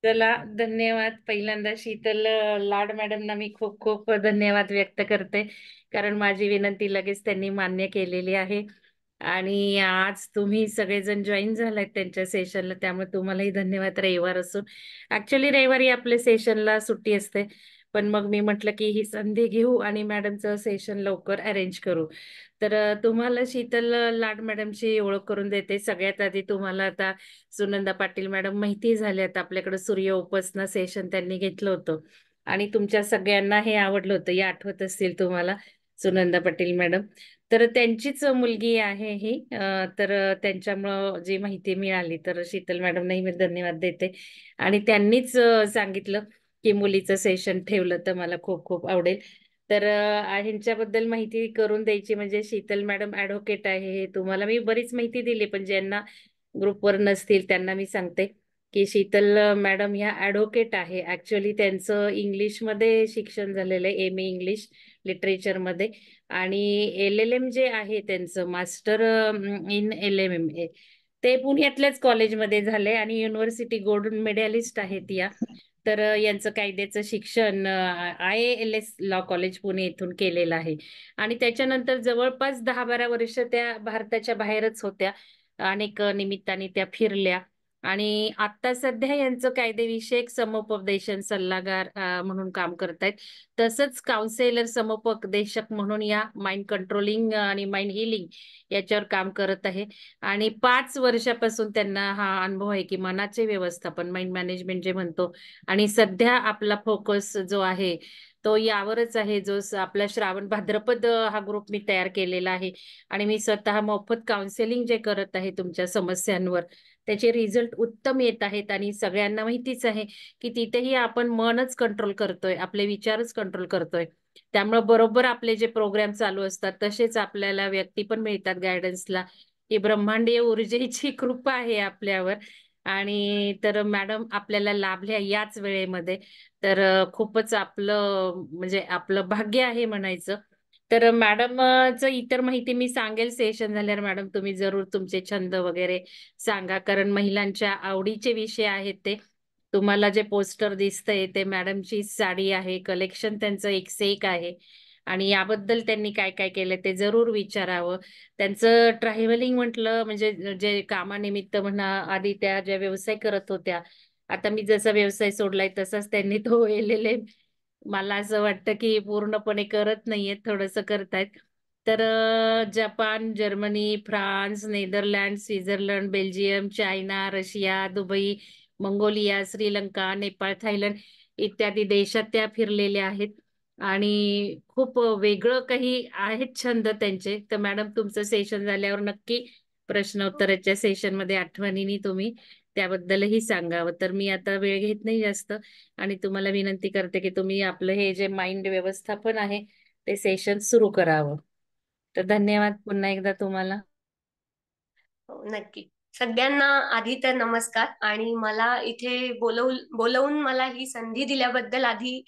चला, धन्यवाद. पहिल्यांदा शीतल लाड मॅडमना मी खूप खूप धन्यवाद व्यक्त करते. कारण माझी विनंती लगेच त्यांनी मान्य केलेली आहे. आणि आज तुम्ही सगळेजण जॉईन झालात त्यांच्या सेशनला, त्यामुळे तुम्हालाही धन्यवाद. रविवार असून ऍक्च्युली रविवारी आपल्या सेशनला सुट्टी असते, पण मग मी म्हटलं की ही संधी घेऊ आणि मॅडमचं सेशन लवकर अरेंज करू. तर तुम्हाला शीतल लाड मॅडमची ओळख करून देते. सगळ्यात आधी तुम्हाला आता सुनंदा पाटील मॅडम माहिती झाल्यात. आपल्याकडे सूर्य उपासना सेशन त्यांनी घेतलं होतं आणि तुमच्या सगळ्यांना हे आवडलं होतं, या आठवत असतील तुम्हाला सुनंदा पाटील मॅडम. तर त्यांचीच मुलगी आहे ही. तर त्यांच्यामुळं जी माहिती मिळाली, तर शीतल मॅडमनाही मी धन्यवाद देते. आणि त्यांनीच सांगितलं की मुलीचं सेशन ठेवलं तर मला खूप खूप आवडेल. तर ह्यांच्याबद्दल माहिती करून द्यायची म्हणजे शीतल मॅडम ऍडव्होकेट आहे. हे तुम्हाला मी बरीच माहिती दिली, पण ज्यांना ग्रुपवर नसतील त्यांना मी सांगते की शीतल मॅडम ह्या ऍडव्होकेट आहे. ऍक्च्युली त्यांचं इंग्लिशमध्ये शिक्षण झालेलं आहे, एम ए इंग्लिश लिटरेचरमध्ये. आणि LLM जे आहे त्यांचं मास्टर इन LMM ते पुण्यातल्याच कॉलेजमध्ये झाले आणि युनिव्हर्सिटी गोल्डन मेडॅलिस्ट आहेत या. तर यांचं कायद्याचं शिक्षण IALS लॉ कॉलेज पुणे येथून केलेलं आहे. आणि त्याच्यानंतर जवळपास 10-12 वर्ष त्या भारताच्या बाहेरच होत्या. अनेक निमित्ताने त्या फिरल्या. आणि आता सध्या यांचं कायदेविषयक समुपदेशन सल्लागार म्हणून काम करतायत. तसंच काउन्सिलर समुपदेशक म्हणून या माइंड कंट्रोलिंग आणि माइंड हिलिंग याच्यावर काम करत आहे. आणि 5 वर्षापासून त्यांना हा अनुभव आहे की मनाचे व्यवस्थापन, माइंड मॅनेजमेंट जे म्हणतो. आणि सध्या आपला फोकस जो आहे तो यावरच आहे. जो आपला श्रावण भाद्रपद हा ग्रुप मी तयार केलेला आहे. आणि मी स्वतः मोफत काउन्सिलिंग जे करत आहे तुमच्या समस्यांवर, त्याचे रिझल्ट उत्तम येत आहेत. आणि सगळ्यांना माहितीच आहे की तिथेही आपण मनच कंट्रोल करतोय, आपले विचारच कंट्रोल करतोय. त्यामुळे बरोबर आपले जे प्रोग्राम चालू असतात तसेच आपल्याला व्यक्ती पण मिळतात गायडन्सला. ही ब्रह्मांडीय ऊर्जेची कृपा आहे आपल्यावर. आणि तर मॅडम आपल्याला लाभल्या याच वेळेमध्ये. तर खूपच आपलं म्हणजे आपलं भाग्य आहे म्हणायचं. तर मॅडमचं इतर माहिती मी सांगेल सेशन झाल्यावर. मॅडम तुम्ही जरूर तुमचे छंद वगैरे सांगा, कारण महिलांच्या आवडीचे विषय आहेत ते. तुम्हाला जे पोस्टर दिसतंय ते मॅडमची साडी आहे. कलेक्शन त्यांचं एक से एक आहे. आणि याबद्दल त्यांनी काय काय केलं ते जरूर विचारावं. त्यांचं ट्रॅव्हलिंग म्हटलं म्हणजे जे कामानिमित्त म्हणा, आधी त्या ज्या व्यवसाय करत होत्या, आता मी जसा व्यवसाय सोडलाय तसाच त्यांनी तो मला असं वाटतं की पूर्णपणे करत नाहीयेत, थोडंसं करतायत. तर Japan, Germany, France, Netherland, Switzerland, Belgium, China, Russia, Dubai, Mongolia, Sri Lanka, Nepal, Thailand इत्यादी देशात त्या फिरलेल्या आहेत. आणि खूप वेगळं काही आहेत छंद त्यांचे. तर मॅडम तुमचं सेशन झाल्यावर नक्की प्रश्नोत्तराच्या सेशन मध्ये आठवणीने तुम्ही त्याबद्दलही सांगावं. तर मी आता वेळ घेत नाही जास्त आणि तुम्हाला विनंती करते की तुम्ही आपलं हे जे माइंड व्यवस्थापन आहे ते सेशन सुरू करावं. तर धन्यवाद पुन्हा एकदा तुम्हाला. हो, नक्की. सगळ्यांना आधी तर नमस्कार. आणि मला इथे बोलवून मला ही संधी दिल्याबद्दल आधी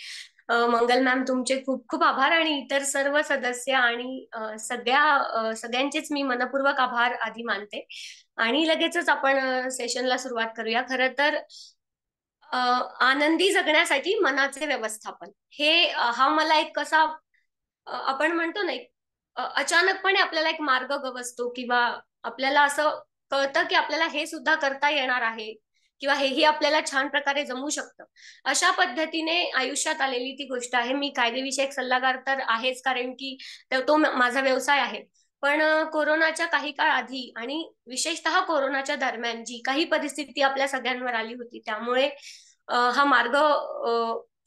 मंगल मॅम तुमचे खूप खूप आभार, आणि इतर सर्व सदस्य आणि सगळ्यांचेच मी मनपूर्वक आभार आधी मानते. आणि लगेचच आपण सेशनला सुरुवात करूया. खरं तर अ, आनंदी जगण्यासाठी मनाचे व्यवस्थापन हे हा मला एक कसा आपण म्हणतो ना, एक अचानकपणे आपल्याला एक मार्ग गवसतो, किंवा आपल्याला असं कळतं की आपल्याला हे सुद्धा करता येणार आहे, किंवा हेही आपल्याला छान प्रकारे जमू शकतं. अशा पद्धतीने आयुष्यात आलेली ती गोष्ट आहे. मी कायदेविषयक सल्लागार तर आहेच, कारण की तो माझा व्यवसाय आहे. पण कोरोनाच्या काही काळ आधी आणि विशेषतः कोरोनाच्या दरम्यान जी काही परिस्थिती आपल्या सगळ्यांवर आली होती, त्यामुळे हा मार्ग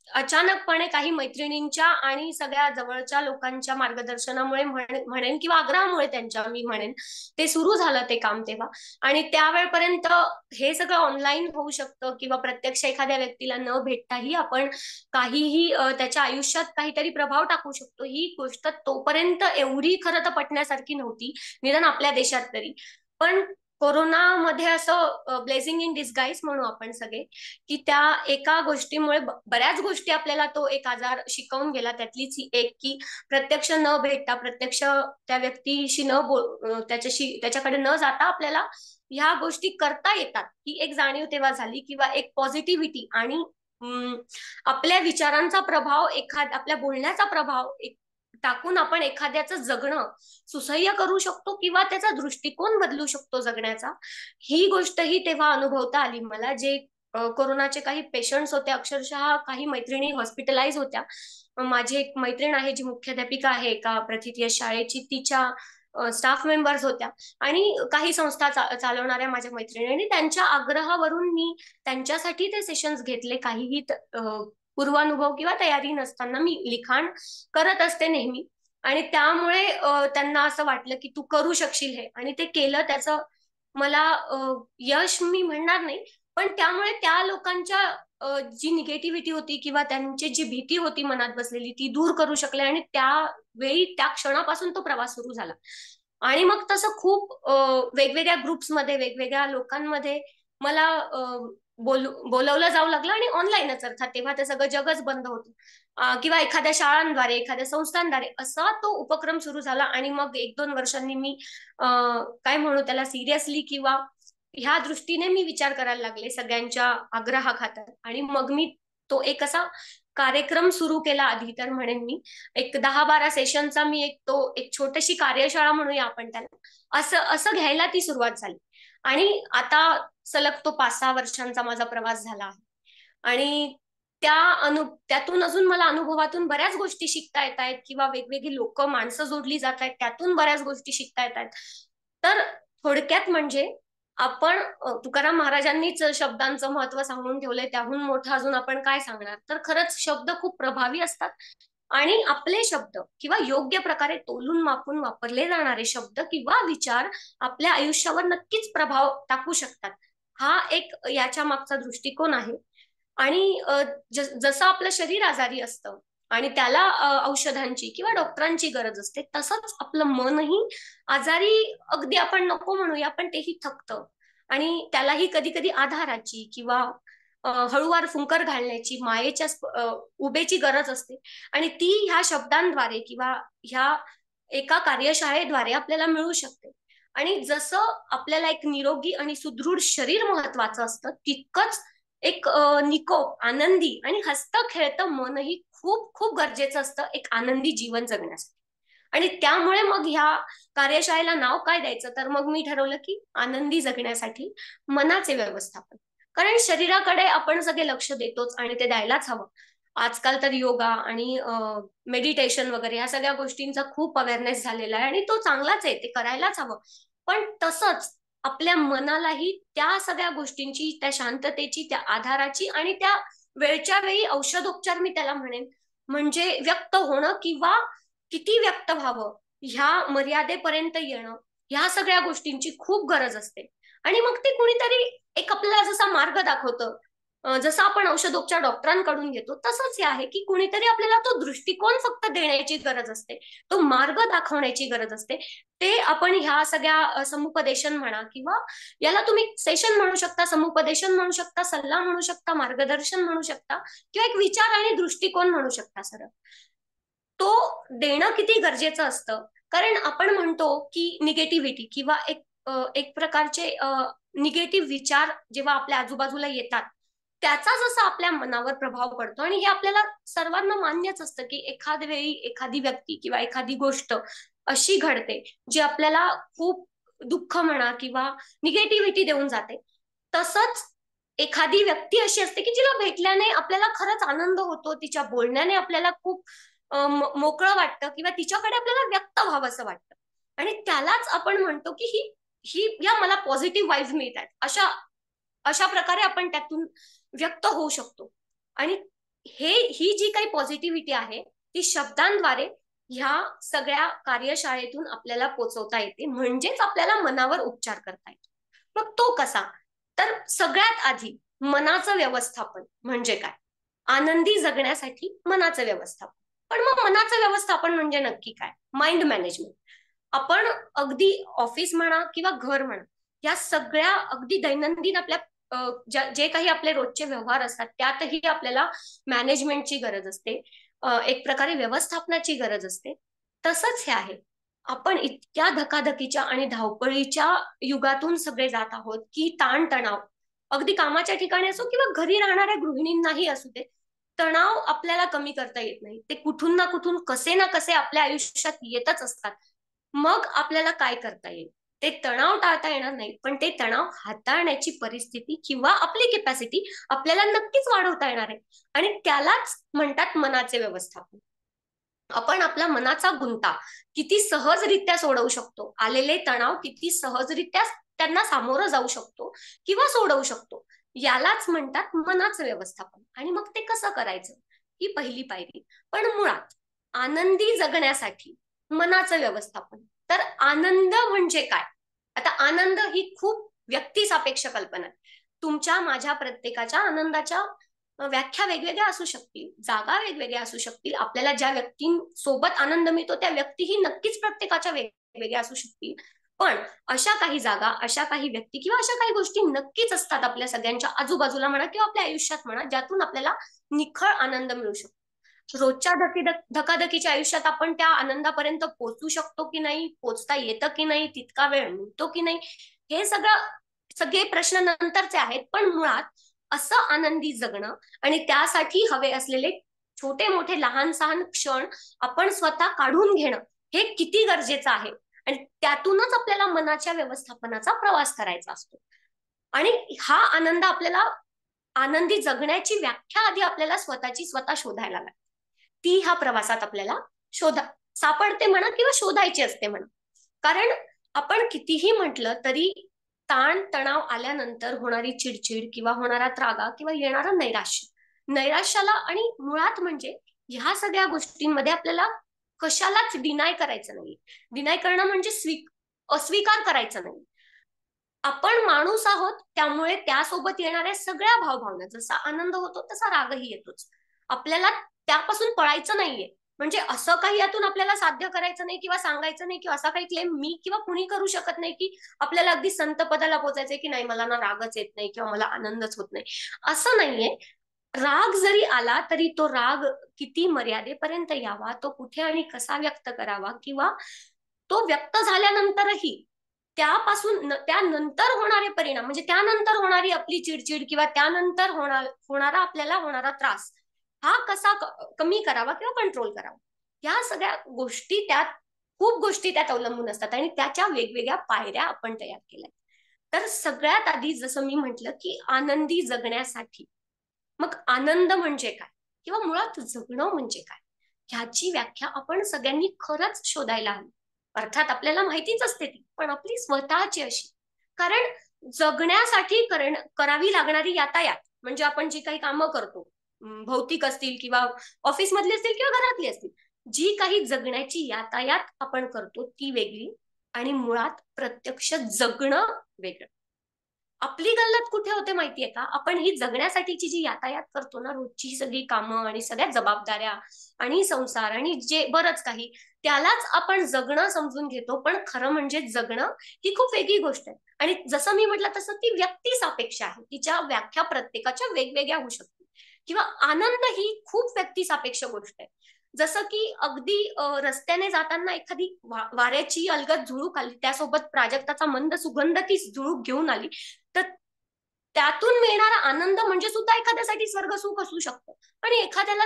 अचानकपणे काही मैत्रिणींच्या आणि सगळ्या जवळच्या लोकांच्या मार्गदर्शनामुळे म्हणेन, किंवा आग्रहामुळे त्यांच्या मी म्हणेन, ते सुरू झालं ते काम तेव्हा. आणि त्यावेळपर्यंत हे सगळं ऑनलाईन होऊ शकतं, किंवा प्रत्यक्ष एखाद्या व्यक्तीला न भेटताही आपण काहीही त्याच्या आयुष्यात काहीतरी प्रभाव टाकू शकतो, ही गोष्ट तोपर्यंत एवढी खरं तर पटण्यासारखी नव्हती, निदान आपल्या देशात तरी. पण कोरोनामध्ये असं ब्लेझिंग इन डिस्गाईज म्हणू आपण सगळे, की त्या एका गोष्टीमुळे बऱ्याच गोष्टी आपल्याला तो एक आजार शिकवून गेला. त्यातलीच ही एक, की प्रत्यक्ष न भेटता, प्रत्यक्ष त्या व्यक्तीशी न त्याच्याकडे न जाता आपल्याला ह्या गोष्टी करता येतात ही एक जाणीव तेव्हा झाली, किंवा एक पॉझिटिव्हिटी आणि आपल्या विचारांचा प्रभाव, आपल्या बोलण्याचा प्रभाव टाकून आपण एखाद्याचं जगणं सुसह्य करू शकतो, किंवा त्याचा दृष्टिकोन बदलू शकतो जगण्याचा. ही गोष्टही तेव्हा अनुभवता आली मला. जे कोरोनाचे काही पेशंट्स होते, अक्षरशः काही मैत्रिणी हॉस्पिटलाइज होत्या. माझी एक मैत्रीण आहे जी मुख्याध्यापिका आहे एका प्रथितयश शाळेची, तिच्या स्टाफ मेंबर्स होत्या आणि काही संस्था चालवणाऱ्या माझ्या मैत्रिणी, आणि त्यांच्या आग्रहावरून मी त्यांच्यासाठी ते सेशन्स घेतले. काहीही पूर्वानुभव किंवा तयारी नसताना मी लिखाण करत असते नेहमी, आणि त्यामुळे त्यांना असं वाटलं की तू करू शकशील हे, आणि ते केलं. त्याचं मला यश मी म्हणणार नाही, पण त्यामुळे त्या लोकांच्या जी निगेटिव्हिटी होती किंवा त्यांची जी भीती होती मनात बसलेली ती दूर करू शकले, आणि त्यावेळी त्या क्षणापासून तो प्रवास सुरू झाला. आणि मग तसं खूप वेगवेगळ्या ग्रुप्समध्ये वेगवेगळ्या लोकांमध्ये मला बोलवलं जाऊ लागलं, आणि ऑनलाईनच, अर्थात तेव्हा ते सगळं जगच बंद होतं. किंवा एखाद्या शाळांद्वारे एखाद्या संस्थांद्वारे असा तो उपक्रम सुरू झाला. आणि मग 1-2 वर्षांनी मी काय म्हणू त्याला, सिरियसली किंवा ह्या दृष्टीने मी विचार करायला लागले सगळ्यांच्या आग्रहाखातर. आणि मग मी तो एक असा कार्यक्रम सुरू केला. आधी तर म्हणेन मी एक 10-12 सेशनचा मी एक छोटीशी कार्यशाळा म्हणूया आपण त्याला, असं असं घ्यायला ती सुरुवात झाली. आणि आता सलग तो 5-6 वर्षांचा माझा प्रवास झाला आहे. आणि त्यातून अजून मला अनुभवातून बऱ्याच गोष्टी शिकता येत आहेत, किंवा वेगवेगळी लोक माणसं जोडली जात आहेत, त्यातून बऱ्याच गोष्टी शिकता येत आहेत. तर थोडक्यात म्हणजे आपण तुकाराम महाराजांनीच शब्दांचं महत्व सांगून ठेवलंय, त्याहून मोठं अजून आपण काय सांगणार. तर खरंच शब्द खूप प्रभावी असतात, आणि आपले शब्द किंवा योग्य प्रकारे तोलून मापून वापरले जाणारे शब्द किंवा विचार आपल्या आयुष्यावर नक्कीच प्रभाव टाकू शकतात. हा एक याच्या मागचा दृष्टिकोन आहे. आणि जसं आपलं शरीर आजारी असतं आणि त्याला औषधांची किंवा डॉक्टरांची गरज असते, तसंच आपलं मनही आजारी, अगदी आपण नको म्हणूया पण तेही थकतं, आणि त्यालाही कधी कधी आधाराची किंवा हळूवार फुंकर घालण्याची, मायेच्या उभेची गरज असते. आणि ती ह्या शब्दांद्वारे किंवा ह्या एका कार्यशाळेद्वारे आपल्याला मिळू शकते. आणि जसं आपल्याला एक निरोगी आणि सुदृढ शरीर महत्वाचं असतं, तितकंच एक निकोप, आनंदी आणि हसतं खेळतं मनही खूप खूप गरजेचं असतं एक आनंदी जीवन जगण्यासाठी. आणि त्यामुळे मग ह्या कार्यशाळेला नाव काय द्यायचं, तर मग मी ठरवलं की आनंदी जगण्यासाठी मनाचे व्यवस्थापन. कारण शरीराकडे आपण सगळे लक्ष देतोच आणि ते द्यायलाच हवं. आजकाल तर योगा आणि मेडिटेशन वगैरे ह्या सगळ्या गोष्टींचा खूप अवेअरनेस झालेला आहे, आणि तो चांगलाच आहे, ते करायलाच हवं. पण तसंच आपल्या मनालाही त्या सगळ्या गोष्टींची, त्या शांततेची, त्या आधाराची, आणि त्या वेळच्या वेळी औषधोपचार मी त्याला म्हणेन, म्हणजे व्यक्त होणं किंवा किती व्यक्त व्हावं ह्या मर्यादेपर्यंत येणं, ह्या सगळ्या गोष्टींची खूप गरज असते. आणि मग ते कुणीतरी एक आपल्याला जसा मार्ग दाखवतं, जसं आपण औषधोपचार डॉक्टरांकडून घेतो, तसंच हे आहे की कुणीतरी आपल्याला तो दृष्टिकोन फक्त देण्याची गरज असते, तो मार्ग दाखवण्याची गरज असते. ते आपण ह्या सगळ्या समुपदेशन म्हणा, किंवा याला तुम्ही सेशन म्हणू शकता, समुपदेशन म्हणू शकता, सल्ला म्हणू शकता, मार्गदर्शन म्हणू शकता, किंवा एक विचार आणि दृष्टिकोन म्हणू शकता. सर, तो देणं किती गरजेचं असतं. कारण आपण म्हणतो की निगेटिव्हिटी किंवा एक प्रकारचे निगेटिव्ह विचार जेव्हा आपल्या आजूबाजूला येतात, त्याचा जसा आपल्या मनावर प्रभाव पडतो, आणि हे आपल्याला सर्वांना मान्यच असतं की एखाद्या वेळी एखादी व्यक्ती किंवा एखादी गोष्ट अशी घडते जी आपल्याला खूप दुःख म्हणा किंवा निगेटिव्हिटी देऊन जाते. तसंच एखादी व्यक्ती अशी असते की जिला भेटल्याने आपल्याला खरंच आनंद होतो, तिच्या बोलण्याने आपल्याला खूप मोकळं वाटतं, किंवा तिच्याकडे आपल्याला व्यक्त व्हावं असं वाटतं. आणि त्यालाच आपण म्हणतो की ही ही या मला पॉझिटिव्ह वाईब्स मिळतात, अशा अशा प्रकारे आपण त्यातून व्यक्त होऊ शकतो. आणि ही जी काही पॉझिटिव्हिटी आहे ती शब्दांद्वारे ह्या सगळ्या कार्यशाळेतून आपल्याला पोचवता येते, म्हणजेच आपल्याला मनावर उपचार करता येतो. मग तो कसा, तर सगळ्यात आधी मनाचं व्यवस्थापन म्हणजे काय, आनंदी जगण्यासाठी मनाचं व्यवस्थापन. पण मग मनाचं व्यवस्थापन म्हणजे नक्की काय, माइंड मॅनेजमेंट. आपण अगदी ऑफिस म्हणा किंवा घर म्हणा, या सगळ्या अगदी दैनंदिन आपल्या जे काही आपले रोजचे व्यवहार असतात त्यातही आपल्याला मॅनेजमेंटची गरज असते, एक प्रकारे व्यवस्थापनाची गरज असते. तसंच हे आहे, आपण इतक्या धकाधकीच्या आणि धावपळीच्या युगातून सगळे जात आहोत की ताणतणाव, अगदी कामाच्या ठिकाणी असो किंवा घरी राहणाऱ्या गृहिणींनाही असू दे, तणाव आपल्याला कमी करता येत नाही. ते कुठून ना कुठून कसे ना कसे आपल्या आयुष्यात येतच असतात. मग आपल्याला काय करता येईल? ते तणाव टाळता येणार नाही, पण ते तणाव हाताळण्याची परिस्थिती किंवा आपली कॅपॅसिटी आपल्याला नक्कीच वाढवता येणार आहे. आणि त्यालाच म्हणतात मनाचे व्यवस्थापन. आपण आपला मनाचा गुंता किती सहजरित्या सोडवू शकतो, आलेले तणाव किती सहजरित्या त्यांना सामोरं जाऊ शकतो किंवा सोडवू शकतो, यालाच म्हणतात मनाचं व्यवस्थापन. आणि मग ते कसं करायचं, ही पहिली पायरी. पण मुळात आनंदी जगण्यासाठी मनाचं व्यवस्थापन. तर आनंद म्हणजे काय? आता आनंद ही खूप व्यक्तिसापेक्ष कल्पना आहे. तुमच्या माझ्या प्रत्येकाच्या आनंदाच्या व्याख्या वेगवेगळ्या असू शकतील, जागा वेगवेगळ्या असू शकतील. आपल्याला ज्या व्यक्तींसोबत आनंद मिळतो त्या व्यक्तीही नक्कीच प्रत्येकाच्या वेगवेगळ्या असू शकतील. पण अशा काही जागा, अशा काही व्यक्ती किंवा अशा काही गोष्टी नक्कीच असतात आपल्या सगळ्यांच्या आजूबाजूला म्हणा किंवा आपल्या आयुष्यात म्हणा, ज्यातून आपल्याला निखळ आनंद मिळू शकतो. रोजच्या धकाधकीच्या आयुष्यात आपण त्या आनंदापर्यंत पोहोचू शकतो की नाही, पोचता येतं की नाही, तितका वेळ मिळतो की नाही, हे सगळे प्रश्न नंतरचे आहेत. पण मुळात असं आनंदी जगणं आणि त्यासाठी हवे असलेले छोटे मोठे लहान सहान क्षण आपण स्वतः काढून घेणं, हे किती गरजेचं आहे. आणि त्यातूनच आपल्याला मनाच्या व्यवस्थापनाचा प्रवास करायचा असतो. आणि हा आनंद आपल्याला, आनंदी जगण्याची व्याख्या आधी आपल्याला स्वतःची स्वतः शोधायला लागते. ती ह्या प्रवासात आपल्याला शोधा सापडते म्हणा किंवा शोधायची असते म्हणा. कारण आपण कितीही म्हटलं तरी ताण तणाव आल्यानंतर होणारी चिडचिड किंवा होणारा त्रागा किंवा येणारं नैराश्य, नैराश्याला आणि मुळात म्हणजे ह्या सगळ्या गोष्टींमध्ये आपल्याला कशालाच डिनाय करायचं नाही. डिनाय करणं म्हणजे अस्वीकार करायचं नाही. आपण माणूस आहोत, त्यामुळे त्यासोबत येणाऱ्या सगळ्या भावभावना, जसा आनंद होतो तसा रागही येतोच. आपल्याला त्यापासून पळायचं नाहीये. म्हणजे असं काही यातून आपल्याला साध्य करायचं नाही किंवा सांगायचं नाही किंवा असा काही क्लेम मी किंवा कुणी करू शकत नाही की आपल्याला अगदी संत पदाला पोहोचायचंय की नाही मला ना रागच येत नाही किंवा मला आनंदच होत नाही, असं नाहीये. राग जरी आला तरी तो राग किती मर्यादेपर्यंत यावा, तो कुठे आणि कसा व्यक्त करावा, किंवा तो व्यक्त झाल्यानंतरही त्यानंतर होणारे परिणाम, म्हणजे त्यानंतर होणारी आपली चिडचिड किंवा त्यानंतर होणारा आपल्याला होणारा त्रास, हा कसा कमी करावा किंवा कंट्रोल करावा, या सगळ्या गोष्टी त्यात, खूप गोष्टी त्यात अवलंबून असतात आणि त्याच्या वेगवेगळ्या पायऱ्या आपण तयार केल्या. तर सगळ्यात आधी जसं मी म्हटलं की आनंदी जगण्यासाठी, मग आनंद म्हणजे काय किंवा मुळात जगणं म्हणजे काय, ह्याची व्याख्या आपण सगळ्यांनी खरंच शोधायला हवी. अर्थात आपल्याला माहितीच असते ती, पण आपली स्वतःची अशी. कारण जगण्यासाठी करावी लागणारी यातायात, म्हणजे आपण जी काही कामं करतो, भौतिक असतील किंवा ऑफिस मधली असतील किंवा घरातली असतील, जी काही जगण्याची यातायात आपण करतो ती वेगळी आणि मुळात प्रत्यक्ष जगणं वेगळं. आपली गल्लत कुठे होते माहितीये का, आपण ही जगण्यासाठीची जी यातायात करतो ना, रोजची सगळी कामं आणि सगळ्या जबाबदाऱ्या आणि संसार आणि जे बरंच काही, त्यालाच आपण जगणं समजून घेतो. पण खरं म्हणजे जगणं ही खूप वेगळी गोष्ट आहे. आणि जसं मी म्हटलं तसं ती व्यक्ती सापेक्ष आहे, तिच्या व्याख्या प्रत्येकाच्या वेगवेगळ्या होऊ शकतात. किंवा आनंद ही खूप व्यक्ती सापेक्ष गोष्ट आहे. जसं की अगदी रस्त्याने जाताना एखादी वाऱ्याची अलगद झुळूक आली, त्यासोबत प्राजक्ताचा मंद सुगंध ती झुळूक घेऊन आली, तर त्यातून मिळणारा आनंद म्हणजे सुद्धा एखाद्यासाठी स्वर्ग सुख असू शकतं. आणि एखाद्याला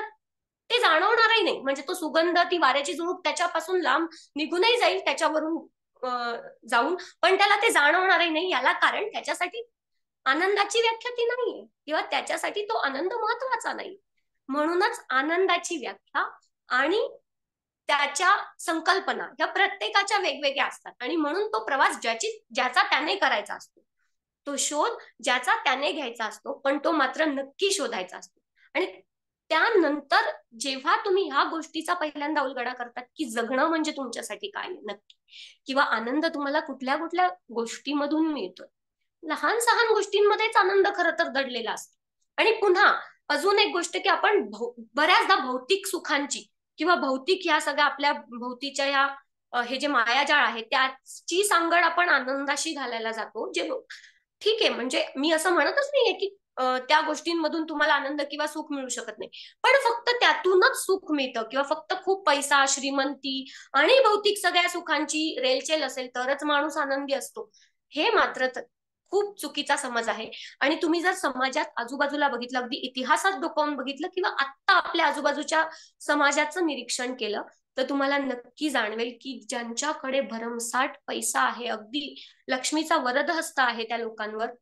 ते जाणवणारही नाही, म्हणजे तो सुगंध, ती वाऱ्याची झुळूक त्याच्यापासून लांब निघूनही जाईल त्याच्यावरून जाऊन, पण त्याला ते जाणवणारही नाही. याला कारण त्याच्यासाठी आनंदाची व्याख्या ती नाहीये किंवा त्याच्यासाठी तो आनंद महत्वाचा नाही. म्हणूनच आनंदाची व्याख्या आणि त्याच्या संकल्पना ह्या प्रत्येकाच्या वेगवेगळ्या असतात. आणि म्हणून तो प्रवास ज्याचा त्याने करायचा असतो, तो शोध ज्याचा त्याने घ्यायचा असतो, पण तो मात्र नक्की शोधायचा असतो. आणि त्यानंतर जेव्हा तुम्ही ह्या गोष्टीचा पहिल्यांदा उलगडा करतात की जगणं म्हणजे तुमच्यासाठी काय नक्की, किंवा आनंद तुम्हाला कुठल्या कुठल्या गोष्टीमधून मिळतोय, लहान सहान गोष्टींमध्येच आनंद खरं तर दडलेला असतो. आणि पुन्हा अजून एक गोष्ट की आपण बऱ्याचदा भौतिक सुखांची किंवा भौतिक ह्या सगळ्या आपल्या भोवतीच्या ह्या हे जे मायाजाळ आहे त्याची सांगड आपण आनंदाशी घालायला जातो. जे ठीक आहे, म्हणजे मी असं म्हणतच नाहीये की त्या गोष्टींमधून तुम्हाला आनंद किंवा सुख मिळू शकत नाही, पण फक्त त्यातूनच सुख मिळतं किंवा फक्त खूप पैसा, श्रीमंती आणि भौतिक सगळ्या सुखांची रेलचेल असेल तरच माणूस आनंदी असतो, हे मात्र खूप चुकीचा समज आहे. आणि तुम्ही जर समाजात आजूबाजूला बघितलं, अगदी इतिहासात डोकावून बघितलं किंवा आत्ता आपल्या आजूबाजूच्या समाजाचं निरीक्षण केलं, तर तुम्हाला नक्की जाणवेल की ज्यांच्याकडे भरमसाठ पैसा आहे, अगदी लक्ष्मीचा वरदहस्त आहे त्या लोकांवर,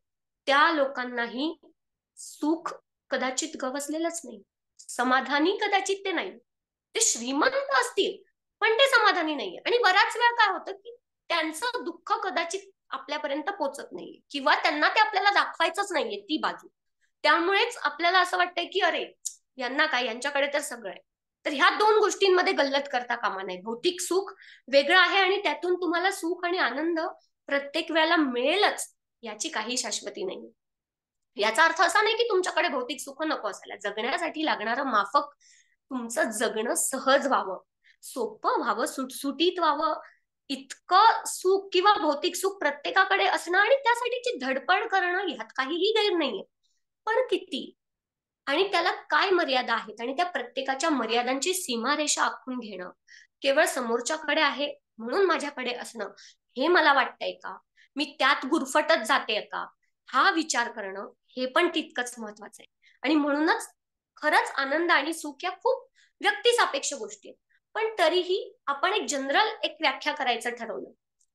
त्या लोकांनाही सुख कदाचित गवसलेलंच नाही, समाधानी कदाचित ते नाही. ते श्रीमंत असतील पण ते समाधानी नाहीये. आणि बऱ्याच वेळा काय होतं की त्यांचं दुःख कदाचित आपल्यापर्यंत पोहोचत नाहीये किंवा त्यांना ते आपल्याला दाखवायचंच नाहीये ती बाजू. त्यामुळेच आपल्याला असं वाटतंय की अरे, यांना काय, यांच्याकडे तर सगळं आहे. तर ह्या दोन गोष्टींमध्ये गल्लत करता कामा नये. भौतिक सुख वेगळं आहे आणि त्यातून तुम्हाला सुख आणि आनंद प्रत्येक वेळेला मिळेलच याची काही शाश्वती नाही. याचा अर्थ असा नाही की तुमच्याकडे भौतिक सुख नको असायला. जगण्यासाठी लागणारं माफक तुमचं जगणं सहज व्हावं, सोपं व्हावं, सुटसुटीत व्हावं, इतकं सुख किंवा भौतिक सुख प्रत्येकाकडे असणं आणि त्यासाठीची धडपड करणं ह्यात काहीही गैर नाहीये. पण किती आणि त्याला काय मर्यादा आहेत आणि त्या प्रत्येकाच्या मर्यादांची सीमारेषा आखून घेणं केवळ समोरच्याकडे आहे म्हणून माझ्याकडे असणं, हे मला वाटतंय का, मी त्यात गुरफटत जाते का, हा विचार करणं हे पण तितकंच महत्वाचं आहे. आणि म्हणूनच खरंच आनंद आणि सुख या खूप व्यक्तिसापेक्ष गोष्टी आहेत. पण तरीही आपण एक जनरल एक व्याख्या करायचं ठरवलं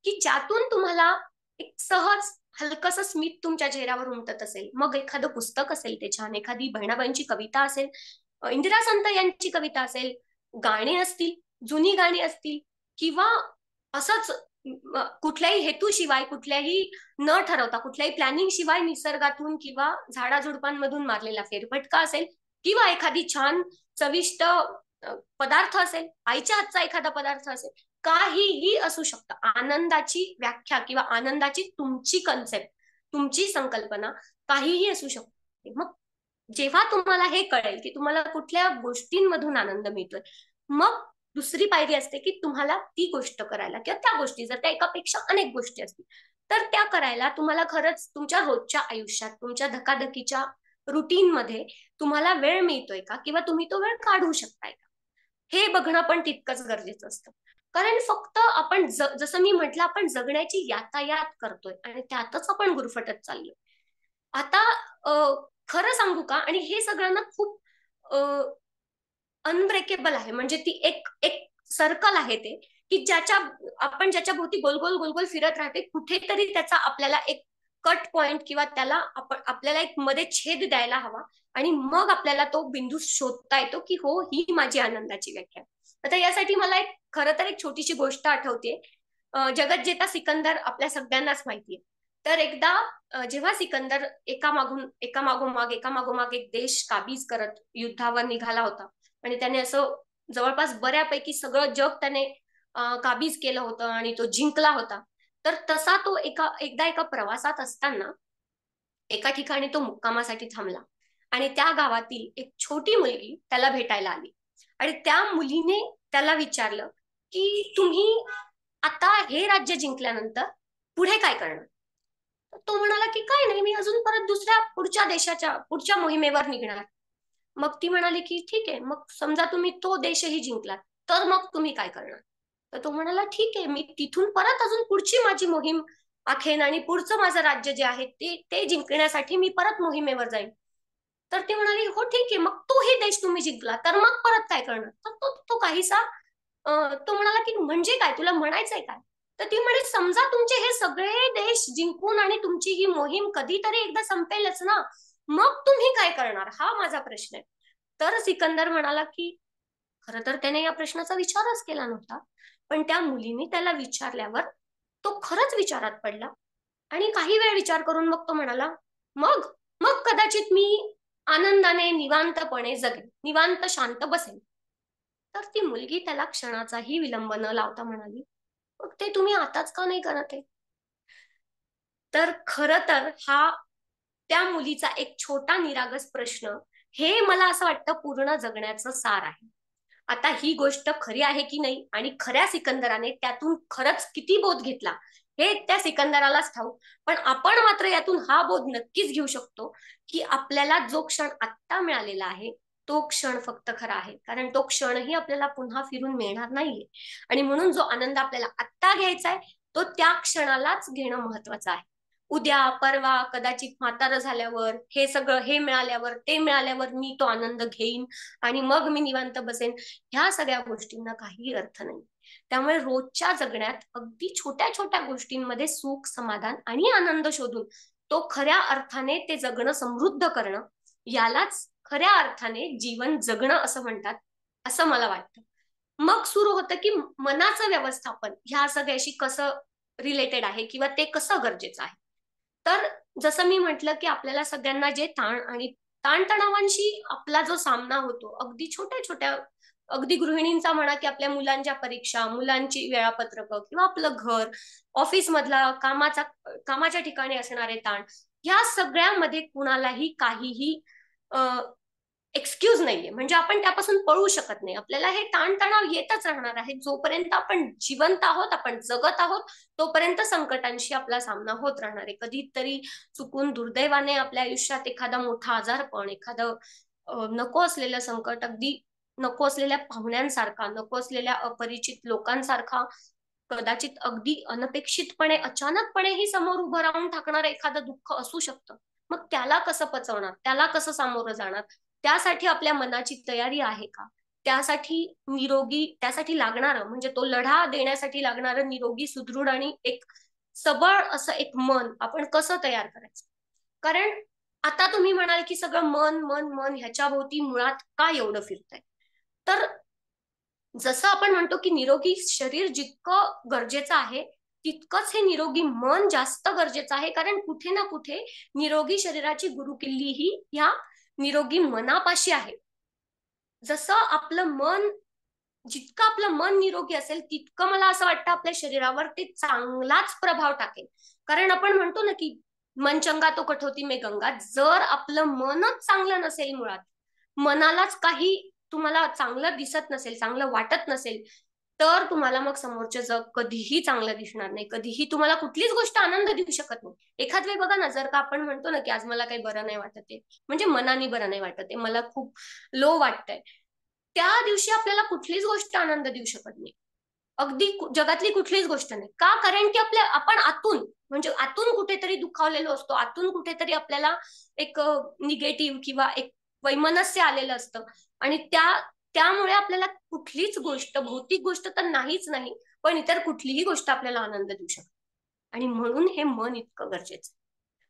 की ज्यातून तुम्हाला एक सहज हलकस स्मित तुमच्या चेहऱ्यावर उमटत असेल, मग एखादं पुस्तक असेल ते छान, एखादी बहिणाबाईंची कविता असेल, इंदिरा संत यांची कविता असेल, गाणी असतील, जुनी गाणी असतील, किंवा असंच कुठल्याही हेतूशिवाय, कुठल्याही न ठरवता, कुठल्याही प्लॅनिंग शिवाय निसर्गातून किंवा झाडाझुडपांमधून मारलेला फेरफटका असेल, किंवा एखादी छान चविष्ट पदार्थ असेल, आईच्या हातचा एखादा पदार्थ असेल, काहीही असू शकतं. आनंदाची व्याख्या किंवा आनंदाची तुमची कन्सेप्ट, तुमची संकल्पना काहीही असू शकते. मग जेव्हा तुम्हाला हे कळेल की तुम्हाला कुठल्या गोष्टींमधून आनंद मिळतोय, मग दुसरी पायरी असते की तुम्हाला ती गोष्ट करायला किंवा त्या गोष्टी, जर त्या एकापेक्षा अनेक गोष्टी असतील तर त्या करायला तुम्हाला खरंच तुमच्या रोजच्या आयुष्यात, तुमच्या धकाधकीच्या रुटीन मध्ये तुम्हाला वेळ मिळतोय का किंवा तुम्ही तो वेळ काढू शकताय का, हे बघणं पण तितकंच गरजेचं असतं. कारण फक्त आपण जसं मी म्हटलं, आपण जगण्याची यातायात करतोय आणि त्यातच आपण गुरफटत चाललोय. आता खरं सांगू का, आणि हे सगळं ना खूप अनब्रेकेबल आहे. म्हणजे ती एक एक सर्कल आहे ते, की आपण ज्याच्या भोवती गोल गोल गोल गोल फिरत राहते, कुठेतरी त्याचा आपल्याला एक कट पॉइंट किंवा त्याला आपल्याला एक मध्ये छेद द्यायला हवा आणि मग आपल्याला तो बिंदू शोधता येतो की हो, ही माझी आनंदाची व्याख्या. आता यासाठी मला एक खरं तर एक छोटीशी गोष्ट आठवते. जगज्जेता सिकंदर आपल्या सगळ्यांनाच माहितीये. तर एकदा जेव्हा सिकंदर एका मागोमाग एक देश काबीज करत युद्धावर निघाला होता आणि त्याने असं जवळपास बऱ्यापैकी सगळं जग त्याने काबीज केलं होतं आणि तो जिंकला होता. तर तसा तो एकदा एका प्रवासात असताना एका ठिकाणी तो मुक्कामासाठी थांबला आणि त्या गावातील एक छोटी मुलगी त्याला भेटायला आली आणि त्या मुलीने त्याला विचारलं की तुम्ही आता हे राज्य जिंकल्यानंतर पुढे काय करणार. तर तो म्हणाला की काय नाही, मी अजून परत दुसऱ्या पुढच्या देशाच्या पुढच्या मोहिमेवर निघणार. मग ती म्हणाली की ठीक आहे, मग समजा तुम्ही तो देशही जिंकलात तर मग तुम्ही काय करणार. तर तो म्हणाला ठीक आहे, मी तिथून परत अजून पुढची माझी मोहीम आखेन आणि पुढचं माझं राज्य जे आहे ते ते जिंकण्यासाठी मी परत मोहिमेवर जाईन. तर ती म्हणाली हो ठीक आहे, मग तोही देश तुम्ही जिंकला तर मग परत काय करणार. तर तो काहीसा तो म्हणाला की म्हणजे काय, तुला म्हणायचंय काय. तर ती म्हणे समजा तुमचे हे सगळे देश जिंकून आणि तुमची ही मोहीम कधीतरी एकदा संपेलच ना, मग तुम्ही काय करणार, हा माझा प्रश्न आहे. तर सिकंदर म्हणाला की खरं तर त्याने या प्रश्नाचा विचारच केला नव्हता, पण त्या मुलीने त्याला विचारल्यावर तो खरंच विचारात पडला आणि काही वेळ विचार करून मग तो म्हणाला मग मग कदाचित मी आनंदाने निवांतपणे जगेन, निवांत शांत बसेन. तर ती मुलगी त्याला क्षणाचाही विलंब न लावता म्हणाली मग ते तुम्ही आताच का नाही करत आहे. तर खरं तर हा त्या मुलीचा एक छोटा निरागस प्रश्न, हे मला असं वाटतं पूर्ण जगण्याचं सार आहे. आता ही गोष्ट खरी आहे की नाही आणि खऱ्या सिकंदराने त्यातून खरंच किती बोध घेतला हे त्या सिकंदरालाच ठाऊक. पण आपण मात्र यातून हा बोध नक्कीच घेऊ शकतो की आपल्याला जो क्षण आत्ता मिळालेला आहे तो क्षण फक्त खरा आहे, कारण तो क्षणही आपल्याला पुन्हा फिरून मिळणार नाहीये. आणि म्हणून जो आनंद आपल्याला आत्ता घ्यायचा आहे तो त्या क्षणालाच घेणं महत्वाचं आहे. उद्या परवा कदाचित म्हातारं झाल्यावर हे सगळं, हे मिळाल्यावर ते मिळाल्यावर मी तो आनंद घेईन आणि मग मी निवांत बसेन, ह्या सगळ्या गोष्टींना काही अर्थ नाही. त्यामुळे रोजच्या जगण्यात अगदी छोट्या छोट्या गोष्टींमध्ये सुख, समाधान आणि आनंद शोधून तो खऱ्या अर्थाने ते जगणं समृद्ध करणं, यालाच खऱ्या अर्थाने जीवन जगणं असं म्हणतात, असं मला वाटतं. मग सुरू होतं की मनाचं व्यवस्थापन ह्या सगळ्याशी कसं रिलेटेड आहे किंवा ते कसं गरजेचं आहे. तर जसं मी म्हटलं की आपल्याला सगळ्यांना जे ताण आणि ताणतणावांशी आपला जो सामना होतो, अगदी छोट्या छोट्या, अगदी गृहिणींचा म्हणा की आपल्या मुलांच्या परीक्षा, मुलांची वेळापत्रक किंवा आपलं घर, ऑफिस मधला कामाच्या ठिकाणी असणारे ताण, या सगळ्यामध्ये कुणालाही काहीही एक्सक्यूज नाहीये. म्हणजे आपण त्यापासून पळू शकत नाही. आपल्याला हे ताणतणाव येतच राहणार आहे. जोपर्यंत आपण जिवंत आहोत, आपण जगत आहोत, तोपर्यंत संकटांशी आपला सामना होत राहणार आहे. कधीतरी चुकून दुर्दैवाने आपल्या आयुष्यात एखादा मोठा आजारपण, एखादं नको असलेलं संकट, अगदी नको असलेल्या पाहुण्यांसारखा, नको असलेल्या अपरिचित लोकांसारखा, कदाचित अगदी अनपेक्षितपणे, अचानकपणेही समोर उभं राहून टाकणारं एखादं दुःख असू शकतं. मग त्याला कसं पचवणार? त्याला कसं सामोरं जाणार? त्यासाठी आपल्या मनाची तयारी आहे का? त्यासाठी लागणारं, म्हणजे तो लढा देण्यासाठी लागणारं निरोगी, सुदृढ आणि एक सबळ असं एक मन आपण कसं तयार करायचं? कारण आता तुम्ही म्हणाल की सगळं मन मन मन ह्याच्या भोवती मुळात का एवढं फिरतंय? तर जसं आपण म्हणतो की निरोगी शरीर जितकं गरजेचं आहे, तितकंच हे निरोगी मन जास्त गरजेचं आहे. कारण कुठे ना कुठे निरोगी शरीराची गुरुकिल्ली ही ह्या निरोगी मनापाशी आहे. जसं आपलं मन निरोगी असेल, तितकं मला असं वाटतं आपल्या शरीरावर ते चांगलाच प्रभाव टाकेल. कारण आपण म्हणतो ना की मन चंगा तो कठोती में गंगा. जर आपलं मनच चांगलं नसेल, मुळात मनालाच काही तुम्हाला चांगलं दिसत नसेल, चांगलं वाटत नसेल, तर तुम्हाला मग समोरचं जग कधीही चांगलं दिसणार नाही. कधीही तुम्हाला कुठलीच गोष्ट आनंद देऊ शकत नाही. एखाद वेळ बघा ना, जर का आपण म्हणतो ना की आज मला काही बरं नाही वाटत आहे, म्हणजे मनाने बरं नाही वाटत आहे, मला खूप लो वाटतंय, त्या दिवशी आपल्याला कुठलीच गोष्ट आनंद देऊ शकत नाही. अगदी जगातली कुठलीच गोष्ट नाही. का? कारण की आपण आतून, म्हणजे आतून कुठेतरी दुखावलेलो असतो. आतून कुठेतरी आपल्याला एक निगेटिव्ह किंवा एक वैमनस्य आलेलं असतं. आणि त्यामुळे आपल्याला कुठलीच गोष्ट, भौतिक गोष्ट तर नाहीच नाही, पण इतर कुठलीही गोष्ट आपल्याला आनंद देऊ शकते. आणि म्हणून हे मन इतकं गरजेचं.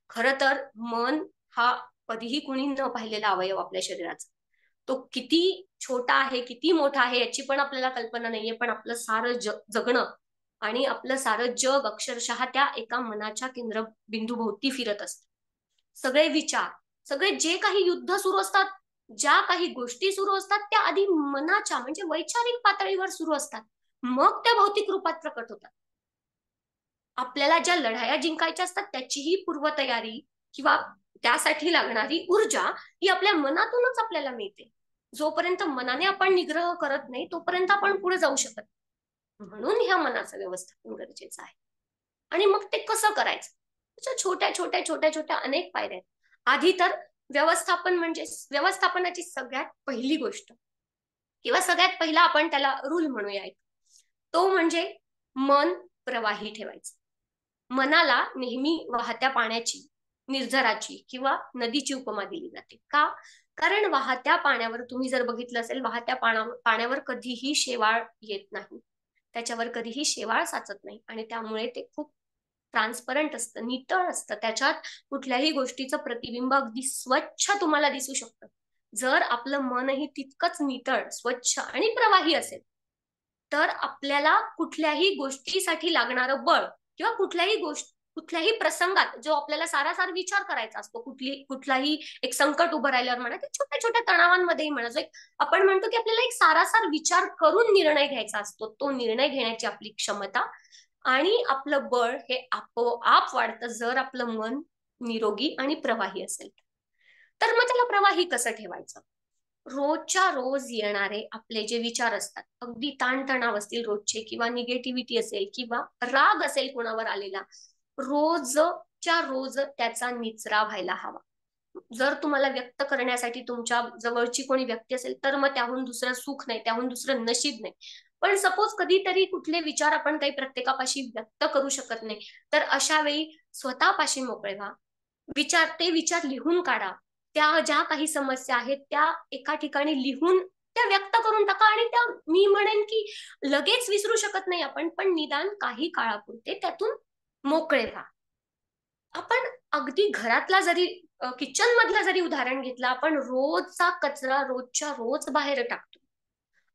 खरं तर मन हा कधीही कुणी न पाहिलेला अवयव आपल्या शरीराचा. तो किती छोटा आहे, किती मोठा आहे याची पण आपल्याला कल्पना नाहीये. पण आपलं सारं जगणं आणि आपलं सारं जग अक्षरशः त्या एका मनाच्या केंद्रबिंदू फिरत असतं. सगळे विचार, सगळे जे काही युद्ध सुरू असतात, ज्या काही गोष्टी सुरू असतात, त्या आधी मनाच्या, म्हणजे वैचारिक पातळीवर सुरू असतात. मग त्या भौतिक रूपात प्रकट होतात. आपल्याला ज्या लढाया जिंकायच्या असतात त्याचीही पूर्वतयारी किंवा त्यासाठी लागणारी ऊर्जा ही आपल्या मनातूनच आपल्याला मिळते. जोपर्यंत मनाने आपण निग्रह करत नाही, तोपर्यंत आपण पुढे जाऊ शकत नाही. म्हणून ह्या मनाचं व्यवस्थापन गरजेचं आहे. आणि मग ते कसं करायचं? त्याच्या छोट्या छोट्या छोट्या छोट्या अनेक पायऱ्या आहेत. आधी तर व्यवस्थापनाची सगळ्यात पहिली गोष्ट किंवा सगळ्यात पहिला आपण त्याला रूल म्हणूया एक, तो म्हणजे मन प्रवाही ठेवायचं. मनाला नेहमी वाहत्या पाण्याची, निर्झराची किंवा नदीची उपमा दिली जाते. का? कारण वाहत्या पाण्यावर तुम्ही जर बघितलं असेल, वाहत्या पाण्यावर कधीही शेवाळ येत नाही, त्याच्यावर कधीही शेवाळ साचत नाही आणि त्यामुळे ते खूप ट्रान्सपरंट असतं, नितळ असतं. त्याच्यात कुठल्याही गोष्टीचं प्रतिबिंब अगदी स्वच्छ तुम्हाला दिसू शकतं. जर आपलं मनही तितकंच नितळ, स्वच्छ आणि प्रवाही असेल, तर आपल्याला कुठल्याही गोष्टीसाठी लागणारं बळ किंवा कुठल्याही प्रसंगात जो आपल्याला सारासार विचार करायचा असतो, कुठलाही एक संकट उभं राहिल्यावर म्हणा, की छोट्या छोट्या तणावांमध्येही म्हणा, जो एक आपण म्हणतो की आपल्याला एक सारासार विचार करून निर्णय घ्यायचा असतो, तो निर्णय घेण्याची आपली क्षमता आणि आपलं बळ हे आपोआप वाढतं जर आपलं मन निरोगी आणि प्रवाही असेल. तर मग त्याला प्रवाही कसं ठेवायचं? रोजच्या रोज येणारे आपले जे विचार असतात, अगदी ताणतणाव असतील रोजचे किंवा निगेटिव्हिटी असेल किंवा राग असेल कुणावर आलेला, रोजच्या रोज त्याचा निचरा व्हायला हवा. जर तुम्हाला व्यक्त करण्यासाठी तुमच्या जवळची कोणी व्यक्ती असेल तर मग त्याहून दुसरं सुख नाही, त्याहून दुसरं नशीब नाही. पण सपोज कधीतरी कुठले विचार आपण काही प्रत्येकापाशी व्यक्त करू शकत नाही, तर अशा वेळी स्वतःपाशी मोकळे व्हा. ते विचार लिहून काढा. त्या ज्या काही समस्या आहेत त्या एका ठिकाणी लिहून त्या व्यक्त करून टाका, आणि त्या मी म्हणेन की लगेच विसरू शकत नाही आपण, पण निदान काही काळापुरते त्यातून मोकळे व्हा. आपण अगदी घरातला जरी किचन मधला जरी उदाहरण घेतलं, आपण रोजचा कचरा रोजच्या रोज बाहेर टाकतो.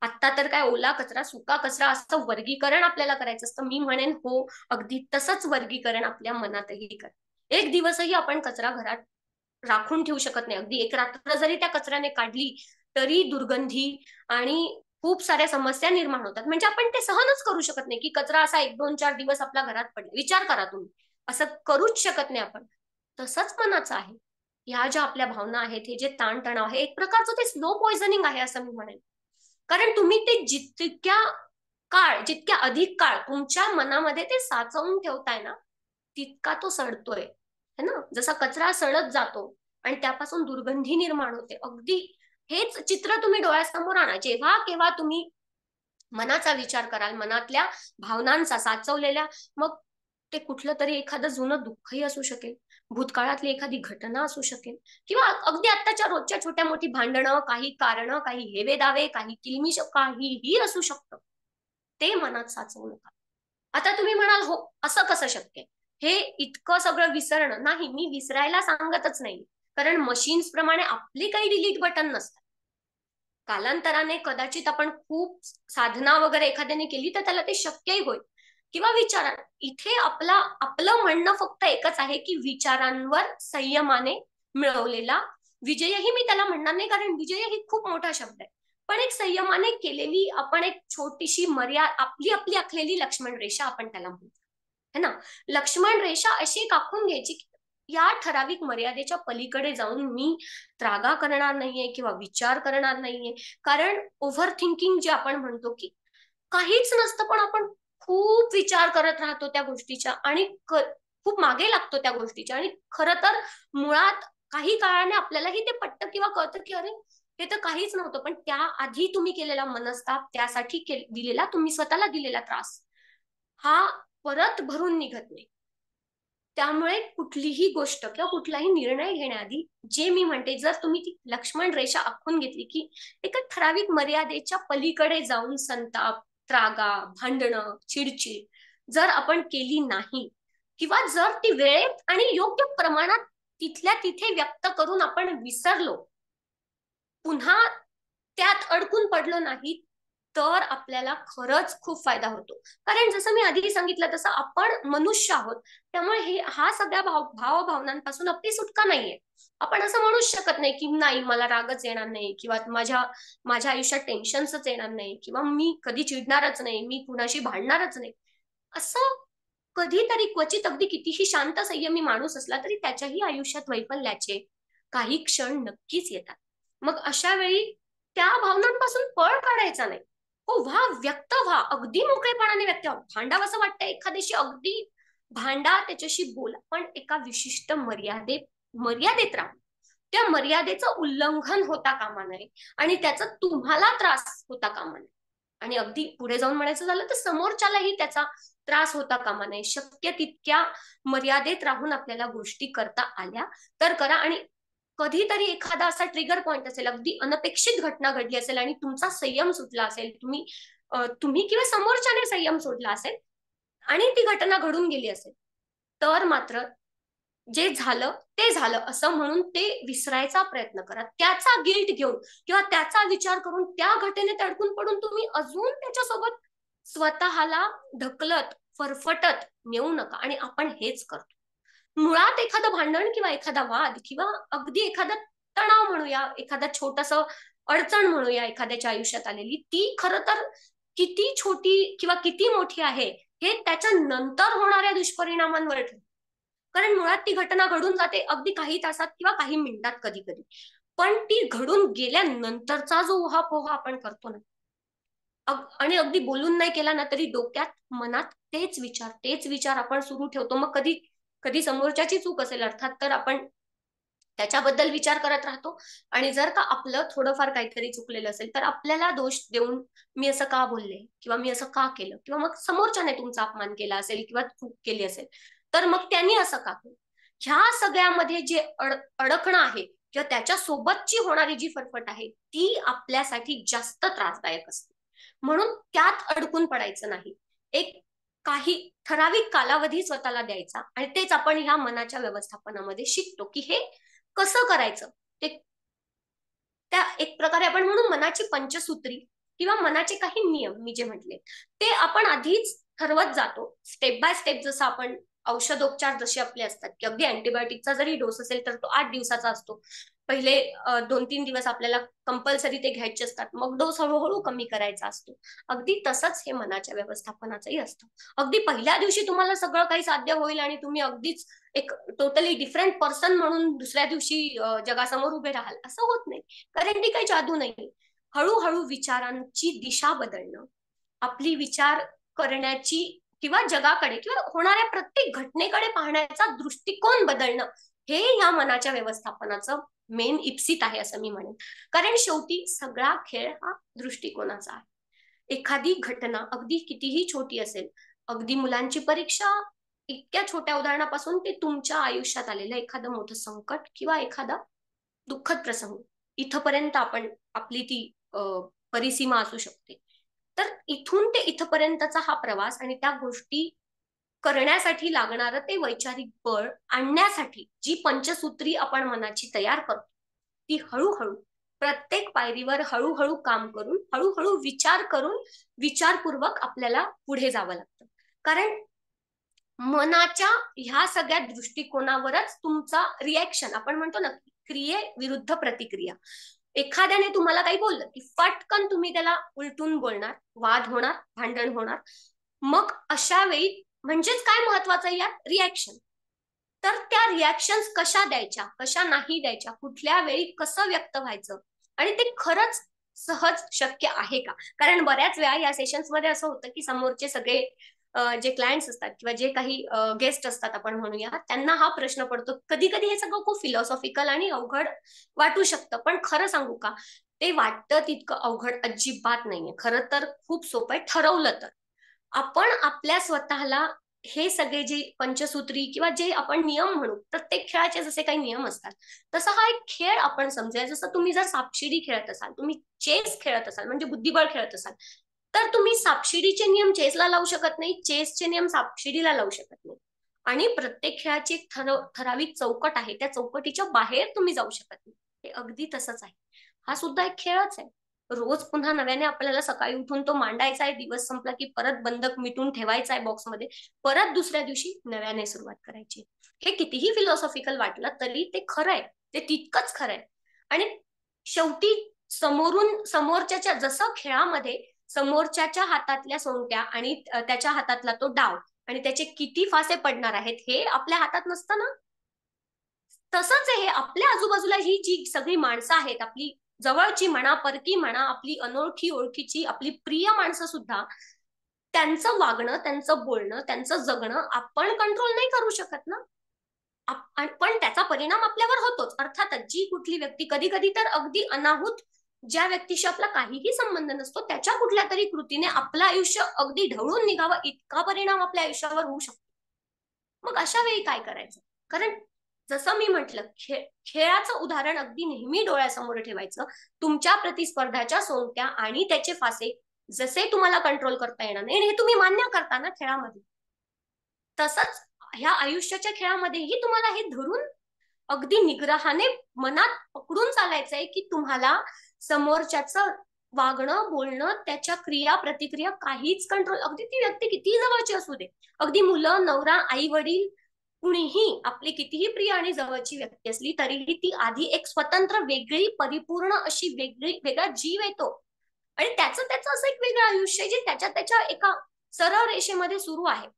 आता तर काय ओला कचरा, सुका कचरा असं वर्गीकरण आपल्याला करायचं असतं. मी म्हणेन हो, अगदी तसंच वर्गीकरण आपल्या मनातही कर. एक दिवसही आपण कचरा घरात राखून ठेवू शकत नाही. अगदी एक रात्र जरी त्या कचऱ्याने काढली, तरी दुर्गंधी आणि खूप साऱ्या समस्या निर्माण होतात. म्हणजे आपण ते सहनच करू शकत नाही, की कचरा असा 1, 2, 4 दिवस आपल्या घरात पडला. विचार करा तुम्ही. असं करूच शकत नाही आपण. तसंच मनाचं आहे. ह्या ज्या आपल्या भावना आहेत, हे जे ताणतणाव आहे, एक प्रकारचं ते स्लो पॉइझनिंग आहे असं मी म्हणेन. कारण तुम्ही ते जितक्या अधिक काळ तुमच्या मनामध्ये ते साचवून ठेवताय ना, तितका तो सडतोय. है ना? जसा कचरा सडत जातो आणि त्यापासून दुर्गंधी निर्माण होते. अगदी हेच चित्र तुम्ही डोळ्यासमोर आणा. जेव्हा केव्हा तुम्ही मनाचा विचार कराल, मनातल्या भावनांचा साचवलेल्या, मग ते कुठलं तरी एखादं जुनं दुःखही असू शकेल, भूतकाळातली एखादी घटना असू शकेल, किंवा अगदी आत्ताच्या रोजच्या छोट्या मोठी भांडणं, काही कारणं, काही हेवे दावे, काही किलमिश, काहीही असू शकतं. ते मनात साचवू नका. आता तुम्ही म्हणाल, हो, असं कसं शक्य आहे? हे इतकं सगळं विसरणं नाही, मी विसरायला सांगतच नाही. कारण मशीन्स प्रमाणे आपले काही डिलीट बटन नसतात. कालांतराने कदाचित आपण खूप साधना वगैरे एखाद्याने केली तर त्याला ते शक्यही होईल. किंवा विचारा, इथे आपलं म्हणणं फक्त एकच आहे की विचारांवर संयमाने मिळवलेला विजयही मी त्याला म्हणणार नाही, कारण विजय ही खूप मोठा शब्द आहे. पण एक संयमाने केलेली आपण एक छोटीशी आपली आपली आखलेली लक्ष्मण रेषा आपण त्याला म्हणतो, है ना? लक्ष्मण रेषा अशी एक आखून घ्यायची की या ठराविक मर्यादेच्या पलीकडे जाऊन मी त्रागा करणार नाहीये किंवा विचार करणार नाहीये. कारण ओव्हर थिंकिंग जे आपण म्हणतो की काहीच नसतं, पण आपण खूप विचार करत राहतो त्या गोष्टीच्या, आणि खूप मागे लागतो त्या गोष्टीच्या, आणि खरं तर मुळात काही काळाने आपल्यालाही ते पटतं किंवा कळतं की अरे, हे तर काहीच नव्हतं, पण त्याआधी तुम्ही केलेला मनस्ताप, त्यासाठी दिलेला तुम्ही स्वतःला दिलेला त्रास, हा परत भरून निघत नाही. त्यामुळे कुठलीही गोष्ट किंवा कुठलाही निर्णय घेण्याआधी जे मी म्हणते, जर तुम्ही ती लक्ष्मण रेषा आखून घेतली की एका ठराविक मर्यादेच्या पलीकडे जाऊन संताप, त्रागा, भांडणं, चिडचिड जर आपण केली नाही, किंवा जर ती वेळेत आणि योग्य प्रमाणात तिथल्या तिथे व्यक्त करून आपण विसरलो, पुन्हा त्यात अडकून पडलो नाही, तर आपल्याला खरंच खूप फायदा होतो. कारण जसं मी आधी सांगितलं तसं आपण मनुष्य आहोत. त्यामुळे हा सगळ्या भावभावनांपासून आपली सुटका नाहीये. आपण असं म्हणूच शकत नाही की नाही, मला रागच येणार नाही, किंवा माझ्या माझ्या आयुष्यात टेन्शन्सच येणार नाही, किंवा मी कधी चिडणारच नाही, मी कुणाशी भांडणारच नाही. असं कधीतरी क्वचित अगदी कितीही शांत संयमी माणूस असला तरी त्याच्याही आयुष्यात वैफल्याचे काही क्षण नक्कीच येतात. मग अशा वेळी त्या भावनांपासून पळ काढायचा नाही. हो, व्हा, व्यक्त व्हा, अगदी मोकळेपणाने व्यक्त व्हा. भांडावं असं वाटतं एखाद्याशी, अगदी भांडा, त्याच्याशी बोला, पण एका विशिष्ट मर्यादेत राहा. त्या मर्यादेचं उल्लंघन होता कामा नये, आणि त्याचा तुम्हाला त्रास होता कामा नये. आणि अगदी पुढे जाऊन म्हणायचं झालं तर समोरच्यालाही त्याचा त्रास होता कामा नये. शक्य तितक्या मर्यादेत राहून आपल्याला गोष्टी करता आल्या तर करा. आणि कधीतरी एखादा असा ट्रिगर पॉइंट असेल, अगदी अनपेक्षित घटना घडली असेल आणि तुमचा संयम सुटला असेल, तुम्ही किंवा समोरच्याने संयम सोडला असेल आणि ती घटना घडून गेली असेल, तर मात्र जे झालं ते झालं असं म्हणून ते विसरायचा प्रयत्न करा. त्याचा गिल्ट घेऊन किंवा त्याचा विचार करून त्या घटनेत अडकून पडून तुम्ही अजून त्याच्यासोबत स्वतःला ढकलत, फरफटत नेऊ नका. आणि आपण हेच करतो. मुळात एखादं भांडण किंवा एखादा वाद किंवा अगदी एखादा तणाव म्हणूया, एखादा छोटस अडचण म्हणूया एखाद्याच्या आयुष्यात आलेली, ती खरं तर किती छोटी किंवा किती मोठी आहे हे त्याच्या नंतर होणाऱ्या दुष्परिणामांवर ठरतं. कारण मुळात ती घटना घडून जाते अगदी काही तासात किंवा काही मिनिटात कधी कधी, पण ती घडून गेल्यानंतरचा जो उहापोहा आपण करतो ना, आणि अगदी बोलून नाही केला ना तरी डोक्यात, मनात तेच विचार आपण सुरू ठेवतो. मग कधी कधी समोरच्याची चूक असेल अर्थात, तर आपण त्याच्याबद्दल विचार करत राहतो. आणि जर का आपलं थोडंफार काहीतरी चुकलेलं असेल तर आपल्याला दोष देऊन मी असं का बोलले किंवा मी असं का केलं किंवा मग समोरच्याने तुमचा अपमान केला असेल किंवा चूक केली असेल तर मग त्यांनी असं का केलं, ह्या सगळ्यामध्ये जे अडकणं आहे किंवा त्याच्या सोबतची होणारी जी फटफट आहे ती आपल्यासाठी जास्त त्रासदायक असते. म्हणून त्यात अडकून पडायचं नाही. एक काही ठराविक कालावधी स्वतःला द्यायचा आणि तेच आपण ह्या मनाच्या व्यवस्थापनामध्ये शिकतो की हे कसं करायचं. ते त्या एक प्रकारे आपण म्हणू मनाची पंचसूत्री किंवा मनाचे काही नियम मी जे म्हटले ते आपण आधीच ठरवत जातो स्टेप बाय स्टेप. जसं आपण औषधोपचार जसे आपले असतात की अगदी अँटीबायोटिकचा जरी डोस असेल तर तो 8 दिवसाचा असतो. पहिले 2-3 दिवस आपल्याला कंपल्सरी ते घ्यायचे असतात, मग डोस हळूहळू कमी करायचा असतो. अगदी तसंच हे मनाच्या व्यवस्थापनाचंही असतं. अगदी पहिल्या दिवशी तुम्हाला सगळं काही साध्य होईल आणि तुम्ही अगदीच एक टोटली डिफरंट पर्सन म्हणून दुसऱ्या दिवशी जगासमोर उभे राहाल असं होत नाही. कारण ती काही जादू नाही. हळूहळू विचारांची दिशा बदलणं, आपली विचार करण्याची किंवा जगाकडे किंवा होणाऱ्या प्रत्येक घटनेकडे पाहण्याचा दृष्टिकोन बदलणं, हे या मनाच्या व्यवस्थापनाचं मेन इप्सित आहे असं मी म्हणेन. कारण शेवटी सगळा खेळ हा दृष्टिकोनाचा आहे. एखादी घटना अगदी कितीही छोटी असेल, अगदी मुलांची परीक्षा, इतक्या छोट्या उदाहरणापासून ते तुमच्या आयुष्यात आलेलं एखादं मोठं संकट किंवा एखादा दुःखद प्रसंग, इथपर्यंत आपण आपली ती परिसीमा असू शकते. तर इथून ते इथपर्यंतचा हा प्रवास आणि त्या गोष्टी करण्यासाठी लागणारं ते वैचारिक बळ आणण्यासाठी जी पंचसूत्री आपण मनाची तयार करतो ती हळूहळू प्रत्येक पायरीवर हळूहळू काम करून हळूहळू विचार करून विचारपूर्वक आपल्याला पुढे जावं लागतं. कारण मनाच्या ह्या सगळ्या दृष्टिकोनावरच तुमचा रिॲक्शन, आपण म्हणतो ना क्रिये विरुद्ध प्रतिक्रिया. एखाद्याने तुम्हाला काही बोललं की फटकन तुम्ही त्याला उलटून बोलणार, वाद होणार, भांडण होणार. मग अशा वेळी म्हणजेच काय महत्वाचं यात रिॲक्शन. तर त्या रिॲक्शन्स कशा द्यायच्या, कशा नाही द्यायच्या, कुठल्या वेळी कसं व्यक्त व्हायचं आणि ते खरंच सहज शक्य आहे का. कारण बऱ्याच वेळा या सेशन्स मध्ये असं होतं की समोरचे सगळे जे क्लायंट्स असतात किंवा जे काही गेस्ट असतात आपण म्हणूया, त्यांना हा प्रश्न पडतो. कधी कधी हे सगळं खूप फिलॉसॉफिकल आणि अवघड वाटू शकतं, पण खरं सांगू का, ते वाटतं तितकं अवघड अजिबात नाहीये. खरं तर खूप सोपं आहे ठरवलं तर. आपण आपल्या स्वतःला हे सगळे जे पंचसूत्री किंवा जे आपण नियम म्हणू, प्रत्येक खेळाचे जसे काही नियम असतात तसा हा एक खेळ आपण समजूया. जसं तुम्ही जर सापशिडी खेळत असाल, तुम्ही चेस खेळत असाल म्हणजे बुद्धिबळ खेळत असाल, तर तुम्ही सापशिडीचे नियम चेसला लावू शकत नाही, चेसचे नियम सापशिडीला लावू शकत नाही. आणि प्रत्येक खेळाची एक ठराविक चौकट आहे, त्या चौकटीच्या बाहेर तुम्ही जाऊ शकत नाही. हे अगदी तसंच आहे. हा सुद्धा एक खेळच आहे. रोज पुन्हा नव्याने आपल्याला सकाळी उठून तो मांडायचा आहे, दिवस संपला की परत बंदक मिटून ठेवायचा आहे बॉक्समध्ये, परत दुसऱ्या दिवशी नव्याने सुरुवात करायची. हे कितीही फिलॉसॉफिकल वाटलं तरी ते खरं आहे, ते तितकंच खरं आहे. आणि शेवटी समोरून समोरच्याच्या जसं खेळामध्ये समोरच्याच्या हातातल्या सोंगट्या आणि त्याच्या हातातला तो डाव आणि त्याचे किती फासे पडणार आहेत हे आपल्या हातात नसतं ना. तसंच आहे आपल्या आजूबाजूला ही जी सगळी माणसं आहेत, आपली जवळची म्हणा, परकी म्हणा, आपली अनोळखी ओळखीची आपली प्रिय माणसं सुद्धा, त्यांचं वागणं, त्यांचं बोलणं, त्यांचं जगणं आपण कंट्रोल नाही करू शकत ना. पण त्याचा परिणाम आपल्यावर होतोच अर्थातच. जी कुठली व्यक्ती, कधी कधी तर अगदी अनाहूत ज्या व्यक्तीशी आपला काहीही संबंध नसतो त्याच्या कुठल्या तरी कृतीने आपलं आयुष्य अगदी ढवळून निघावं इतका परिणाम आपल्या आयुष्यावर होऊ शकतो. मग अशा वेळी काय करायचं. कारण जसं मी म्हटलं, खेळाचं उदाहरण अगदी नेहमी डोळ्यासमोर ठेवायचं. तुमच्या प्रतिस्पर्ध्याच्या सोंगट्या आणि त्याचे फासे जसे तुम्हाला कंट्रोल करता येणार नाही, हे तुम्ही मान्य करता ना खेळामध्ये, तसंच ह्या आयुष्याच्या खेळामध्येही तुम्हाला हे धरून अगदी निग्रहाने मनात पकडून चालायचंय की तुम्हाला समोरच्याचं वागणं, बोलणं, त्याच्या क्रिया प्रतिक्रिया काहीच कंट्रोल, अगदी ती व्यक्ती कितीही जवळची असू दे, अगदी मुलं, नवरा, आई वडील, कुणीही आपली कितीही प्रिय आणि जवळची व्यक्ती असली तरीही ती आधी एक स्वतंत्र वेगळी परिपूर्ण अशी वेगळा जीव येतो आणि त्याचं त्याचं असं एक वेगळं आयुष्य आहे जे त्याच्या त्याच्या एका सरळ रेषेमध्ये सुरू आहे.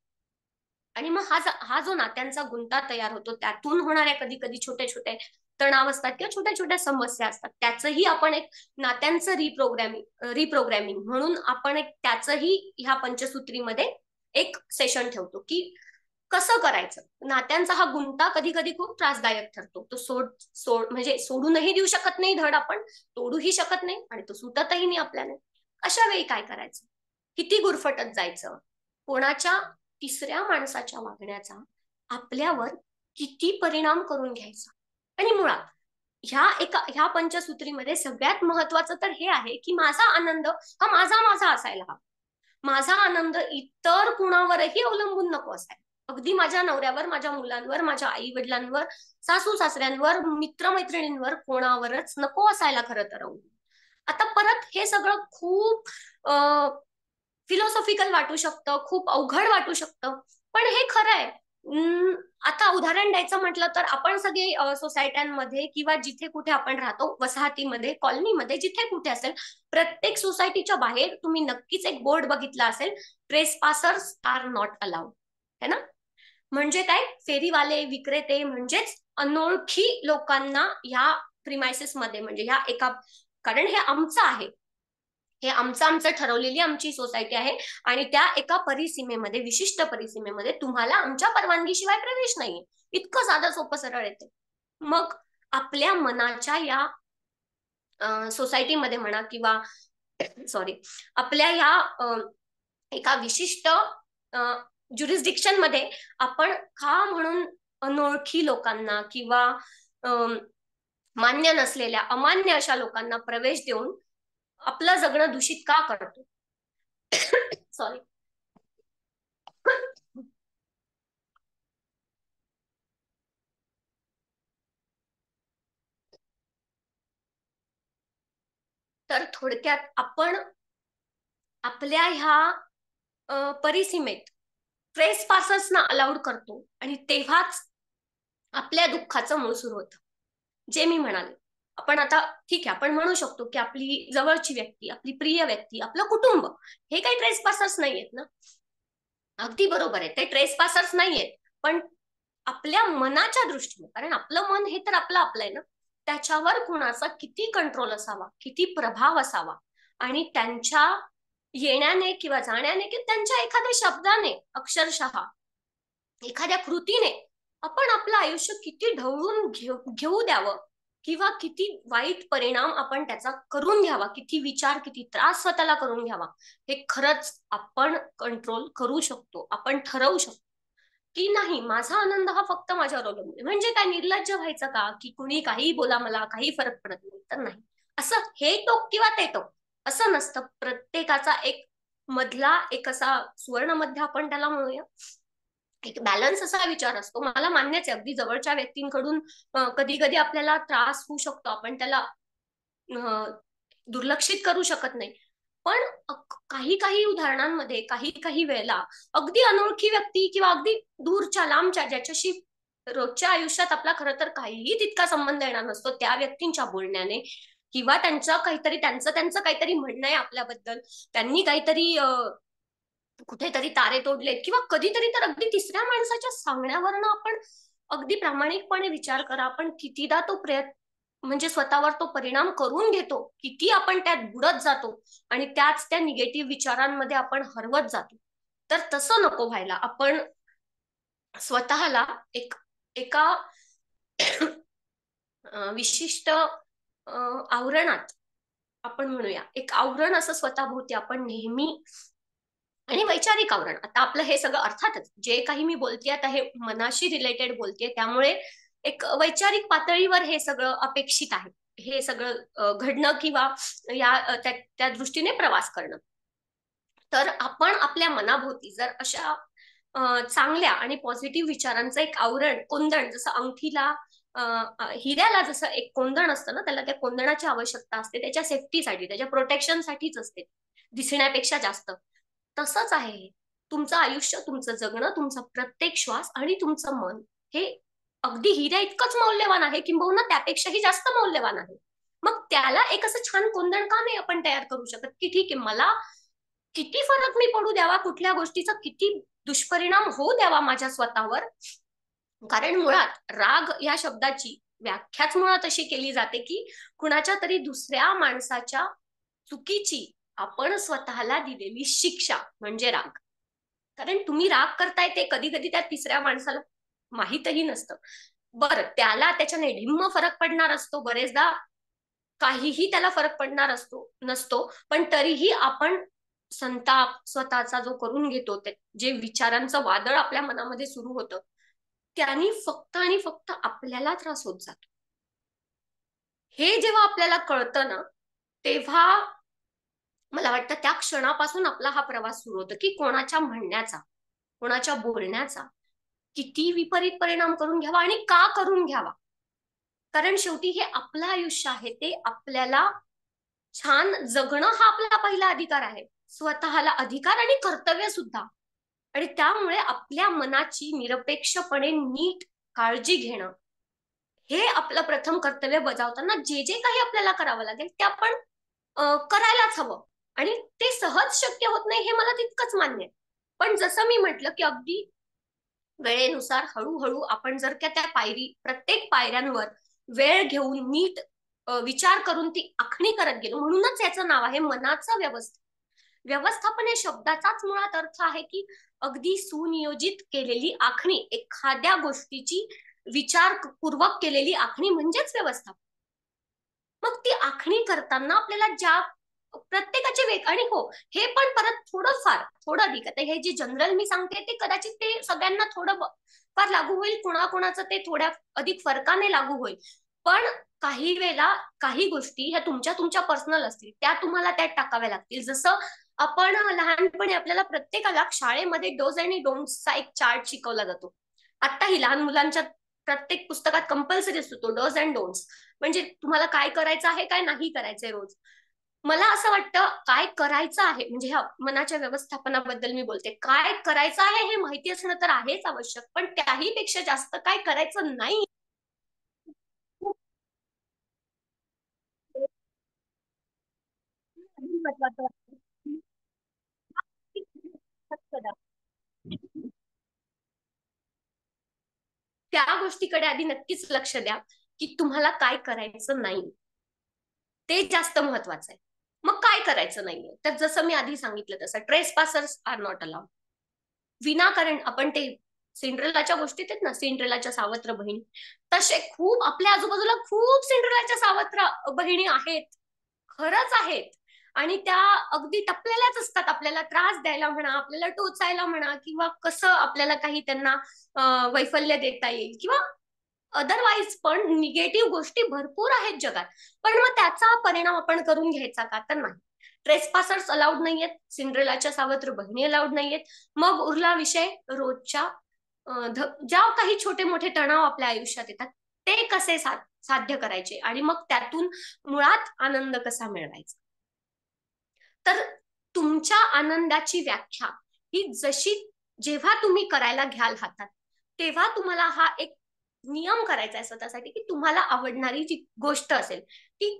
आणि मग हा जो नात्यांचा गुंता तयार होतो, त्यातून होणाऱ्या कधी कधी छोटे छोटे तणाव असतात किंवा छोट्या छोट्या समस्या असतात, त्याचंही आपण एक नात्यांचं रिप्रोग्रॅमिंग म्हणून आपण एक त्याचंही ह्या पंचसूत्रीमध्ये एक सेशन ठेवतो की कसं करायचं? नात्यांचा हा गुंता कधी कधी खूप त्रासदायक ठरतो. तो म्हणजे सोडूनही देऊ शकत नाही धड, आपण तोडूही शकत नाही आणि तो सुटतही नाही आपल्याला. अशा वेळी काय करायचं? किती गुरफटत जायचं? कोणाच्या तिसऱ्या माणसाच्या वागण्याचा आपल्यावर किती परिणाम करून घ्यायचा? आणि मुळात ह्या पंचसूत्रीमध्ये सगळ्यात महत्वाचं तर हे आहे की माझा आनंद हा माझा माझा असायला हवा. माझा आनंद इतर कुणावरही अवलंबून नको असायला. अगदी माझ्या नवऱ्यावर, माझ्या मुलांवर, माझ्या आई वडिलांवर, सासू सासऱ्यांवर, मित्रमैत्रिणींवर कोणावरच नको असायला खरं तर अवलंबून. आता परत हे सगळं खूप फिलॉसॉफिकल वाटू शकतं, खूप अवघड वाटू शकतं, पण हे खरं आहे. आता उदाहरण द्यायचं म्हटलं तर आपण सगळे सोसायट्यांमध्ये किंवा जिथे कुठे आपण राहतो, वसाहतीमध्ये, कॉलनीमध्ये, जिथे कुठे असेल, प्रत्येक सोसायटीच्या बाहेर तुम्ही नक्कीच एक बोर्ड बघितला असेल, ट्रेसपासर्स आर नॉट अलाउड, है ना? म्हणजे काय? फेरीवाले, विक्रेते म्हणजेच अनोळखी लोकांना ह्या प्रिमायसेस मध्ये, म्हणजे ह्या एका, कारण हे आमचं आहे, हे आमचं ठरवलेली आमची सोसायटी आहे आणि त्या एका परिसीमेमध्ये, विशिष्ट परिसीमेमध्ये तुम्हाला आमच्या परवानगीशिवाय प्रवेश नाहीये. इतकं साधं सोपं सरळ येते. मग आपल्या मनाच्या या सोसायटीमध्ये म्हणा किंवा सॉरी, आपल्या या एका विशिष्ट ज्युरिस्डिक्शन मध्ये आपण का म्हणून अनोळखी लोकांना किंवा मान्य नसलेल्या, अमान्य अशा लोकांना प्रवेश देऊन आपलं जगणं दूषित का करतो? सॉरी. तर थोडक्यात आपण आपल्या ह्या परिसीमेत ट्रेस पासर्सना अलाउड करतो आणि तेव्हाच आपल्या दुःखाचं मूळ सुरू होतं. जे मी म्हणाले, आपण आता ठीक आहे, आपण म्हणू शकतो की आपली जवळची व्यक्ती, आपली प्रिय व्यक्ती, आपलं कुटुंब हे काही ट्रेस पासर्स नाहीयेत ना. अगदी बरोबर आहे, ते ट्रेस पासर्स नाहीयेत, पण आपल्या मनाच्या दृष्टीने, कारण आपलं मन हे तर आपलं आपलं आहे ना, त्याच्यावर कुणाचा किती कंट्रोल असावा, किती प्रभाव असावा, आणि त्यांच्या येण्याने किंवा जाण्याने किंवा त्यांच्या एखाद्या शब्दाने, अक्षरशः एखाद्या कृतीने आपण आपलं आयुष्य किती ढवळून घेऊ द्यावं किंवा किती वाईट परिणाम आपण त्याचा करून घ्यावा, किती विचार, किती त्रास स्वतःला करून घ्यावा, हे खरंच आपण कंट्रोल करू शकतो. आपण ठरवू शकतो की नाही, माझा आनंद हा फक्त माझ्यावर अवलंबून आहे. म्हणजे काय, निर्लज्ज व्हायचं का की कुणी काही बोला, मला काही फरक पडत नाही? तर नाही. असं हे टोक किंवा ते टोक असं नसतं. प्रत्येकाचा एक मधला, एक असा सुवर्ण मध्य आपण त्याला म्हणूया, एक बॅलन्स असा विचार असतो. मला मान्यच आहे, अगदी जवळच्या व्यक्तींकडून कधी कधी आपल्याला त्रास होऊ शकतो, आपण त्याला दुर्लक्षित करू शकत नाही. पण काही काही उदाहरणांमध्ये, काही काही वेळेला अगदी अनोळखी व्यक्ती किंवा अगदी दूरच्या, लांबच्या, ज्याच्याशी रोजच्या आयुष्यात आपला खरं तर काहीही तितका संबंध येणार नसतो, त्या व्यक्तींच्या बोलण्याने किंवा त्यांचं काहीतरी, त्यांचं त्यांचं काहीतरी म्हणणं आहे आपल्याबद्दल, त्यांनी काहीतरी कुठेतरी तारे तोडलेत किंवा कधीतरी तर अगदी तिसऱ्या माणसाच्या सांगण्यावरनं आपण, अगदी प्रामाणिकपणे विचार करा, आपण कितीदा तो प्रयत्न, म्हणजे स्वतःवर तो परिणाम करून घेतो, किती आपण त्यात बुडत जातो आणि त्याच त्या निगेटिव्ह विचारांमध्ये आपण हरवत जातो. तर तसं नको व्हायला. आपण स्वतःला एका विशिष्ट आवरणात, आपण म्हणूया एक आवरण असं स्वतःभोवती आपण नेहमी, आणि वैचारिक आवरण, आता आपलं हे सगळं अर्थातच जे काही मी बोलते आता हे मनाशी रिलेटेड बोलते, त्यामुळे एक वैचारिक पातळीवर हे सगळं अपेक्षित आहे, हे सगळं घडणं किंवा त्या दृष्टीने प्रवास करणं. तर आपण आपल्या मनाभोवती जर अशा चांगल्या आणि पॉझिटिव्ह विचारांचं एक आवरण, कोंदण, जसं अंगठीला हिऱ्याला जसं एक कोंदण असतं ना, त्याला त्या कोंदणाची आवश्यकता असते, त्याच्या सेफ्टीसाठी, त्याच्या प्रोटेक्शनसाठीच असते, दिसण्यापेक्षा जास्त. तसंच आहे तुमचं आयुष्य, तुमचं जगणं, तुमचा प्रत्येक श्वास आणि तुमचं मन हे अगदी हिऱ्या इतकंच मौल्यवान आहे, किंबहुना त्यापेक्षाही जास्त मौल्यवान आहे. मग त्याला एक असं छान कोंदण का नाही आपण तयार करू शकत की ठीक आहे, मला किती फरक मी पडू द्यावा, कुठल्या गोष्टीचा किती दुष्परिणाम होऊ द्यावा माझ्या स्वतःवर. कारण मुळात राग या शब्दाची व्याख्याच मुळात अशी केली जाते की कुणाच्या तरी दुसऱ्या माणसाच्या चुकीची आपण स्वतःला दिलेली शिक्षा म्हणजे राग. कारण तुम्ही राग करताय ते कधी कधी त्या तिसऱ्या माणसाला माहीतही नसतं. बरं, त्याला त्याच्याने ढिम्म फरक पडणार असतो बरेचदा, काहीही त्याला फरक पडणार असतो नसतो, पण तरीही आपण संताप स्वतःचा जो करून घेतो, जे विचारांचं वादळ आपल्या मनामध्ये सुरू होतं, त्यांनी फक्त आणि फक्त आपल्याला त्रास होत जातो. हे जेव्हा आपल्याला कळतं ना, तेव्हा मला वाटतं त्या क्षणापासून आपला हा प्रवास सुरू होतो, की कोणाच्या म्हणण्याचा, कोणाच्या बोलण्याचा किती विपरीत परिणाम करून घ्यावा आणि का करून घ्यावा. कारण शेवटी हे आपलं आयुष्य आहे, ते आपल्याला छान जगणं हा आपला पहिला अधिकार आहे. स्वतःला अधिकार आणि कर्तव्य सुद्धा. आणि त्यामुळे आपल्या मनाची निरपेक्षपणे नीट काळजी घेणं, हे आपलं प्रथम कर्तव्य बजावताना जे जे काही आपल्याला करावं लागेल ते आपण करायलाच हवं. आणि ते सहज शक्य होत नाही हे मला तितकंच मान्य आहे. पण जसं मी म्हटलं, की अगदी वेळेनुसार हळूहळू आपण जर का त्या प्रत्येक पायऱ्यांवर वेळ घेऊन नीट विचार करून ती आखणी करत गेलो, म्हणूनच याचं नाव आहे मनाचं व्यवस्थापन. व्यवस्थापन या शब्दाचाच मुळात अर्थ आहे की अगदी सुनियोजित केलेली आखणी, एखाद्या गोष्टीची विचारपूर्वक केलेली आखणी म्हणजेच व्यवस्थापन. मग ती आखणी करताना आपल्याला ज्या प्रत्येकाचे वेग, आणि हो, हे पण परत थोडंफार थोडं अधिक, आता हे जे जनरल मी सांगते ते कदाचित ते सगळ्यांना थोडं फार लागू होईल, कुणाकुणाचं ते थोड्या अधिक फरकाने लागू होईल. पण काही वेळेला काही गोष्टी ह्या तुमच्या तुमच्या पर्सनल असतील, त्या तुम्हाला त्यात टाकाव्या लागतील. जसं आपण लहानपणी आपल्याला प्रत्येकाला शाळेमध्ये डोज आणि डोंट्सचा एक चार्ट शिकवला जातो. आत्ताही लहान मुलांच्या प्रत्येक पुस्तकात कंपल्सरी असतो तो डोज अँड डोंट्स. म्हणजे तुम्हाला काय करायचं आहे, काय नाही करायचंय रोज. मला असं वाटतं, काय करायचं आहे म्हणजे ह्या मनाच्या व्यवस्थापनाबद्दल मी बोलते, काय करायचं आहे हे माहिती असणं तर आहेच आवश्यक, पण त्याही पेक्षा जास्त काय करायचं नाही खूप महत्वाचं वाटतं. त्या गोष्टीकडे आधी नक्कीच लक्ष द्या, की तुम्हाला काय करायचं नाही, ते जास्त महत्वाचं आहे. मग काय करायचं नाहीये, तर जसं मी आधी सांगितलं तसं trespassers are not allowed. विनाकारण आपण ते सिंड्रेलाच्या गोष्टीत आहेत ना, सिंड्रेलाच्या सावत्र बहिणी, तसे खूप आपल्या आजूबाजूला खूप सिंड्रेलाच्या सावत्र बहिणी आहेत, खरंच आहेत. आणि त्या अगदी टपलेल्याच असतात, आपल्याला त्रास द्यायला म्हणा, आपल्याला टोचायला म्हणा, किंवा कसं आपल्याला काही त्यांना वैफल्य देता येईल, किंवा अदरवाईज पण निगेटिव्ह गोष्टी भरपूर आहेत जगात. पण मग त्याचा परिणाम आपण करून घ्यायचा का, तर नाही. ट्रेसपासर्स अलाउड नाहीयेत, सिंड्रेलाच्या सावत्र बहिणी अलाउड नाहीयेत. मग उरला विषय रोजच्या ज्या काही छोटे मोठे तणाव आपल्या आयुष्यात येतात, ते कसे साध्य करायचे आणि मग त्यातून मुळात आनंद कसा मिळवायचा. तर तुमच्या आनंदाची व्याख्या ही जशी, जेव्हा तुम्ही करायला घ्याल हातात, तेव्हा तुम्हाला हा एक नियम करायचा आहे स्वतःसाठी, की तुम्हाला आवडणारी जी गोष्ट असेल ती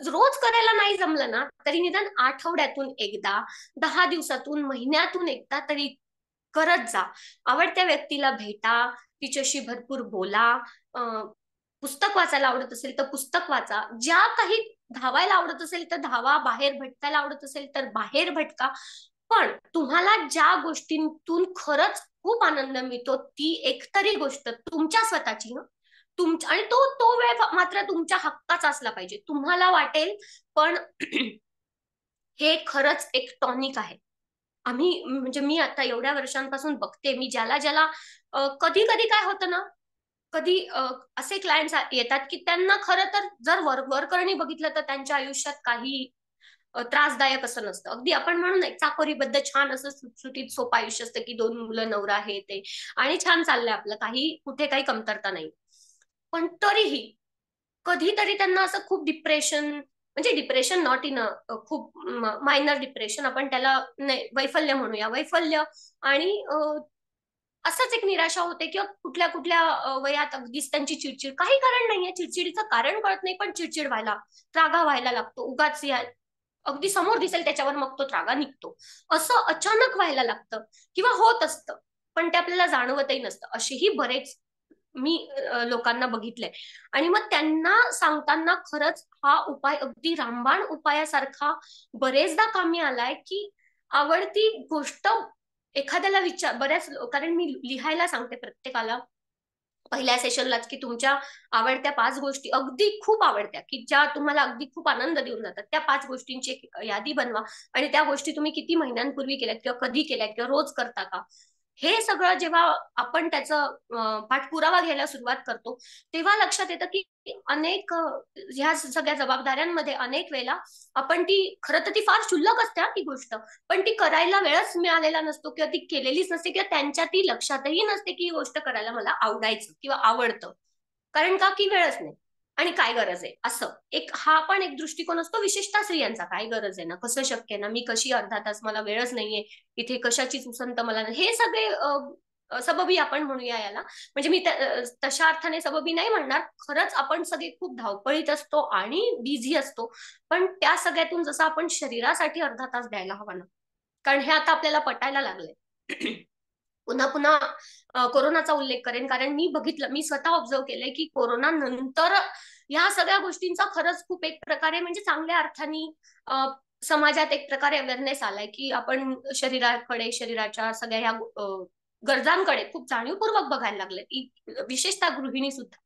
रोज करायला नाही जमलं ना, तरी निदान आठवड्यातून एकदा, 10 दिवसातून, महिन्यातून एकदा तरी करत जा. आवडत्या व्यक्तीला भेटा, तिच्याशी भरपूर बोला, पुस्तक वाचायला आवडत असेल तर पुस्तक वाचा, ज्या काही धावायला आवडत असेल तर धावा, बाहेर भटकायला आवडत असेल तर बाहेर भटका. पण तुम्हाला ज्या गोष्टींतून खरंच खूप आनंद मिळतो, ती एकतरी गोष्ट तुमच्या स्वतःची ना, तुमच्या, आणि तो तो वेळ मात्र तुमच्या हक्काचा असला पाहिजे. तुम्हाला वाटेल, पण हे खरंच एक टॉनिक आहे. आम्ही म्हणजे मी आता एवढ्या वर्षांपासून बघते, मी ज्याला ज्याला कधी कधी काय होतं ना, कधी असे क्लायंट्स येतात की त्यांना खरं तर जर वरकरणी बघितलं तर त्यांच्या आयुष्यात काही त्रासदायक असं नसतं. अगदी आपण म्हणून एक चाकोरीबद्ध छान असं सुटसुटीत सोपं आयुष्य असतं, की 2 मुलं, नवरा, हे ते, आणि छान चाललंय आपलं, काही कुठे काही कमतरता नाही. पण तरीही कधीतरी त्यांना असं खूप डिप्रेशन, म्हणजे डिप्रेशन नॉट इन अ खूप मायनर डिप्रेशन, आपण त्याला नाही, वैफल्य म्हणूया, वैफल्य, आणि असंच एक निराशा होते, किंवा कुठल्या कुठल्या वयात अगदीच त्यांची चिडचिड, काही कारण नाहीये, चिडचिडीचं कारण कळत नाही, पण चिडचिड व्हायला, रागा व्हायला लागतो उगाच, या अगदी समोर दिसेल त्याच्यावर मग तो रागा निघतो, असं अचानक व्हायला लागतं, किंवा होत असतं, पण ते आपल्याला जाणवतही नसतं. असेही बरेच मी लोकांना बघितलंय. आणि मग त्यांना सांगताना खरंच हा उपाय अगदी रामबाण उपायासारखा बरेचदा कामी आलाय, की आवडती गोष्ट एखाद्याला विचार कारण मी लिहायला सांगते प्रत्येकाला पहिल्या सेशनलाच, की तुमच्या आवडत्या 5 गोष्टी, अगदी खूप आवडत्या, की ज्या तुम्हाला अगदी खूप आनंद देऊन जातात, त्या 5 गोष्टींची एक यादी बनवा. आणि त्या गोष्टी तुम्ही किती महिन्यांपूर्वी केल्यात किंवा कधी केल्यात किंवा रोज करता का, हे सगळं जेव्हा आपण त्याचा पाठपुरावा घ्यायला सुरुवात करतो, तेव्हा लक्षात येतं की अनेक ह्या सगळ्या जबाबदाऱ्यांमध्ये अनेक वेळेला आपण ती, खरं तर ती फार क्षुल्लक असते ती गोष्ट, पण ती करायला वेळच मिळालेला नसतो किंवा ती केलेलीच नसते किंवा त्यांच्या ती लक्षातही नसते की ही गोष्ट करायला मला आवडायचं किंवा आवडतं. कारण का, की वेळच नाही आणि काय गरज आहे, असं एक हा पण एक दृष्टिकोन असतो विशेषतः स्त्रियांचा. काय गरज आहे ना, कसं शक्य आहे ना, मी कशी अर्धा तास, मला वेळच नाहीये इथे, कशाचीच उसंत मला नाही, हे सगळे सबबी आपण म्हणूया याला. म्हणजे मी तशा अर्थाने सबबी नाही म्हणणार, खरंच आपण सगळे खूप धावपळीत असतो आणि बिझी असतो. पण त्या सगळ्यातून जसं आपण शरीरासाठी अर्धा तास द्यायला हवा ना, कारण हे आता आपल्याला पटायला लागलंय. पुन्हा पुन्हा कोरोनाचा उल्लेख करेन, कारण मी बघितलं, मी स्वतः ऑब्झर्व केलंय की कोरोना नंतर ह्या सगळ्या गोष्टींचा खरंच खूप एक प्रकारे म्हणजे चांगल्या अर्थाने अ, समाजात एक प्रकारे अवेअरनेस आलाय की आपण शरीराकडे, शरीराच्या सगळ्या ह्या गरजांकडे खूप जाणीवपूर्वक बघायला लागले, विशेषतः गृहिणी सुद्धा.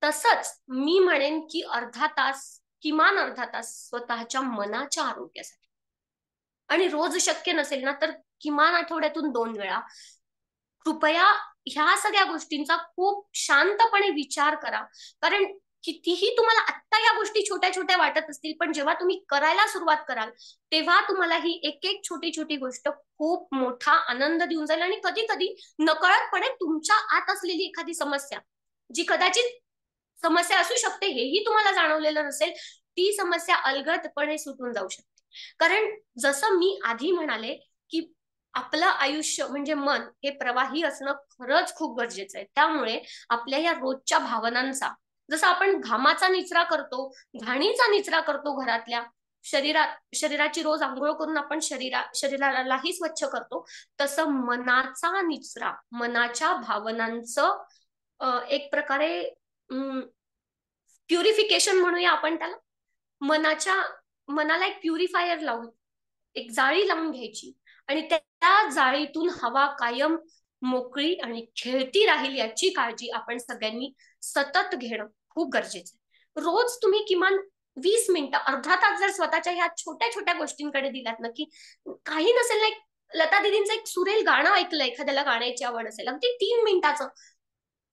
तसंच मी म्हणेन की अर्धा तास, किमान अर्धा तास स्वतःच्या मनाच्या आरोग्यासाठी, आणि रोज शक्य नसेल ना तर किमान आठवड्यातून 2 वेळा कृपया ह्या सगळ्या गोष्टींचा खूप शांतपणे विचार करा. कारण कितीही तुम्हाला आत्ता या गोष्टी छोट्या छोट्या वाटत असतील, पण जेव्हा तुम्ही करायला सुरुवात कराल, तेव्हा तुम्हाला ही एक एक छोटी छोटी गोष्ट खूप मोठा आनंद देऊन जाईल. आणि कधी कधी नकळतपणे तुमच्या आत असलेली एखादी समस्या, जी कदाचित समस्या असू शकते हेही तुम्हाला जाणवलेलं नसेल, ती समस्या अलगदपणे सुटून जाऊ शकते. कारण जसं मी आधी म्हणाले, की आपलं आयुष्य म्हणजे मन हे प्रवाही असणं खरंच खूप गरजेचं आहे. त्यामुळे आपल्या या रोजच्या भावनांचा, जसं आपण घामाचा निचरा करतो, घाणीचा निचरा करतो घरातल्या, शरीराची रोज आंघोळ करून आपण शरीरालाही स्वच्छ करतो, तसं मनाचा निचरा, मनाच्या भावनांचं एक प्रकारे प्युरिफिकेशन म्हणूया आपण त्याला. मनाच्या मनाला एक प्युरिफायर लावून, एक जाळी लावून घ्यायची, आणि त्या जाळीतून हवा कायम मोकळी आणि खेळती राहील याची काळजी आपण सगळ्यांनी सतत घेणं खूप गरजेचं आहे. रोज तुम्ही किमान 20 मिनिटं, अर्धा तास जर स्वतःच्या ह्या छोट्या छोट्या गोष्टींकडे दिलात ना, की काही नसेल ना, एक लता दीदींचं एक सुरेल गाणं ऐकलं, एखाद्याला गाण्याची आवड असेल, अगदी 3 मिनिटाचं,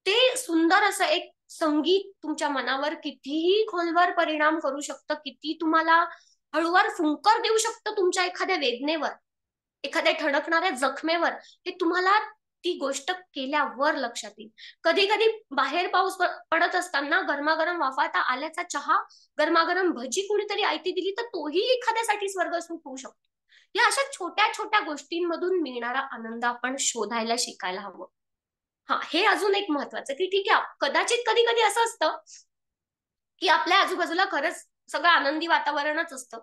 ते सुंदर असं एक संगीत तुमच्या मनावर कितीही खोलवर परिणाम करू शकतं, किती तुम्हाला हळूवार फुंकर देऊ शकतं तुमच्या एखाद्या वेदनेवर, एखाद्या ठणकणाऱ्या जखमेवर. हे तुम्हाला ती गोष्ट केल्यावर लक्षात येईल. कधी कधी बाहेर पाऊस पडत असताना गरमागरम वाफाळता आल्याचा चहा, गरमागरम भजी कुणीतरी आयती दिली तर तोही एखाद्यासाठी स्वर्गसुख होऊ शकतो. या अशा छोट्या छोट्या गोष्टींमधून मिळणारा आनंद आपण शोधायला शिकायला हवं. हा, हे अजून एक महत्वाचं, की ठीक आहे, कदाचित कधी कधी असं असतं की आपल्या आजूबाजूला खरंच सगळं आनंदी वातावरणच असतं,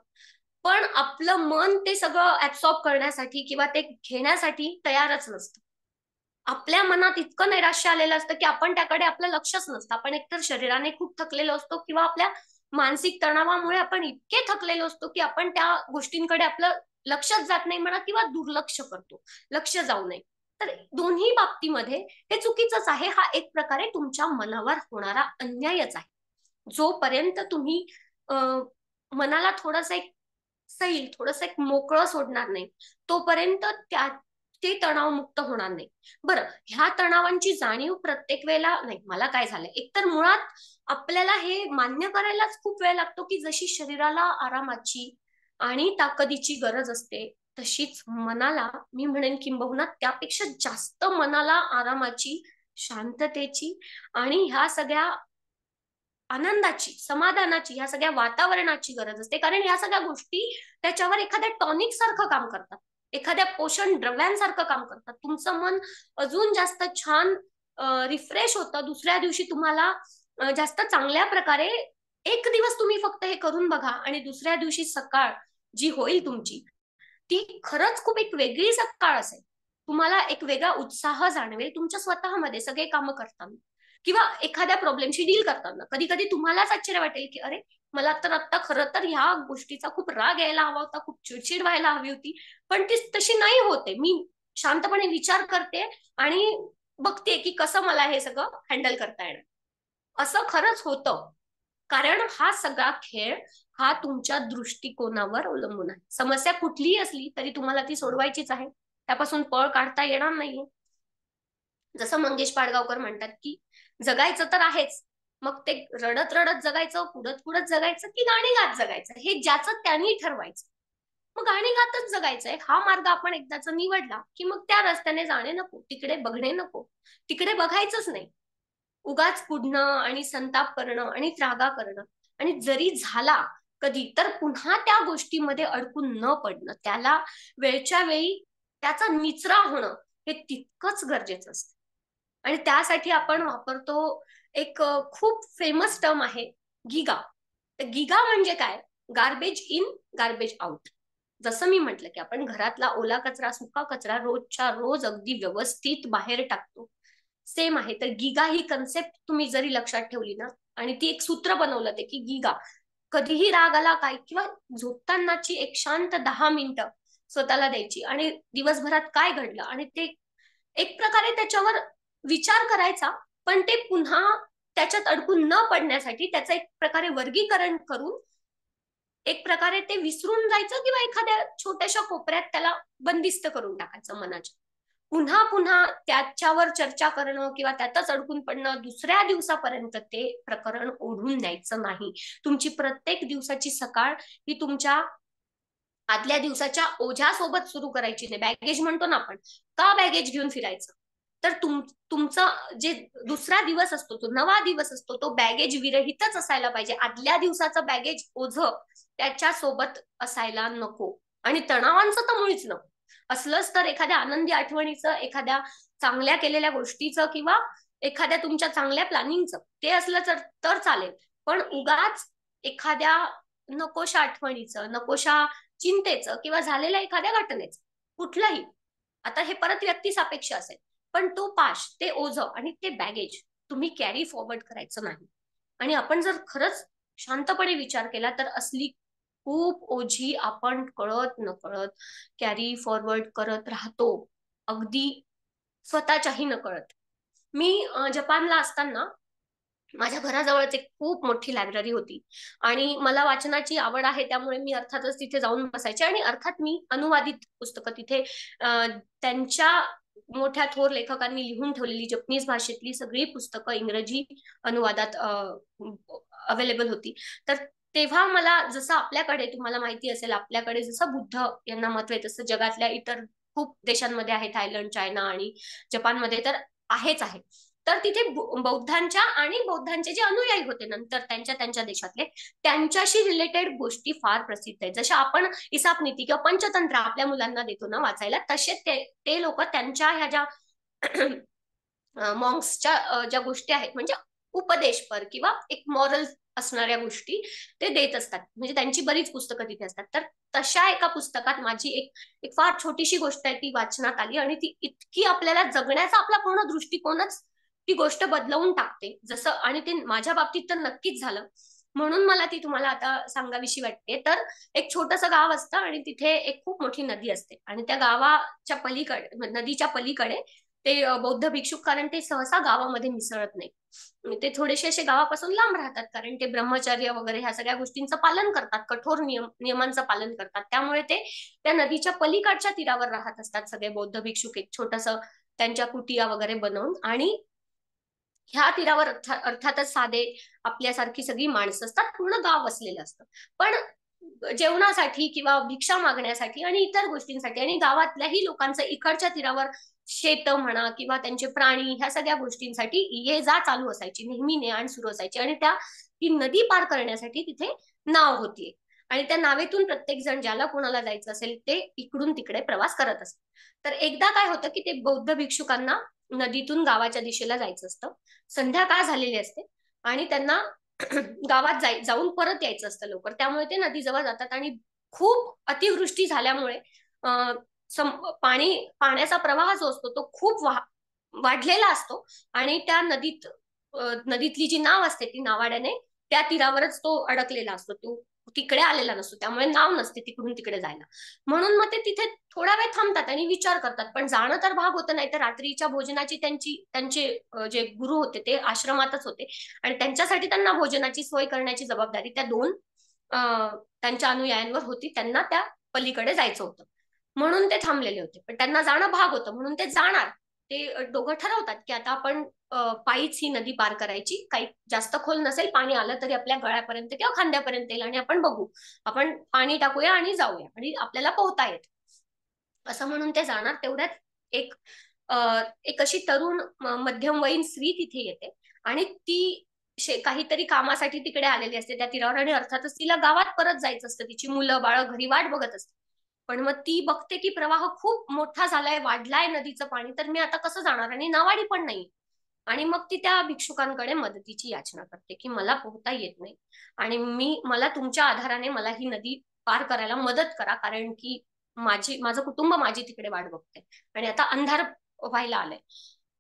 पण आपलं मन ते सगळं ऍब्सॉर्ब करण्यासाठी किंवा ते घेण्यासाठी तयारच नसतं. आपल्या मनात इतकं नैराश्य आलेलं असतं की आपण त्याकडे आपलं लक्षच नसतं. आपण एकतर शरीराने खूप थकलेलो असतो किंवा आपल्या मानसिक तणावामुळे आपण इतके थकलेलो असतो की आपण त्या गोष्टींकडे आपलं लक्षच जात नाही म्हणा, किंवा दुर्लक्ष करतो, लक्ष जाऊ नये. तर दोन्ही बाबतीमध्ये हे चुकीचंच आहे. हा एक प्रकारे तुमच्या मनावर होणारा अन्यायच आहे. जोपर्यंत तुम्ही अ, मनाला थोडंसं एक सैल, थोडंसं एक मोकळं सोडणार नाही, तोपर्यंत ते तणावमुक्त होणार नाही. बरं, ह्या तणावांची जाणीव प्रत्येक वेळेला नाही, मला काय झालंय, एकतर मुळात आपल्याला हे मान्य करायलाच खूप वेळ लागतो, की जशी शरीराला आरामाची आणि ताकदीची गरज असते, तशीच मनाला, मी म्हणेन किंबहुना त्यापेक्षा जास्त मनाला आरामाची, शांततेची आणि ह्या सगळ्या आनंदाची, समाधानाची, ह्या सगळ्या वातावरणाची गरज असते. कारण ह्या सगळ्या गोष्टी त्याच्यावर एखाद्या टॉनिक सारखं काम करतात, एखाद्या पोषण द्रव्यांसारखं काम करतात. तुमचं मन अजून जास्त छान रिफ्रेश होतं. दुसऱ्या दिवशी तुम्हाला जास्त चांगल्या प्रकारे, एक दिवस तुम्ही फक्त हे करून बघा आणि दुसऱ्या दिवशी सकाळ जी होईल तुमची, ती खरंच खूप एक वेगळी सकाळ असेल. तुम्हाला एक वेगळा उत्साह जाणवेल तुमच्या स्वतःमध्ये सगळे कामं करताना किंवा एखाद्या प्रॉब्लेमशी डील करताना. कधी कधी तुम्हालाच आश्चर्य वाटेल की अरे, मला तर आता खरं तर ह्या गोष्टीचा खूप राग यायला हवा होता, खूप चिडचिड व्हायला हवी होती, पण ती तशी नाही होते. मी शांतपणे विचार करते आणि बघते की कसं मला हे सगळं हँडल करता येणार. असं खरंच होतं. कारण हा सगळा खेळ हा तुमच्या दृष्टिकोनावर अवलंबून आहे. समस्या कुठलीही असली तरी तुम्हाला ती सोडवायचीच आहे. त्यापासून पळ काढता येणार नाहीये. जसं मंगेश पाडगावकर म्हणतात की जगायचं तर आहेच, मग ते रडत रडत जगायचं, कुडत कुडत जगायचं की गाणी गात जगायचं, हे ज्याचं त्यांनी ठरवायचं. मग गाणी गातच जगायचंय हा मार्ग आपण एकदाचा निवडला की मग त्या रस्त्याने जाणे नको, तिकडे बघणे नको, तिकडे बघायचंच नाही. उगाच कुडणं आणि संताप करणं आणि त्रागा करणं, आणि जरी झाला कधी तर पुन्हा त्या गोष्टीमध्ये अडकून न पडणं, त्याला वेळच्या वेळी त्याचा निचरा होणं हे तितकंच गरजेचं असतं. आणि त्यासाठी आपण वापरतो एक खूप फेमस टर्म आहे, गिगा. तर गिगा म्हणजे काय? Garbage in, garbage out. जसं मी म्हटलं की आपण घरातला ओला कचरा, सुका कचरा रोजच्या रोज अगदी व्यवस्थित बाहेर टाकतो, सेम आहे. तर गिगा ही कन्सेप्ट तुम्ही जरी लक्षात ठेवली ना, आणि ती एक सूत्र बनवलं ते की गिगा, कधीही राग आला काय किंवा झोपतानाची एक शांत 10 मिनिटं स्वतःला द्यायची आणि दिवसभरात काय घडलं आणि ते एक प्रकारे त्याच्यावर विचार करायचा, पण ते पुन्हा त्याच्यात अडकून न पडण्यासाठी त्याचं एक प्रकारे वर्गीकरण करून एक प्रकारे ते विसरून जायचं किंवा एखाद्या छोट्याशा कोपऱ्यात त्याला बंदिस्त करून टाकायचं मनाच्या. पुन्हा पुन्हा त्याच्यावर चर्चा करणं किंवा त्यातच अडकून पडणं, दुसऱ्या दिवसापर्यंत ते प्रकरण ओढून न्यायचं नाही. तुमची प्रत्येक दिवसाची सकाळ ही तुमच्या आदल्या दिवसाच्या ओझ्यासोबत सुरू करायची नाही. बॅगेज म्हणतो ना आपण, का बॅगेज घेऊन फिरायचं? तर तुमचं जे दुसरा दिवस असतो, तो नवा दिवस असतो, तो बॅगेज विरहितच असायला पाहिजे. आदल्या दिवसाचं बॅगेज ओझं त्याच्यासोबत असायला नको. आणि तणावांचं तर मुळीच नको. असलंच तर एखाद्या आनंदी आठवणीचं, एखाद्या चांगल्या केलेल्या गोष्टीचं किंवा एखाद्या तुमच्या चांगल्या प्लॅनिंगचं ते असलं तर चालेल. पण उगाच एखाद्या नकोशा आठवणीचं, नकोशा चिंतेचं किंवा झालेल्या एखाद्या घटनेचं, कुठलंही, आता हे परत व्यक्तिसापेक्ष असेल, पण तो पाश, ते ओझं आणि ते बॅगेज तुम्ही कॅरी फॉरवर्ड करायचं नाही. आणि आपण जर खरंच शांतपणे विचार केला तर असली खूप ओझी आपण कळत नकळत कॅरी फॉरवर्ड करत राहतो, अगदी स्वतःच्याही नकळत. मी जपानला असताना माझ्या घराजवळच एक खूप मोठी लायब्ररी होती आणि मला वाचनाची आवड आहे, त्यामुळे मी अर्थातच तिथे जाऊन बसायचे आणि अर्थात मी अनुवादित पुस्तकं तिथे त्यांच्या मोठ्या थोर लेखकांनी लिहून ठेवलेली जपनीज भाषेतली सगळी पुस्तकं इंग्रजी अनुवादात अवेलेबल होती. तर तेव्हा मला, जसं आपल्याकडे तुम्हाला माहिती असेल, आपल्याकडे जसं बुद्ध यांना महत्व आहे तसं जगातल्या इतर खूप देशांमध्ये आहे, थायलंड, चायना आणि जपानमध्ये तर आहेच आहे. तर तिथे बौद्धांच्या आणि बौद्धांचे जे अनुयायी होते नंतर त्यांच्या त्यांच्या देशातले, त्यांच्याशी रिलेटेड गोष्टी फार प्रसिद्ध आहेत. जशा आपण इसाप नीती किंवा पंचतंत्र आपल्या मुलांना देतो ना वाचायला, तसे ते लोक त्यांच्या ह्या ज्या मॉंक्सच्या ज्या गोष्टी आहेत, म्हणजे उपदेशपर किंवा एक मॉरल असणाऱ्या गोष्टी ते देत असतात. म्हणजे त्यांची बरीच पुस्तकं तिथे असतात. तर तशा एका पुस्तकात माझी एक एक फार छोटीशी गोष्ट आहे, ती वाचनात आली आणि ती इतकी आपल्याला जगण्याचा आपला पूर्ण दृष्टिकोनच ती गोष्ट बदलवून टाकते. जसं, आणि ते माझ्या बाबतीत तर नक्कीच झालं, म्हणून मला ती तुम्हाला आता सांगावीशी वाटते. तर एक छोटंसं गाव असतं आणि तिथे एक खूप मोठी नदी असते आणि त्या गावाच्या पलीकडे, नदीच्या पलीकडे ते बौद्ध भिक्षुक, कारण ते सहसा गावामध्ये मिसळत नाही, ते थोडेसे असे गावापासून लांब राहतात, कारण ते ब्रह्मचर्य वगैरे ह्या सगळ्या गोष्टींचं पालन करतात, कठोर नियमांचं पालन करतात. त्यामुळे ते त्या नदीच्या पलीकडच्या तीरावर राहत असतात सगळे बौद्ध भिक्षुक, एक छोटस त्यांच्या कुटिया वगैरे बनवून. आणि ह्या तीरावर अर्थातच साधे आपल्यासारखी सगळी माणसं असतात, पूर्ण गाव वसलेलं असतं. पण जेवणासाठी किंवा भिक्षा मागण्यासाठी आणि इतर गोष्टींसाठी आणि गावातल्याही लोकांचं इकडच्या तीरावर शेत म्हणा किंवा त्यांचे प्राणी, ह्या सगळ्या गोष्टींसाठी ये जा चालू असायची, नेहमी ने आण सुरू असायची. आणि त्या ती नदी पार करण्यासाठी तिथे नाव होती आणि त्या नावेतून प्रत्येक जण, ज्याला कोणाला जायचं असेल, ते इकडून तिकडे प्रवास करत असत. तर एकदा काय होतं की ते बौद्ध भिक्षुकांना नदीतून गावाच्या दिशेला जायचं असतं, संध्याकाळ झालेली असते आणि त्यांना गावात जाऊन परत यायचं असतं लवकर, त्यामुळे ते नदीजवळ जातात. आणि खूप अतिवृष्टी झाल्यामुळे पाण्याचा प्रवाह जो असतो तो खूप वाढलेला असतो आणि त्या नदीतली जी नाव असते ती नावाड्याने त्या तीरावरच तो अडकलेला असतो. तो तिकडे आलेला नसतो, त्यामुळे नाव नसते तिकडून तिकडे जायला. म्हणून मग ते तिथे थोडा वेळ थांबतात आणि विचार करतात. पण जाणं तर भाग होतं, नाही तर रात्रीच्या भोजनाची त्यांचे जे गुरु होते ते आश्रमातच होते आणि त्यांच्यासाठी त्यांना भोजनाची सोय करण्याची जबाबदारी त्या दोन त्यांच्या अनुयायांवर होती. त्यांना त्या पलीकडे जायचं होतं म्हणून ते थांबलेले होते. पण त्यांना जाणं भाग होतं म्हणून ते जाणार. ते दोघं ठरवतात की आता आपण पायीच ही नदी पार करायची. काही जास्त खोल नसेल, पाणी आलं तरी आपल्या गळ्यापर्यंत किंवा खांद्यापर्यंत येईल आणि आपण बघू, आपण पाणी टाकूया आणि जाऊया आणि आपल्याला पोहता येत असं म्हणून ते जाणार. तेवढ्यात एक एक अशी तरुण मध्यमवयीन स्त्री तिथे येते आणि ती काहीतरी कामासाठी तिकडे आलेली असते त्या तीरावर आणि अर्थातच तिला गावात परत जायचं असतं. तिची मुलं बाळ घरी वाट बघत असतात. पण मग ती बघते की प्रवाह खूप मोठा झालाय, वाढलाय नदीचं पाणी, तर मी आता कसं जाणार आणि नावाडी पण नाही. आणि मग ती त्या भिक्षुकांकडे मदतीची याचना करते की मला पोहता येत नाही आणि मला तुमच्या आधाराने मला ही नदी पार करायला मदत करा, कारण की माझं कुटुंब माझी तिकडे वाट बघते आणि आता अंधार व्हायला आलाय.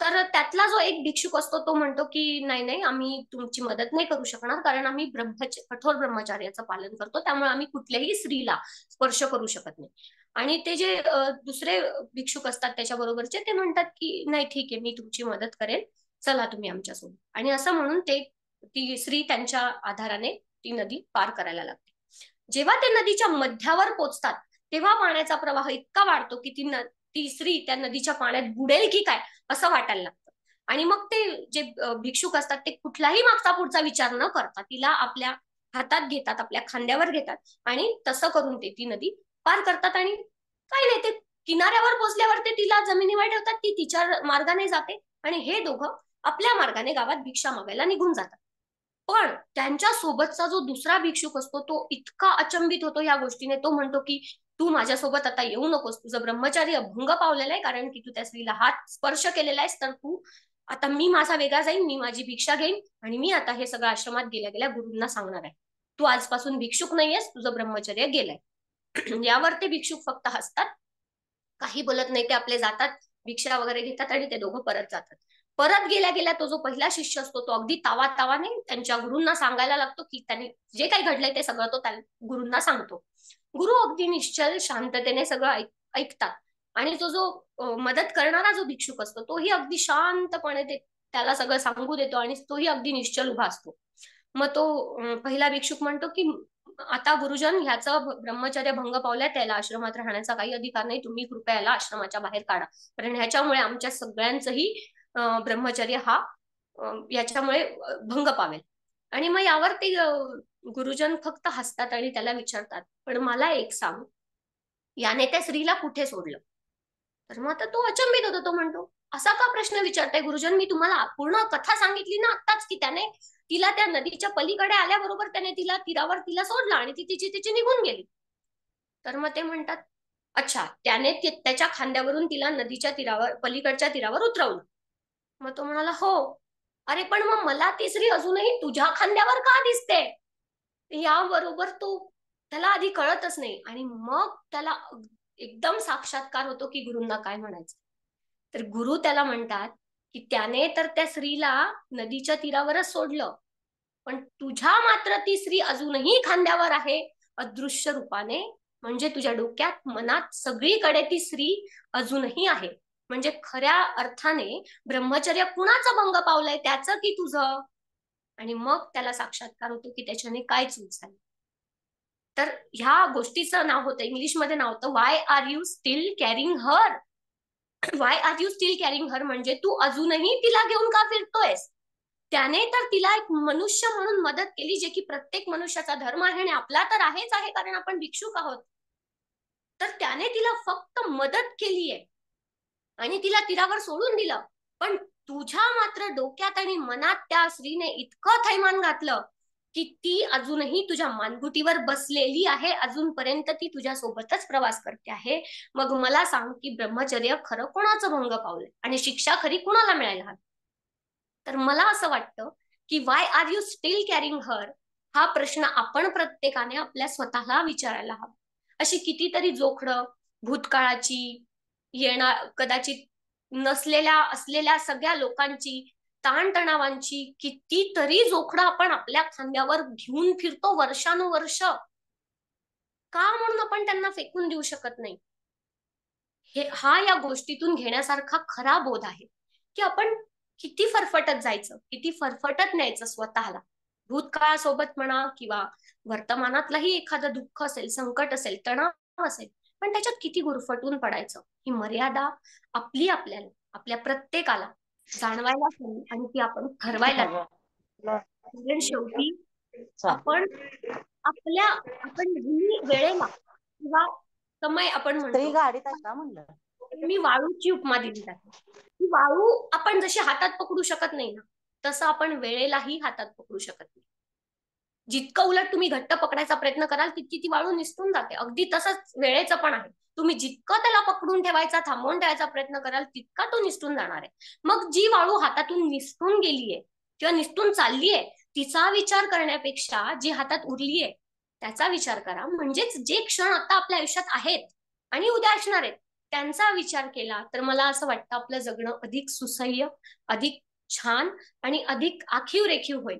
तर त्यातला जो एक भिक्षुक असतो तो म्हणतो की नाही नाही, आम्ही तुमची मदत नाही करू शकणार, कारण आम्ही कठोर ब्रह्मचर्याचं पालन करतो, त्यामुळे आम्ही कुठल्याही स्त्रीला स्पर्श करू शकत नाही. आणि ते जे दुसरे भिक्षुक असतात त्याच्या बरोबरचे ते म्हणतात की नाही ठीक आहे, मी तुमची मदत करेन, चला तुम्ही आमच्यासोबत. आणि असं म्हणून ती स्त्री त्यांच्या आधाराने ती नदी पार करायला लागते. जेव्हा ते नदीच्या मध्यावर पोहोचतात तेव्हा पाण्याचा प्रवाह इतका वाढतो की ती स्त्री त्या नदीच्या पाण्यात बुडेल की काय असं वाटायला लागतं. आणि मग ते जे भिक्षुक असतात ते कुठलाही मागचा पुढचा विचार न करता तिला आपल्या हातात घेतात, आपल्या खांद्यावर घेतात आणि तसं करून ती नदी पार करतात. आणि काही नाही, ते किनाऱ्यावर पोहोचल्यावर ते तिला जमिनीवर ठेवतात, ती तिच्या मार्गाने जाते आणि हे दोघं आपल्या मार्गाने गावात भिक्षा मागायला निघून जातात. पण त्यांच्या सोबतचा जो दुसरा भिक्षुक असतो तो इतका अचंबित होतो या गोष्टीने. तो म्हणतो की तू माझ्यासोबत आता येऊ नकोस, तुझं ब्रह्मचारी भंग पावलेलं आहे, कारण की तू त्या स्त्रीला हात स्पर्श केलेला आहेस. तर तू आता, मी माझा वेगळा जाईन, मी माझी भिक्षा घेईन आणि मी आता हे सगळं आश्रमात गेल्या गेल्या गुरूंना सांगणार आहे. तू आजपासून भिक्षुक नाहीयेस, तुझं ब्रह्मचर्य गेलंय. यावर ते भिक्षुक फक्त हसतात, काही बोलत नाही. ते आपले जातात, भिक्षा वगैरे घेतात आणि ते दोघं परत जातात. परत गेल्या गेल्या तो जो पहिला शिष्य असतो तो अगदी तावातावाने त्यांच्या गुरूंना सांगायला लागतो की त्यांनी जे काही घडलंय ते सगळं तो गुरूंना सांगतो. गुरु अगदी निश्चल शांततेने सगळं ऐकतात. आणि तो जो मदत करणारा जो भिक्षुक असतो तोही अगदी शांतपणे त्याला सगळं सांगू देतो आणि तोही अगदी निश्चल उभा असतो. मग तो पहिला भिक्षुक म्हणतो की आता गुरुजन, ह्याचं ब्रह्मचर्य भंग पावलाय, त्याला आश्रमात राहण्याचा काही अधिकार नाही, तुम्ही कृपया याला आश्रमाच्या बाहेर काढा, कारण ह्याच्यामुळे आमच्या सगळ्यांचंही ब्रह्मचर्य हा याच्यामुळे भंग पावेल. आणि मग यावर ते गुरुजन फक्त हसतात आणि त्याला विचारतात, पण मला एक सांग, याने त्या स्त्रीला कुठे सोडलं? तर मग आता तो अचंबित होतो. तो म्हणतो, असा का प्रश्न विचारताय गुरुजन, मी तुम्हाला पूर्ण कथा सांगितली ना आत्ताच, की त्याने तिला त्या नदीच्या पलीकडे आल्याबरोबर त्याने तिला तीरावर सोडलं आणि ती तिची तिची निघून गेली. तर मग ते म्हणतात, अच्छा, त्याने त्याच्या खांद्यावरून तिला नदीच्या तीरावर, पलीकडच्या तीरावर उतरवलं. मग तो म्हणाला, हो. अरे पण मग मला ती स्त्री अजूनही तुझ्या खांद्यावर का दिसते? याबरोबर त्याला आधी कळतच नाही आणि मग त्याला एकदम साक्षात्कार होतो की गुरूंना काय म्हणायचं. तर गुरु त्याला म्हणतात की त्याने तर त्या स्त्रीला नदीच्या तीरावरच सोडलं, पण तुझ्या मात्र ती स्त्री अजूनही खांद्यावर आहे, अदृश्य रूपाने. म्हणजे तुझ्या डोक्यात, मनात, सगळीकडे ती स्त्री अजूनही आहे. म्हणजे खऱ्या अर्थाने ब्रह्मचर्य कुणाचं भंग पावलंय, त्याचं की तुझं? आणि मग त्याला साक्षात्कार होतो की त्याच्याने काय चूक झाली. तर ह्या गोष्टीचं नाव होतं, इंग्लिशमध्ये नाव होतं, why are you still carrying her? Why are you still carrying her म्हणजे तू अजूनही तिला घेऊन का फिरतोयस? त्याने तर तिला एक मनुष्य म्हणून मदत केली, जे की प्रत्येक मनुष्याचा धर्म आहे आणि आपला तर आहेच आहे, कारण आपण भिक्षुक आहोत. तर त्याने तिला फक्त मदत केलीये आणि तिला तीरावर सोडून दिलं. पण तुझ्या मात्र डोक्यात आणि मनात त्या स्त्रीने इतकं थैमान घातलं की ती अजूनही तुझ्या मानगुटीवर बसलेली आहे, अजूनपर्यंत ती तुझ्या सोबतच प्रवास करते आहे. मग मला सांग की ब्रह्मचर्य खरं कोणाचं भंग पावलंय आणि शिक्षा खरी कुणाला मिळायला हवी? तर मला असं वाटतं की why are you still carrying her हा प्रश्न आपण प्रत्येकाने आपल्या स्वतःला विचारायला हवा. अशी कितीतरी जोखडं भूतकाळाची, येणार कदाचित नसलेल्या असलेल्या सगळ्या लोकांची, ताणतणावांची कितीतरी जोखडं आपण आपल्या खांद्यावर घेऊन फिरतो वर्षानुवर्ष. का म्हणून आपण त्यांना फेकून देऊ शकत नाही? हा या गोष्टीतून घेण्यासारखा खरा बोध आहे, की आपण किती फरफटत जायचं, किती फरफटत न्यायचं स्वतःला. भूतकाळासोबत म्हणा किंवा वर्तमानातलंही एखादं दुःख असेल, संकट असेल, तणाव असेल, पण त्याच्यात किती गुरफटून पडायचं. ही मर्यादा आपल्याला, आपल्या प्रत्येकाला जाणवायला हवी आणि ती आपण ठरवायला. कारण शेवटी आपण आपल्या आपण नेहमी वेळेला किंवा समय आपण स्त्री म्हणतो, गाडीत आहे का म्हणलं. मी वाळूची उपमा दिली जाते. ही वाळू आपण जशी हातात पकडू शकत नाही ना, तसं आपण वेळेलाही हातात पकडू शकत नाही. जितकं उलट तुम्ही घट्ट पकडायचा प्रयत्न कराल, तितकी ती वाळू निसटून जाते. अगदी तसंच वेळेचं पण आहे. तुम्ही जितकं त्याला पकडून ठेवायचा, थांबवून ठेवायचा प्रयत्न कराल, तितका तो निसटून जाणार आहे. मग जी वाळू हातातून निसटून गेलीये किंवा निसटून चाललीये, तिचा विचार करण्यापेक्षा जी हातात उरलीये, त्याचा विचार करा. म्हणजेच जे क्षण आता आपल्या आयुष्यात आहेत आणि उद्या असणार आहेत, त्यांचा विचार केला तर मला असं वाटतं आपलं जगणं अधिक सुसह्य, अधिक छान आणि अधिक आखीव रेखीव होईल.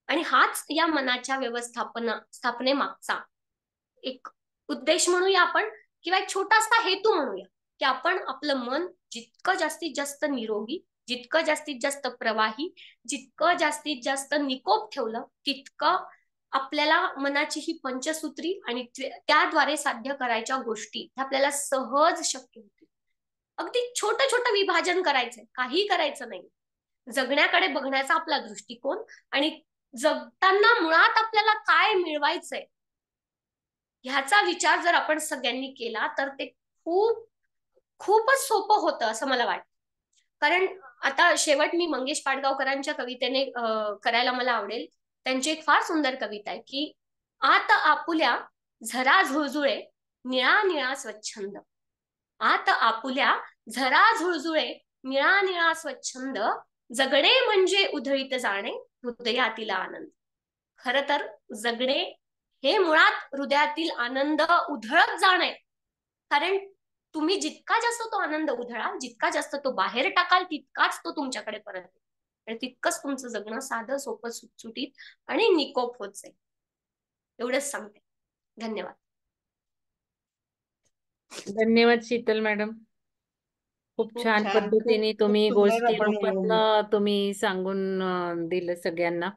आणि हाच या मनाच्या स्थापनेमागचा एक उद्देश म्हणूया आपण, किंवा एक छोटासा हेतू म्हणूया, की आपण आपलं मन जितकं जास्तीत जास्त निरोगी, जितकं जास्तीत जास्त प्रवाही, जितकं जास्तीत जास्त निकोप ठेवलं, तितकं आपल्याला मनाची ही पंचसूत्री आणि त्याद्वारे साध्य करायच्या गोष्टी ह्या आपल्याला सहज शक्य होतील. अगदी छोटं छोटं विभाजन करायचंय, काही करायचं नाही. जगण्याकडे बघण्याचा आपला दृष्टिकोन आणि जगताना मुळात आपल्याला काय मिळवायचंय ह्याचा विचार जर आपण सगळ्यांनी केला तर ते खूपच सोपं होतं असं मला वाटतं. कारण आता शेवट मी मंगेश पाडगावकरांच्या कवितेने करायला मला आवडेल. त्यांची एक फार सुंदर कविता आहे, की आत आपुल्या झरा झुळझुळे निळा निळा स्वच्छंद. आत आपुल्या झरा झुळझुळे निळा निळा स्वच्छंद, जगणे म्हणजे उधळीत जाणे हृदयातील आनंद. खर तर जगणे हे मुळात हृदयातील आनंद उधळत जाणे. कारण तुम्ही जितका जास्त तो आनंद उधळाल, जितका जास्त तो बाहेर टाकाल, तितकाच तो तुमच्याकडे परत येईल. आणि तितकंच तुमचं जगणं साधं सोपं सुटसुटीत आणि निकोप होत जाईल. एवढंच सांगते. धन्यवाद. धन्यवाद शीतल मॅडम. खूप खूप छान छान, खूप पद्धतीने खूप तुम्ही सुंदर गोष्टी आपण रूपातनं तुम्ही सांगून दिलं सगळ्यांना.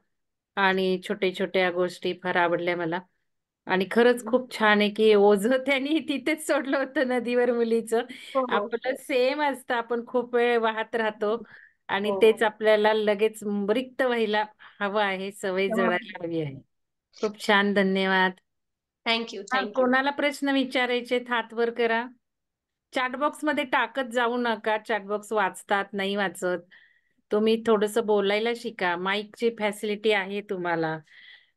आणि छोट्या छोट्या गोष्टी फार आवडल्या मला. आणि खरंच खूप छान आहे की ओझं त्यांनी तिथेच सोडलं होतं नदीवर मुलीचं. हो हो आपलं सेम असतं, आपण खूप वेळ वाहत राहतो आणि हो. तेच आपल्याला लगेच रिक्त व्हायला हवं आहे, सवय हो. जडायला हवी आहे. खूप छान, धन्यवाद. थँक्यू हा, थँक्यू. कोणाला प्रश्न विचारायचे हात वर करा. चॅटबॉक्स मध्ये टाकत जाऊ नका. चॅटबॉक्स वाचतात नाही वाचत. तुम्ही थोडस बोलायला शिका. माईकची फॅसिलिटी आहे तुम्हाला.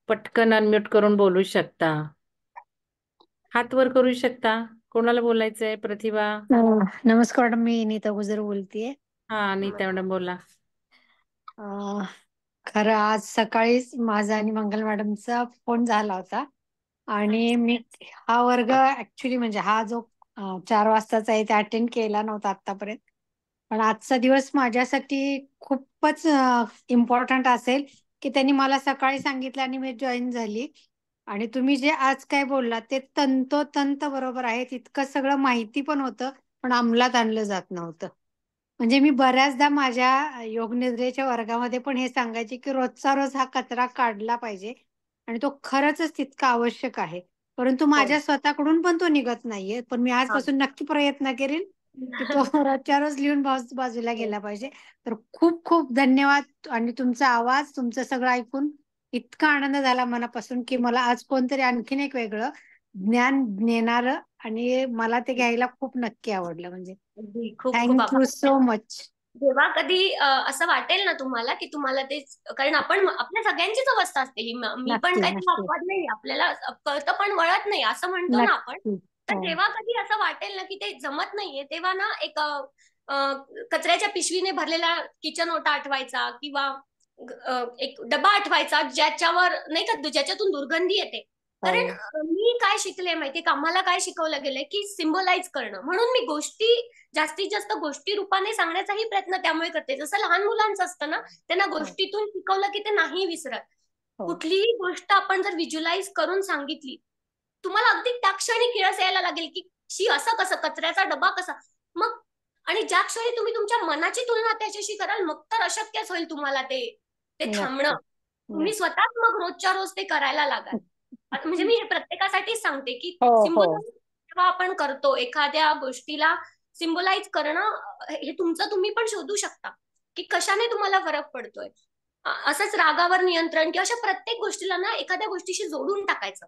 पटकन अनम्यूट करून बोलू शकता. हात वर करू शकता. कोणाला बोलायचंय? प्रतिभा. नमस्कार मॅडम, मी नीता गुजर बोलतेय. हा, नीता मॅडम बोला. खरं आज सकाळीच माझा आणि मंगल मॅडमचा फोन झाला होता आणि मी हा वर्ग ऍक्च्युली म्हणजे हा जो 4 वाजताचा आहे ते अटेंड केला नव्हता आतापर्यंत. पण आजचा दिवस माझ्यासाठी खूपच इम्पॉर्टंट असेल की त्यांनी मला सकाळी सांगितलं आणि मी जॉईन झाली. आणि तुम्ही जे आज काय बोललात ते तंतोतंत बरोबर आहे. तितकं सगळं माहिती पण होतं, पण अंमलात आणलं जात नव्हतं. म्हणजे मी बऱ्याचदा माझ्या योगनिद्रेच्या वर्गामध्ये पण हे सांगायचे की रोजचा रोज हा कचरा काढला पाहिजे आणि तो खरंच तितका आवश्यक आहे. परंतु हो. माझ्या स्वतःकडून पण तो निघत नाहीये. पण मी हा. आजपासून नक्की प्रयत्न करेन की तो रोजच्या रोज लिहून बाजूला गेला पाहिजे. तर खूप खूप धन्यवाद. आणि तुमचा आवाज, तुमचं सगळं ऐकून इतका आनंद झाला मनापासून की मला आज कोणतरी आणखीन एक वेगळं ज्ञान देणार आणि मला ते घ्यायला खूप नक्की आवडलं. म्हणजे अगदी खूप खूप थँक्यू आभार. So much. जेव्हा कधी असं वाटेल ना तुम्हाला की तुम्हाला ते, कारण आपण आपल्या सगळ्यांचीच अवस्था असते ही, मी पण नक्की काही नक्की अपवाद नाही, आपल्याला कळतं पण वळत नाही असं म्हणतो ना आपण. नक्की. तर हो जेव्हा कधी असं वाटेल ना की ते जमत नाहीये, तेव्हा ना एक कचऱ्याच्या पिशवीने भरलेला किचन ओटा आठवायचा किंवा एक डबा आठवायचा ज्याच्यावर नाही का, ज्याच्यातून दुर्गंधी येते. कारण हो मी काय शिकले माहितीये का, आम्हाला काय शिकवलं गेलंय की सिम्बलाइज करणं. म्हणून मी गोष्टी जास्तीत जास्त गोष्टी रूपाने सांगण्याचाही प्रयत्न त्यामुळे करते. जसं लहान मुलांचं असतं ना, त्यांना हो गोष्टीतून शिकवलं की ते नाही विसरत. हो कुठलीही गोष्ट आपण जर व्हिज्युअलाइज करून सांगितली तुम्हाला अगदी त्या क्षणी किळस यायला लागेल की शी असं कसं, कचऱ्याचा डबा कसा. मग आणि ज्या क्षणी तुम्ही तुमच्या मनाची तुलना त्याच्याशी कराल मग तर अशक्यच होईल तुम्हाला ते ते थांबणं. नक्की तुम्ही स्वतःच मग रोजच्या रोज ते करायला लागाल. म्हणजे मी हे प्रत्येकासाठीच सांगते की हो हो सिम्बॉलाइज जेव्हा आपण करतो एखाद्या गोष्टीला, सिम्बॉलाइज करणं हे तुमचं तुम्ही पण शोधू शकता की कशाने तुम्हाला फरक पडतोय. असंच रागावर नियंत्रण किंवा अशा प्रत्येक गोष्टीला ना एखाद्या गोष्टीशी जोडून टाकायचं.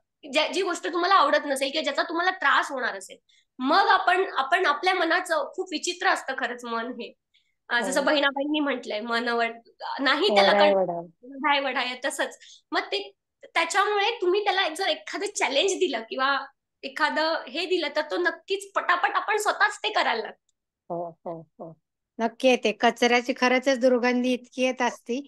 जी गोष्ट तुम्हाला आवडत नसेल किंवा ज्याचा तुम्हाला त्रास होणार असेल, मग आपण आपण आपल्या मनाचं खूप विचित्र असतं खरंच मन हे. हो जसं बहिणाबाईंनी म्हटलंय मन नाही त्याला वडाय वडाय वढाय वढाय तसंच. मग ते त्याच्यामुळे तुम्ही त्याला जर एखादं चॅलेंज दिलं किंवा एखादं हे दिलं तर तो नक्कीच पटापट आपण स्वतःच ते करायला लागतो. हो हो हो नक्की येते. कचऱ्याची खरंच दुर्गंधी इतकी येत असती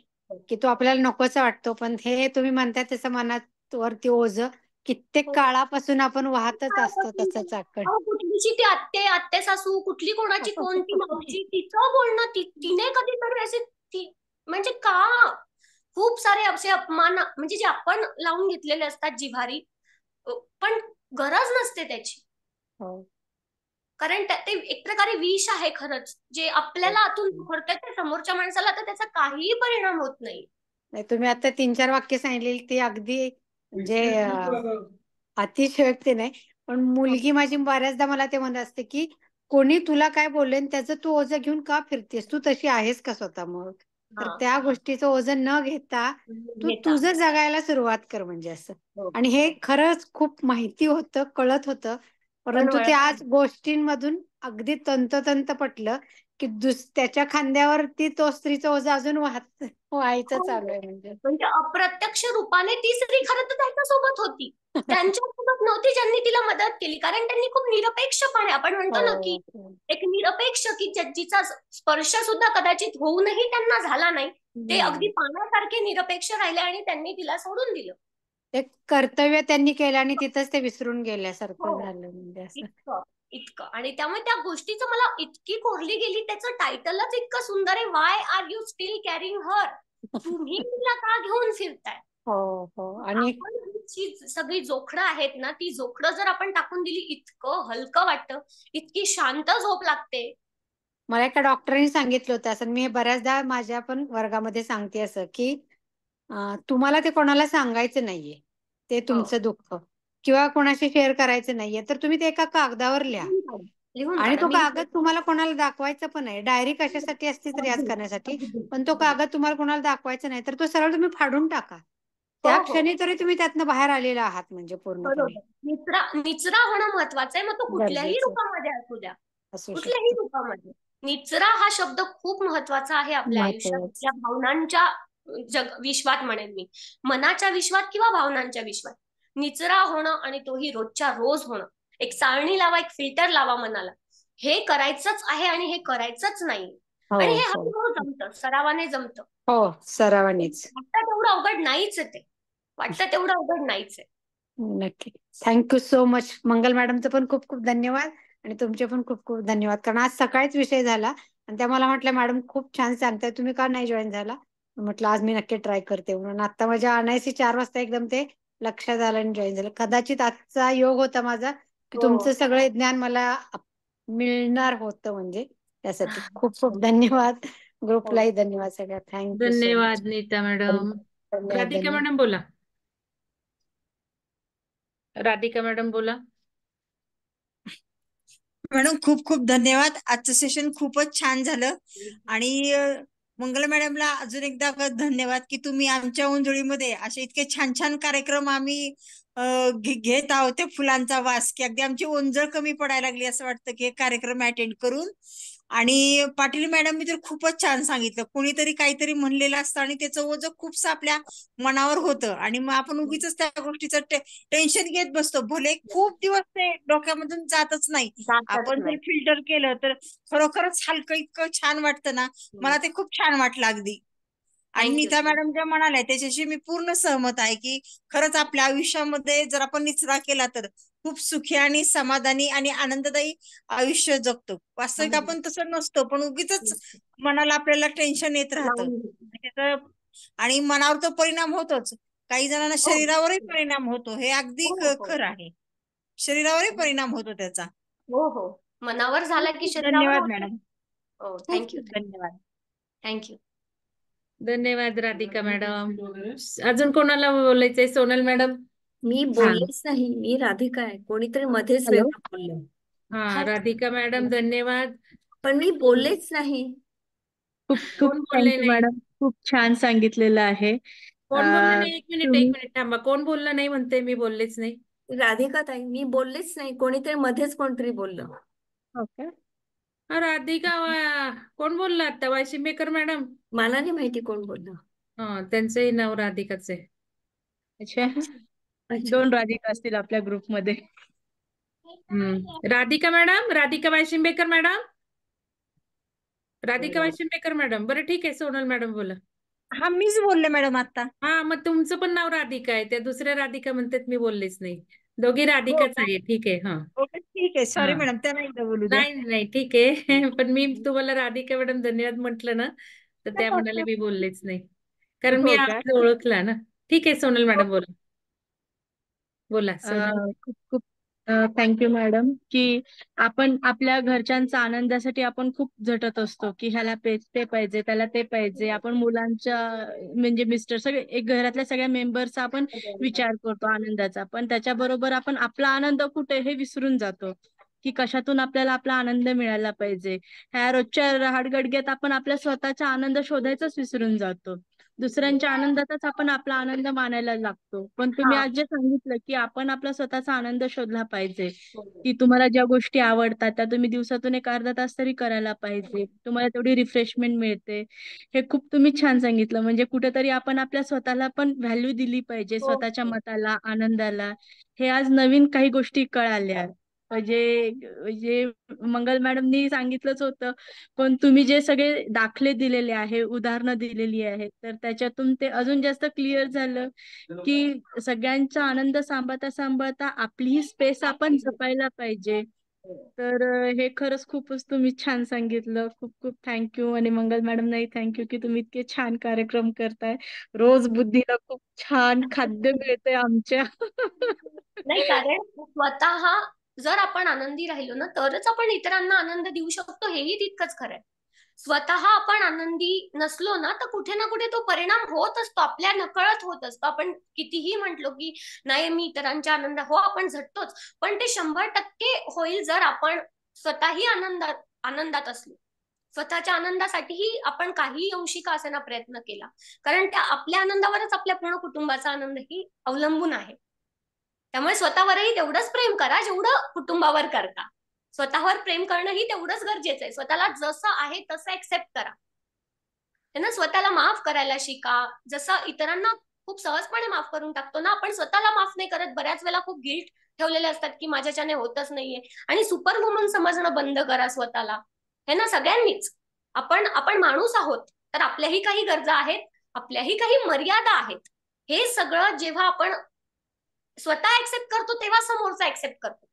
की तो आपल्याला नकोच वाटतो, पण हे तुम्ही म्हणताय तसं मनात वरती ओझं कित्येक हो. काळापासून आपण वाहतच असतो तसंच आकण. अहो, कुठलीची ती आत्ते आत्ते सासू, कुठली कोणाची कोणती मावशी, तिचं बोलणं तिने कधीतरी असे ती म्हणजे का खूप सारे असे अपमान म्हणजे जे आपण लावून घेतलेले असतात जिव्हारी, पण गरज नसते त्याची. हो कारण ते एक प्रकारे विष आहे खरंच, जे आपल्याला आतून दुखवतंय ते समोरच्या माणसाला तर त्याचा काहीही परिणाम होत नाही. नाही, तुम्ही आता 3-4 वाक्य सांगितली ती अगदी म्हणजे अतिशयोक्ती नाही, पण मुलगी माझी बऱ्याचदा मला ते म्हणत असते की कोणी तुला काय बोलले त्याचं तू ओझं घेऊन का फिरतेस, तू तशी आहेस का स्वतः. मग तर हा. त्या गोष्टीचं ओझं न घेता तू घेता. तुझं जगायला सुरुवात कर म्हणजे असं. हो. आणि हे खरंच खूप माहिती होतं, कळत होतं, पण परंतु ते आज गोष्टींमधून अगदी तंतोतंत पटलं की त्याच्या खांद्यावरती तो स्त्रीचं ओझं अजून व्हायचं चालू आहे म्हणजे. म्हणजे अप्रत्यक्ष रूपाने ती स्त्री खरं तर त्यांच्यासोबत होती. त्यांच्यासोबत नव्हती ज्यांनी तिला मदत केली, कारण त्यांनी खूप निरपेक्षपणे, आपण म्हणतो ना की हो हो. एक निरपेक्ष की जिचा स्पर्श सुद्धा कदाचित होऊनही त्यांना झाला नाही, ते अगदी हम्म. पाण्यासारखे निरपेक्ष राहिले आणि त्यांनी तिला सोडून दिलं. ते कर्तव्य त्यांनी केलं आणि तिथंच ते विसरून गेल्यासारखं हो. झालं म्हणजे असं. इतकं इतकं आणि त्यामुळे त्या गोष्टीचं मला इतकी कोरली गेली, त्याचं टायटलच इतकं सुंदर आहे, why are you still carrying her. तुम्ही तिला का घेऊन फिरताय. हो हो आणि आपण ही सगळी जोखडं आहेत ना, ती जोखडं जर आपण टाकून दिली इतकं हलकं वाटतं, इतकी शांत झोप लागते. मला एका डॉक्टरांनी सांगितलं होतं असं, मी हे बऱ्याचदा माझ्या पण वर्गामध्ये सांगते असं की तुम्हाला ते कोणाला सांगायचं नाहीये ते हो. तुमचं दुःख, किंवा कोणाशी शेअर करायचं नाहीये, तर तुम्ही ते एका कागदावर लिहा. लिहून काढा. लिहून आणि काढा. तो मी कागद तुम्हाला कोणाला दाखवायचा पण आहे. डायरी कशासाठी असते तर याच अगदी, करण्यासाठी, अगदी, पण तो अगदी. कागद तुम्हाला कोणाला दाखवायचा नाही तर तो सरळ तुम्ही फाडून टाका. हो, त्या हो. क्षणी तरी तुम्ही त्यातनं बाहेर आलेला आहात म्हणजे पूर्णपणे. बरोबर. निचरा निचरा होणं महत्वाचं आहे. मग तो कुठल्याही गरजेचं रूपामध्ये असू द्या. असू कुठल्याही शकतं. रूपामध्ये. निचरा हा शब्द खूप महत्वाचा आहे आपल्या आयुष्यात. महत्वाचं. आपल्या भावनांच्या विश्वात म्हणेन मी. मनाच्या विश्वात किंवा भावनांच्या विश्वात. निचरा होणं आणि तोही रोजच्या रोज होणं. एक चाळणी लावा, एक फिल्टर लावा मनाला. हे करायचंच आहे आणि हे करायचंच नाही. हो आणि हे हो हळूहळू जमतं, सरावाने जमतं. हो सरावानीच. वाटतं तेवढं अवघड नाहीच आहे ते. वाटतं तेवढं अवघड नाहीच आहे. नक्की. Thank you so much. मंगल मॅडमचं पण खूप खूप धन्यवाद आणि तुमचे पण खूप खूप धन्यवाद, कारण आज सकाळीच विषय झाला आणि त्या मला म्हटलं मॅडम खूप छान सांगताय, तुम्ही का नाही जॉईन झाला. म्हटलं आज मी नक्की ट्राय करते म्हणून आता माझ्या अनायसी 4 वाजता एकदम ते लक्षात आलं आणि जॉईन झालं. कदाचित आजचा योग होता माझा की हो. तुमचं सगळे ज्ञान मला मिळणार होतं म्हणजे. त्यासाठी खूप खूप धन्यवाद. हो. ग्रुपलाही धन्यवाद सगळ्या. Thank you so much. धन्यवाद नीता मॅडम. धन्यवाद राधिका धन्यवाद. मॅडम बोला. राधिका मॅडम बोला. मॅडम खूप खूप धन्यवाद. आजचं सेशन खूपच छान झालं आणि मंगल मॅडमला अजून एकदा धन्यवाद की तुम्ही आमच्या ओंजळीमध्ये असे इतके छान छान कार्यक्रम आम्ही घेत आहोत. त्या फुलांचा वास की अगदी आमची ओंजळ कमी पडायला लागली असं वाटतं की हे कार्यक्रम अटेंड करून. आणि पाटील मॅडमनी तर खूपच छान सांगितलं. कोणीतरी काहीतरी म्हणलेलं असतं आणि त्याचं ओझं खूपसं आपल्या मनावर होतं आणि मग आपण उगीच त्या गोष्टीचं टेन्शन घेत बसतो. भले खूप दिवस ते डोक्यामधून जातच नाही. जातच आपण जर नाही. फिल्टर केलं तर खरोखरच हलकं इतकं छान वाटतं ना. मला ते खूप छान वाटलं अगदी. आणि थँक्यू. नीता मॅडम ज्या म्हणाल्या त्याच्याशी मी पूर्ण सहमत आहे की खरंच आपल्या आयुष्यामध्ये जर आपण निचरा केला तर खूप सुखी आणि समाधानी आणि आनंददायी आयुष्य जगतो. वास्तविक आपण तसं नसतो, पण उगीच मनाला आपल्याला टेन्शन येत राहतं. आणि मनावर तो परिणाम होतोच. काही जणांना हो. शरीरावरही परिणाम होतो. हे अगदी हो, हो. खरं आहे. शरीरावरही परिणाम होतो त्याचा. हो हो, मनावर झाला की खूप शरीरावर धन्यवाद होतो. मॅडम. हो, खूप थँक्यू खूप धन्यवाद. थँक्यू. धन्यवाद राधिका मॅडम. अजून कोणाला बोलायचंय? सोनल मॅडम. मी बोललेच नाही, मी राधिका आहे. कोणीतरी मध्येच हॅलो. वेगळं बोललं. हा, राधिका मॅडम धन्यवाद. पण मी बोललेच नाही. खूप खूप कोण बोलले थँक्यू नाही? मॅडम. खूप छान सांगितलेलं आहे. कोण बोललं अं, नाही? एक मिनिट तुम्ही थांबा. कोण बोललं नाही म्हणते? मी बोललेच नाही. राधिका ताई, मी बोललेच नाही. कोणीतरी मध्येच कोणतरी बोललं. ओके. राधिका कोण बोलला आता? वाशिंबेकर मॅडम. मला नाही माहिती कोण बोललं. हा, त्यांचंही नाव राधिकाच आहे. अच्छा. अच्छा. 2 राधिका असतील आपल्या ग्रुपमध्ये. Radhika madam, Radhika Washimbekar madam, Radhika Washimbekar madam. बरं ठीक आहे, सोनल मॅडम बोला. हा, मीच बोलले मॅडम आता. हा, मग तुमचं पण नाव राधिका आहे. त्या दुसऱ्या राधिका म्हणतात मी बोललेच नाही. दोघी हो राधिकाच का? आहे. ठीक आहे. हा ओके, ठीक आहे. सॉरी हा. मॅडम, त्यांना एकदा बोलू द्या. नाही नाही, ठीक आहे. पण मी तुम्हाला राधिका मॅडम धन्यवाद म्हटलं ना, तर त्या म्हणाले मी बोललेच नाही. कारण मी हो का? आज ओळखला ना. ठीक आहे, सोनल मॅडम बोला. बोला सोनल. खूप खूप थँक्यू मॅडम, की आपण आपल्या घरच्यांचा आनंदासाठी आपण खूप झटत असतो, की ह्याला ते पाहिजे, त्याला ते पाहिजे. आपण मुलांच्या म्हणजे मिस्टर सगळे एक घरातल्या सगळ्या मेंबरचा आपण विचार करतो आनंदाचा, पण त्याच्याबरोबर आपण आपला आनंद कुठे हे विसरून जातो, की कशातून आपल्याला आपला आनंद मिळाला पाहिजे. ह्या रोजच्या रहाडगडग्यात आपण आपल्या स्वतःचा आनंद शोधायचाच विसरून जातो. दुसऱ्यांच्या आनंदातच आपण आपला आनंद मानायला लागतो. पण तुम्ही हा. आज जे सांगितलं, की आपण आपला स्वतःचा आनंद शोधला पाहिजे, हो. की तुम्हाला ज्या गोष्टी आवडतात त्या तुम्ही दिवसातून एक अर्धा तास तरी करायला पाहिजे. तुम्हाला तेवढी रिफ्रेशमेंट मिळते. हे खूप तुम्ही छान सांगितलं. म्हणजे कुठेतरी आपण आपल्या स्वतःला पण व्हॅल्यू दिली पाहिजे, हो. स्वतःच्या मताला, आनंदाला. हे आज नवीन काही गोष्टी कळाल्या. म्हणजे मंगल मॅडमनी सांगितलंच होतं, पण तुम्ही जे सगळे दाखले दिलेले आहे, उदाहरणं दिलेली आहेत, तर त्याच्यातून ते अजून जास्त क्लिअर झालं, की सगळ्यांचा आनंद सांभाळता सांभाळता आपलीही स्पेस आपण जपायला पाहिजे. तर हे खरंच खूपच तुम्ही छान सांगितलं. खूप खूप थँक्यू. आणि मंगल मॅडमनाही थँक्यू, की तुम्ही इतके छान कार्यक्रम करताय. रोज बुद्धीला खूप छान खाद्य मिळतंय आमच्या. नाही, कारण स्वतः जर आपण आनंदी राहिलो ना, तरच आपण इतरांना आनंद देऊ शकतो, हेही तितकंच खरं आहे. स्वतः आपण आनंदी नसलो ना, तर कुठे ना कुठे तो परिणाम होत असतो, आपल्या नकळत होत असतो. आपण कितीही म्हटलो की नाही मी इतरांच्या आनंदात, हो आपण झटतोच, पण ते 100% होईल जर आपण स्वतःही आनंदात असलो. स्वतःच्या आनंदासाठीही आपण काही अंशी का असेना प्रयत्न केला, कारण त्या आपल्या आनंदावरच आपल्या पूर्ण कुटुंबाचा आनंदही अवलंबून आहे. त्यामुळे स्वतःवरही तेवढंच प्रेम करा जेवढं कुटुंबावर करता. स्वतःवर प्रेम करणंही तेवढंच गरजेचं आहे. स्वतःला जसं आहे तसं एक्सेप्ट करा. त्यांना स्वतःला माफ करायला शिका. जसं इतरांना खूप सहजपणे माफ करून टाकतो ना, आपण स्वतःला माफ नाही करत. बऱ्याच वेळेला खूप गिल्ट ठेवलेले असतात की माझ्याच्याने होतच नाहीये, आणि सुपर वुमन समजणं बंद करा स्वतःला. हे ना सगळ्यांनीच. आपण आपण माणूस आहोत, तर आपल्याही काही गरजा आहेत, आपल्याही काही मर्यादा आहेत. हे सगळं जेव्हा आपण स्वतः एक्सेप्ट करतो तेव्हा समोरचा एक्सेप्ट करतो.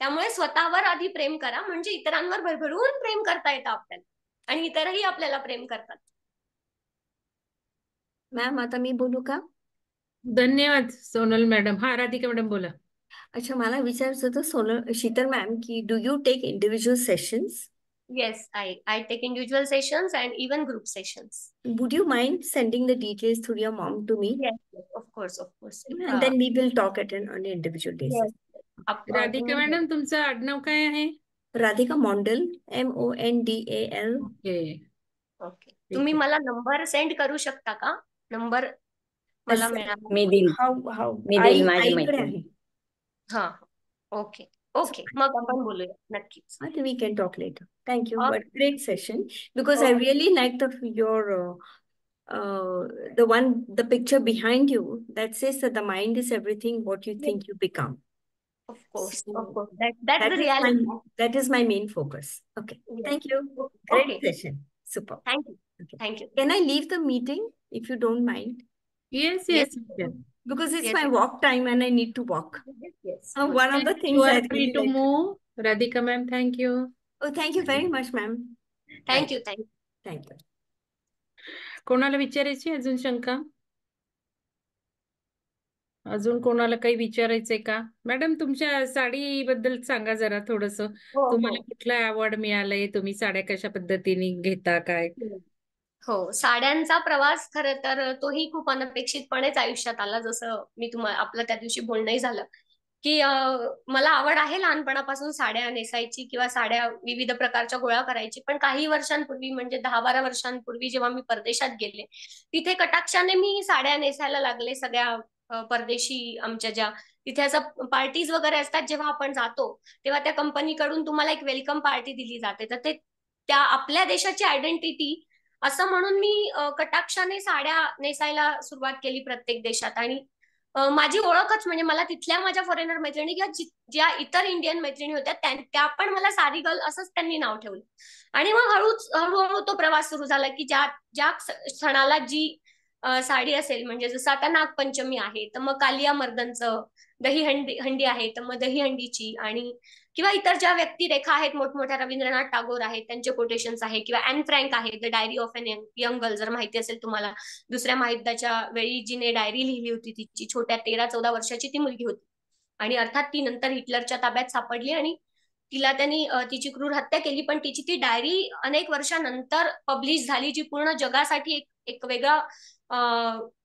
त्यामुळे स्वतःवर आधी प्रेम करा, म्हणजे इतरांवर भरभरून प्रेम करता येतं आपल्याला, आणि इतरही आपल्याला प्रेम करतात. मॅम, आता मी बोलू का? धन्यवाद सोनल मॅडम. हा, राधिका मॅडम बोला. अच्छा, मला विचारायचं होतं सोनल शीतल मॅम, की do you take individual sessions? Yes, I take individual sessions and even group sessions. Would you mind sending the details through your mom to me? Yes, yes, of course, of course. And then we will talk on an individual basis. Yes. Radhika madam, तुमचं आडनाव काय आहे? Radhika Mondal, Mondal. Okay. Okay, तुम्ही मला number send करू शकता का? Number मला मिळाला. मी देईल. How मी देईल माझ्या आईकडे मैत्रिणी. आहे. हा, ओके ओके, मग आपण बोलूया नक्कीच. I think we can talk later. Thank you. Okay. But great session, because I really liked your the picture behind you that says that the mind is everything what you think you become. Of course, So of course. That's that the is reality. that is my main focus. Okay. Yes. Thank you. Great Okay. session. Super. Thank you. Okay. Thank you. Can I leave the meeting if you don't mind? Yes Yes. Yes. Because it's Yes. my walk time and I need to walk. Yes. One of the You things I are free really to like. move. Radhika ma'am, thank you. Oh, thank you very much, ma'am. Thank you. Thank you. Thank you. कोणाला विचारायची अजून शंका? अजून कोणाला काही विचारायचंय का? Madam, तुमच्या साडीबद्दल सांगा जरा थोडस. हो तुम्हाला हो. कुठला अवॉर्ड मिळालाय? तुम्ही साड्या कशा पद्धतीने घेता काय? हो, साड्यांचा प्रवास खरं तर तोही खूप अनपेक्षितपणेच आयुष्यात आला. जसं मी तुम्हाला आपलं त्या दिवशी बोलणंही झालं, की मला आवड आहे लहानपणापासून साड्या नेसायची किंवा साड्या विविध प्रकारच्या गोळा करायची. पण काही वर्षांपूर्वी म्हणजे 10-12 वर्षांपूर्वी जेव्हा मी परदेशात गेले, तिथे कटाक्षाने मी साड्या नेसायला लागले. सगळ्या परदेशी आमच्या ज्या तिथे असं पार्टीज वगैरे असतात, जेव्हा आपण जातो, तेव्हा त्या कंपनीकडून तुम्हाला एक वेलकम पार्टी दिली जाते. तर ते त्या आपल्या देशाची आयडेंटिटी असं म्हणून मी कटाक्षाने साड्या नेसायला सुरुवात केली प्रत्येक देशात. आणि माझी ओळखच म्हणजे मला तिथल्या माझ्या फॉरेनर मैत्रिणी किंवा ज्या इतर इंडियन मैत्रिणी होत्या त्या पण मला साडी गर्ल असंच त्यांनी नाव ठेवलं. आणि मग हळूहळू तो प्रवास सुरू झाला, की ज्या ज्या सणाला जी साडी असेल, म्हणजे जसं आता नागपंचमी आहे तर मग कालिया मर्दनचं, दहीहंडी हंडी आहे तर मग दहीहंडीची, आणि किंवा इतर ज्या व्यक्तिरेखा आहेत मोठमोठ्या, रवींद्रनाथ टागोर आहेत त्यांचे कोटेशन्स आहे, किंवा अॅन फ्रँक आहे the diary of a young girl, जर माहिती असेल तुम्हाला. दुसऱ्या महायुद्धाच्या वेळी जिने डायरी लिहिली होती, तिची छोट्या 13-14 वर्षाची ती मुलगी होती. आणि अर्थात ती नंतर हिटलरच्या ताब्यात सापडली आणि तिला त्यांनी तिची क्रूर हत्या केली. पण तिची ती डायरी अनेक वर्षानंतर पब्लिश झाली, जी पूर्ण जगासाठी एक एक वेगळा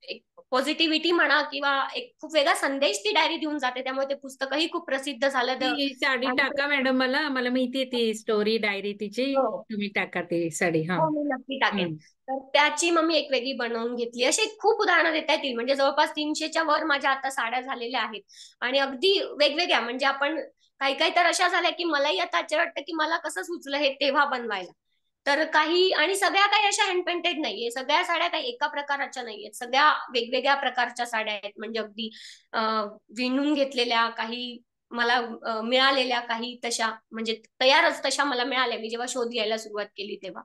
एक पॉझिटिव्हिटी म्हणा किंवा एक खूप वेगळा संदेश ती डायरी देऊन जाते. त्यामुळे ते पुस्तकही खूप प्रसिद्ध झालं. ती साडी टाका मॅडम, मला मला माहितीये ती स्टोरी डायरी तिची. हो तुम्ही टाका ती साडी. हा. हो, मी नक्की टाकेन. तर त्याची मग मी एक वेगळी बनवून घेतली. अशी खूप उदाहरणं देता येतील, म्हणजे जवळपास 300च्या वर माझ्या आता साड्या झालेल्या आहेत. आणि अगदी वेगवेगळ्या, म्हणजे आपण काही काही तर अशा झाल्या की मलाही आता आश्चर्य वाटतं की मला कसं सुचलं हे तेव्हा बनवायला. तर काही, आणि सगळ्या काही अशा हँड पेंटेड नाहीये, सगळ्या साड्या काही एका प्रकाराच्या नाहीयेत, सगळ्या वेगवेगळ्या प्रकारच्या साड्या आहेत. म्हणजे अगदी विणून घेतलेल्या, काही मला मिळालेल्या, काही तशा म्हणजे तयारच तशा मला मिळाल्या मी जेव्हा शोध घ्यायला सुरुवात केली तेव्हा.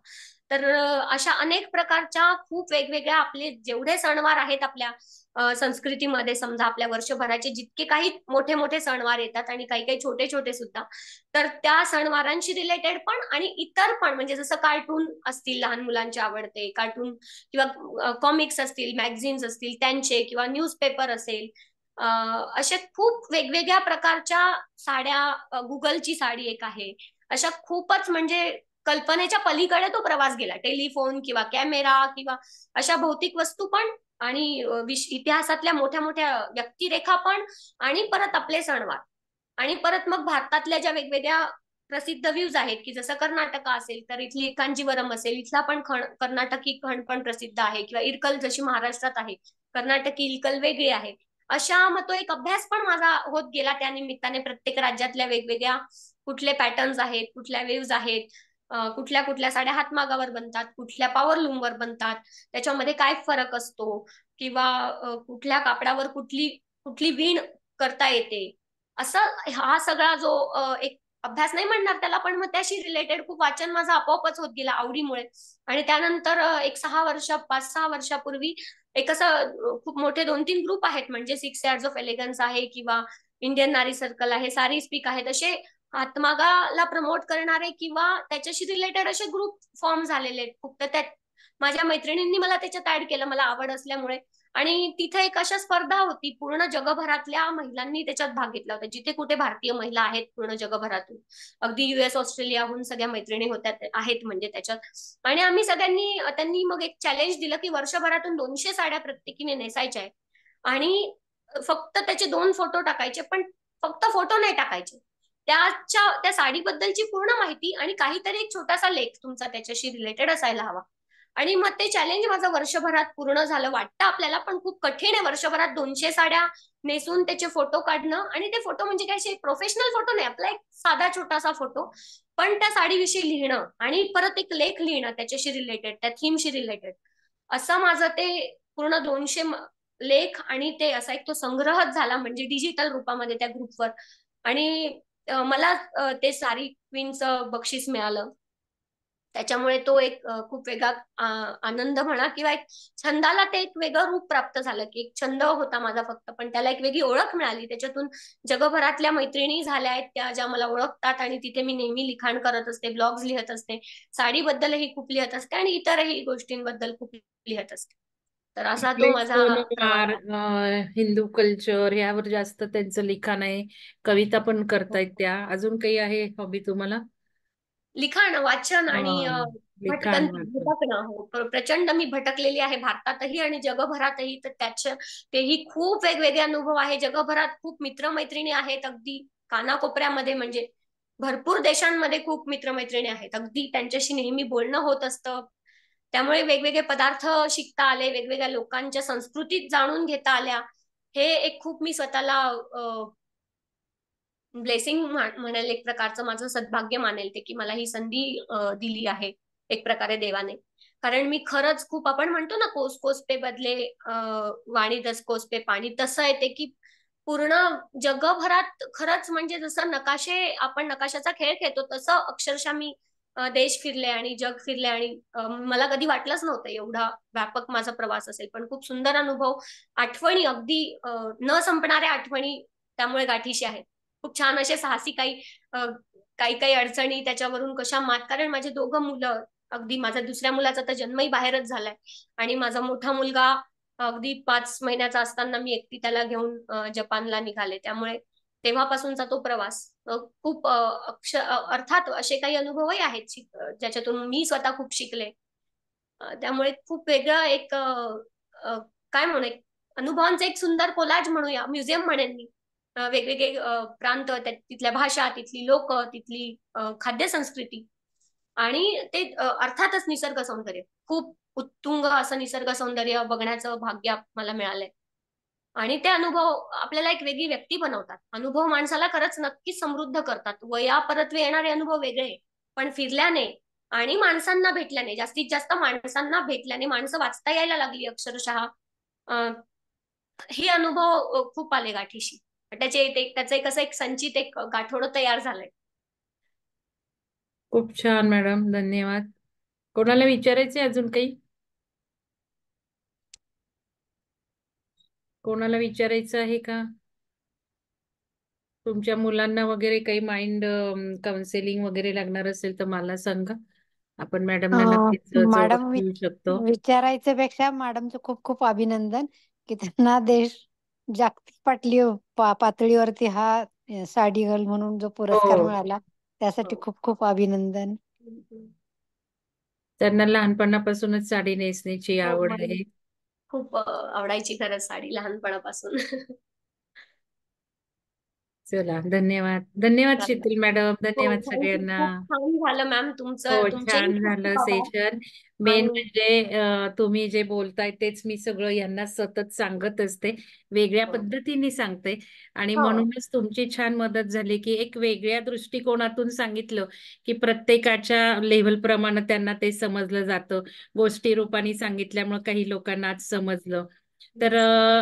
तर अशा अनेक प्रकारच्या खूप वेगवेगळ्या आपले जेवढे सणवार आहेत आपल्या संस्कृतीमध्ये, समजा आपल्या वर्षभराचे जितके काही मोठे मोठे सणवार येतात आणि काही काही छोटे छोटे सुद्धा, तर त्या सणवारांशी रिलेटेड पण आणि इतर पण, म्हणजे जसं कार्टून असतील लहान मुलांचे आवडते कार्टून, किंवा कॉमिक्स असतील, मॅगझिन्स असतील त्यांचे, किंवा न्यूजपेपर असेल, अशा खूप वेगवेगळ्या प्रकारच्या साड्या, गुगलची साडी एक आहे, अशा खूपच म्हणजे कल्पनेच्या पलीकडे तो प्रवास गेला. टेलिफोन किंवा कॅमेरा किंवा अशा भौतिक वस्तू पण, आणि इतिहासातल्या मोठ्या मोठ्या व्यक्तिरेखा पण, आणि परत आपले सणवार, आणि परत मग भारतातल्या ज्या वेगवेगळ्या प्रसिद्ध व्ह्यूज आहेत, की जसं कर्नाटक असेल तर इथली कांजीवरम असेल, इथला पण कर्नाटकी खण पण प्रसिद्ध आहे, किंवा इरकल जशी महाराष्ट्रात आहे, कर्नाटकी इरकल वेगळी आहे. अशा मग तो एक अभ्यास पण माझा होत गेला त्या निमित्ताने. प्रत्येक राज्यातल्या वेगवेगळ्या कुठले पॅटर्न्स आहेत, कुठल्या वेव्ज आहेत, कुठल्या कुठल्या साड्या हातमागावर बनतात, कुठल्या पॉवर लूमवर बनतात, त्याच्यामध्ये काय फरक असतो, किंवा कुठल्या कापडावर कुठली कुठली वीण करता येते. असं हा सगळा जो एक अभ्यास नाही म्हणणार त्याला, पण मग त्याशी रिलेटेड खूप वाचन माझं आपोआपच होत गेलं आवडीमुळे. आणि त्यानंतर एक 5-6 वर्षापूर्वी एक असं खूप मोठे 2-3 ग्रुप आहेत, म्हणजे 6 यार्ड्स ऑफ एलिगन्स आहे, किंवा इंडियन नारी सर्कल आहे, सारी स्पीक आहेत, असे हातमागाला प्रमोट करणारे किंवा त्याच्याशी रिलेटेड असे ग्रुप फॉर्म झालेले आहेत खूप. तर त्यात माझ्या मैत्रिणींनी मला त्याच्यात ऍड केलं, मला आवड असल्यामुळे. आणि तिथे एक अशा स्पर्धा होती, पूर्ण जगभरातल्या महिलांनी त्याच्यात भाग घेतला होता, जिथे कुठे भारतीय महिला आहेत पूर्ण जगभरातून, अगदी US ऑस्ट्रेलियाहून सगळ्या मैत्रिणी होत्या आहेत म्हणजे त्याच्यात. आणि आम्ही सगळ्यांनी, त्यांनी मग एक चॅलेंज दिलं की वर्षभरातून 200 साड्या प्रत्येकीने नेसायच्या आहेत, आणि फक्त त्याचे 2 फोटो टाकायचे, पण फक्त फोटो नाही टाकायचे, त्या साडीबद्दलची पूर्ण माहिती आणि काहीतरी एक छोटासा लेख तुमचा त्याच्याशी रिलेटेड असायला हवा. आणि मग ते चॅलेंज माझं वर्षभरात पूर्ण झालं. वाटतं आपल्याला, पण खूप कठीण आहे वर्षभरात 200 साड्या नेसून त्याचे फोटो काढणं. आणि ते फोटो म्हणजे काय, प्रोफेशनल फोटो नाही, आपला एक साधा छोटासा फोटो, पण त्या साडीविषयी लिहिणं आणि परत एक लेख लिहिणं त्याच्याशी रिलेटेड, त्या थीमशी रिलेटेड, असं माझं ते पूर्ण 200 लेख आणि ते असा एक तो संग्रहच झाला, म्हणजे डिजिटल रूपामध्ये त्या ग्रुपवर. आणि मला ते सारी क्वीनचं बक्षीस मिळालं. त्याच्यामुळे तो एक खूप वेगळा आनंद म्हणा, किंवा एक छंदाला ते एक वेगळं रूप प्राप्त झालं, की एक छंद होता माझा फक्त, पण त्याला एक वेगळी ओळख मिळाली. त्याच्यातून जगभरातल्या मैत्रिणी झाल्या आहेत त्या, ज्या मला ओळखतात, आणि तिथे मी नेहमी लिखाण करत असते, ब्लॉग्स लिहत असते, साडीबद्दलही खूप लिहत असते, आणि इतरही गोष्टींबद्दल खूप लिहत असते. तर असा तो आपले माझा सणवार, प्रवास आहे. हिंदू कल्चर यावर जास्त त्यांचं लिखाण आहे. कविता पण हो. करतायत त्या. अजून काही आहे हॉबी तुम्हाला? लिखाण, वाचन हा, आणि लिखाण भटकंती, वाचन. भटकणं. हो, प्रचंड मी भटकलेली आहे भारतातही आणि जगभरातही. तर त्याच्या तेही खूप वेगवेगळे अनुभव आहे. जगभरात खूप मित्रमैत्रिणी आहेत, अगदी कानाकोपऱ्यामध्ये, म्हणजे भरपूर देशांमध्ये खूप मित्रमैत्रिणी आहेत. अगदी त्यांच्याशी नेहमी बोलणं होत असतं. त्यामुळे वेगवेगळे पदार्थ शिकता आले, वेगवेगळ्या लोकांच्या संस्कृतीत जाणून घेता आल्या. हे एक खूप मी स्वतःला ब्लेसिंग म्हणेल, एक प्रकारचं माझं सद्भाग्य मानेल ते, की मला ही संधी दिली आहे एक प्रकारे देवाने. कारण मी खरंच खूप, आपण म्हणतो ना, कोस कोस पे बदले वाणी, दस कोस पे पाणी, तसं येते की पूर्ण जगभरात खरंच, म्हणजे जसं आपण नकाशाचा खेळ खेळतो तसं अक्षरशः मी देश फिरले आणि जग फिरले. आणि मला कधी वाटलंच नव्हतं एवढा व्यापक माझा प्रवास असेल. पण खूप सुंदर अनुभव, आठवणी, अगदी न संपणाऱ्या आठवणी त्यामुळे गाठीशी आहेत. खूप छान असे साहसी काही काही अडचणी त्याच्यावरून कशा मात, कारण माझे दोघं मुलं, अगदी माझ्या दुसऱ्या मुलाचा तर जन्मही बाहेरच झालाय आणि माझा मोठा मुलगा अगदी 5 महिन्याचा असताना मी एकटी त्याला घेऊन जपानला निघाले. त्यामुळे तेव्हापासूनचा तो प्रवास खूप अर्थात असे काही अनुभवही आहेत ज्याच्यातून मी स्वतः खूप शिकले. त्यामुळे खूप वेगळं एक अ, काय म्हणू, एक अनुभवांचं एक सुंदर कोलाज म्हणूया, म्युझियम म्हणेन मी. वेगवेगळे प्रांत, तिथल्या भाषा, तिथली लोक, तिथली खाद्य संस्कृती आणि ते अर्थातच निसर्ग सौंदर्य, खूप उत्तुंग असं निसर्ग सौंदर्य बघण्याचं भाग्य मला मिळालंय. आणि ते अनुभव आपल्याला एक वेगळी व्यक्ती बनवतात. अनुभव माणसाला खरंच नक्कीच समृद्ध करतात. वयापरत्वे येणारे अनुभव वेगळे, पण फिरल्याने आणि माणसांना भेटल्याने, जास्तीत जास्त माणसांना भेटल्याने, माणसं वाचता यायला लागली अक्षरशः. अ, हे अनुभव खूप आले गाठीशी. त्याचं एक असं एक संचित एक गाठोडं तयार झालंय. खूप छान मॅडम, धन्यवाद. कोणाला विचारायचे अजून काही? कोणाला विचारायचं आहे का? तुमच्या मुलांना वगैरे काही माइंड काउन्सिलिंग वगैरे लागणार असेल तर मला सांगा. आपण मॅडमना नक्कीच जवळ मॅडम, घेऊ शकतो. विचारायच्या पेक्षा मॅडमचं खूप खूप अभिनंदन की त्यांना देश जागतिक पातळीवरती हा साडी गर्ल म्हणून जो पुरस्कार हो, मिळाला, त्यासाठी हो. खूप खूप अभिनंदन. त्यांना लहानपणापासूनच साडी नेसण्याची हो, आवड मला आहे. खूप आवडायची खरंच साडी लहानपणापासून. चला, धन्यवाद. धन्यवाद चालेल. शीतल मॅडम, हो, धन्यवाद थँक्यू. सगळ्यांना. खूप छान झालं मॅम, हो, तुमचेही छान खूप झालं खूप आभार. सेशन. मेन आणि म्हणजे तुम्ही जे बोलताय तेच मी सगळं यांना सतत सांगत असते, वेगळ्या हो, पद्धतीने सांगते. आणि हो, म्हणूनच तुमची छान मदत झाली की एक वेगळ्या दृष्टिकोनातून सांगितलं की प्रत्येकाच्या लेव्हल प्रमाणे त्यांना ते समजलं जातं. गोष्टी रूपाने सांगितल्यामुळे काही लोकांना आज समजलं. तर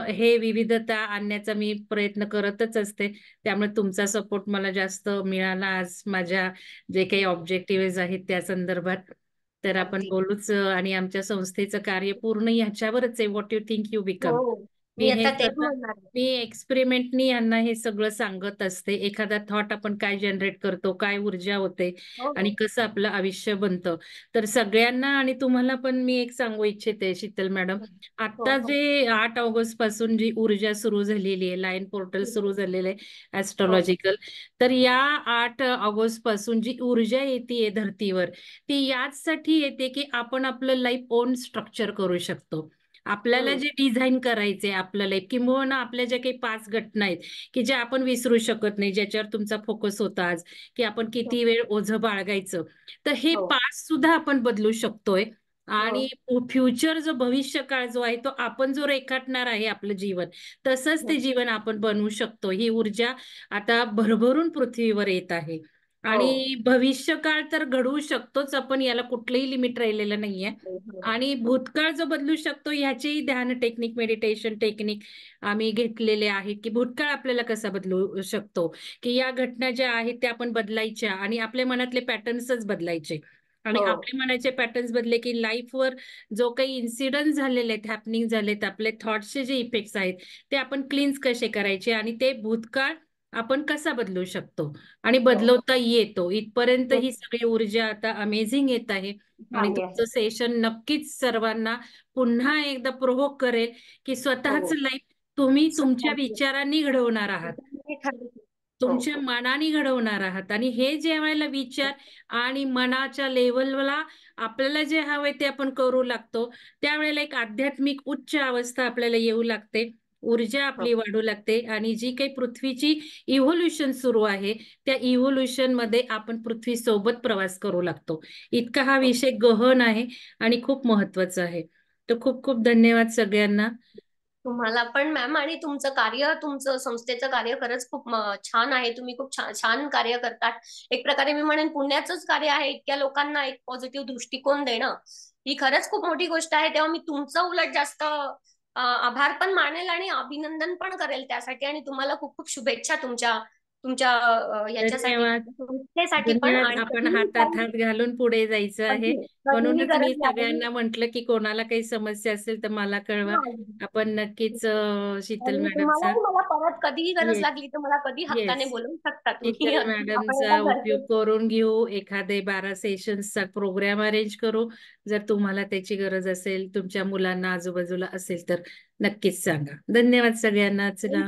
हे विविधता आणण्याचा मी प्रयत्न करतच असते. त्यामुळे तुमचा सपोर्ट मला जास्त मिळाला आज माझ्या जे काही ऑब्जेक्टिव्ह आहेत त्या संदर्भात. तर आपण अगदी. बोलूच. आणि आमच्या संस्थेचं कार्य पूर्ण ह्याच्यावरच आहे, what you think you become. हो, मी मी हे आता तेच स्वतः म्हणणार आहे. मी एक्सपेरिमेंटनी यांना हे सगळं सांगत असते. एखादा थॉट आपण काय जनरेट करतो, काय ऊर्जा होते हो, आणि कसं आपलं आयुष्य बनतं. तर सगळ्यांना आणि तुम्हाला पण मी एक सांगू इच्छिते शीतल मॅडम, हो, आता हो, जे 8 ऑगस्ट पासून जी ऊर्जा सुरू झालेली आहे, लाईन पोर्टल सुरू झालेलं आहे हो, ऍस्ट्रॉलॉजिकल. तर या 8 ऑगस्ट पासून जी ऊर्जा येते धरतीवर, ती याचसाठी येते की आपण आपलं लाईफ ओन स्ट्रक्चर करू शकतो. आपल्याला हम्म, जे डिझाईन करायचंय आपलं लाईफ, किंवा आपल्या ज्या काही 5 घटना आहेत की ज्या आपण विसरू शकत नाही, ज्याच्यावर तुमचा फोकस होता आज, की आपण हो, किती वेळ ओझं बाळगायचं. तर हे हो, पास्ट सुद्धा आपण बदलू शकतोय. हो, आणि फ्युचर जो भविष्य काळ जो आहे तो आपण जो रेखाटणार आहे आपलं जीवन, तसंच ते हो, जीवन आपण बनवू शकतो. ही ऊर्जा आता भरभरून पृथ्वीवर येत आहे. हो, आणि भविष्यकाळ तर घडवू शकतोच आपण, याला कुठलंही लिमिट राहिलेलं नाहीये. हो, आणि भूतकाळ जो बदलू शकतो ह्याचेही ध्यान टेक्निक, मेडिटेशन टेक्निक आम्ही घेतलेले आहेत की भूतकाळ आपल्याला कसा बदलू शकतो, की या घटना ज्या आहेत त्या आपण बदलायच्या आणि आपल्या मनातले पॅटर्न्सच बदलायचे. आणि हो, आपले मनाचे पॅटर्न्स बदले की लाईफवर जो काही इन्सिडन्स झालेले आहेत, हॅपनिंग झालेत, आपले थॉट्सचे जे इफेक्ट्स आहेत ते आपण क्लिन्स कसे करायचे आणि ते भूतकाळ आपण कसा बदलू शकतो आणि बदलवता येतो. इथपर्यंत ही सगळी ऊर्जा आता अमेझिंग येत आहे आणि झाली आहे. तुमचं सेशन नक्कीच सर्वांना पुन्हा एकदा प्रोव्होक करेल की स्वतःच हो. लाईफ तुम्ही तुमच्या स्वतःच. विचारांनी घडवणार आहात. हो, तुमच्या हो. मनाने घडवणार आहात आणि हे जे वेळेला विचार आणि मनाच्या लेवलला आपल्याला जे हवंय ते आपण करू लागतो, त्यावेळेला एक आध्यात्मिक उच्च अवस्था आपल्याला येऊ लागते, ऊर्जा आपली वाढू लागते आणि जी काही पृथ्वीची इव्होल्युशन सुरू आहे, त्या इव्होल्युशन मध्ये आपण पृथ्वी सोबत प्रवास करू लागतो. इतका हा विषय गहन आहे आणि खूप महत्वाचा आहे. तर खूप खूप धन्यवाद सगळ्यांना. तुम्हाला पण मॅम, आणि तुमचं कार्य, तुमचं संस्थेचं कार्य खरंच खूप छान आहे. तुम्ही खूप छान छान कार्य करतात. एक प्रकारे मी म्हणेन पुण्याचंच कार्य आहे. इतक्या लोकांना एक पॉझिटिव्ह दृष्टिकोन देणं ही खरंच खूप मोठी गोष्ट आहे. तेव्हा मी तुमचं उलट जास्त आभार पण मानेल आणि अभिनंदन पण करेल त्यासाठी. आणि तुम्हाला खूप खूप शुभेच्छा तुमच्या तुमच्या याच्यासाठी, धन्यवाद. संस्थेसाठी पण. धन्यवाद. आणि आपण कधीही हातात हात घालून पुढे जायचं आहे. अगदी कधीही म्हणूनच मी गरज लागली. सगळ्यांना म्हटलं की कोणाला काही समस्या असेल तर मला कळवा. हा. आपण नक्कीच शीतल आणि मॅडमचा तुम्हालाही मला परत कधीही गरज येस लागली तर मला कधी हक्काने येस बोलवू शकता तुम्ही. शीतल आपण मॅडमचा एका उपयोग घरचे. करून घेऊ. एखादे 12 सेशन्सचा प्रोग्राम अरेंज करू. जर तुम्हाला त्याची गरज असेल, तुमच्या मुलांना आजूबाजूला असेल तर नक्कीच सांगा. धन्यवाद सगळ्यांना. चला.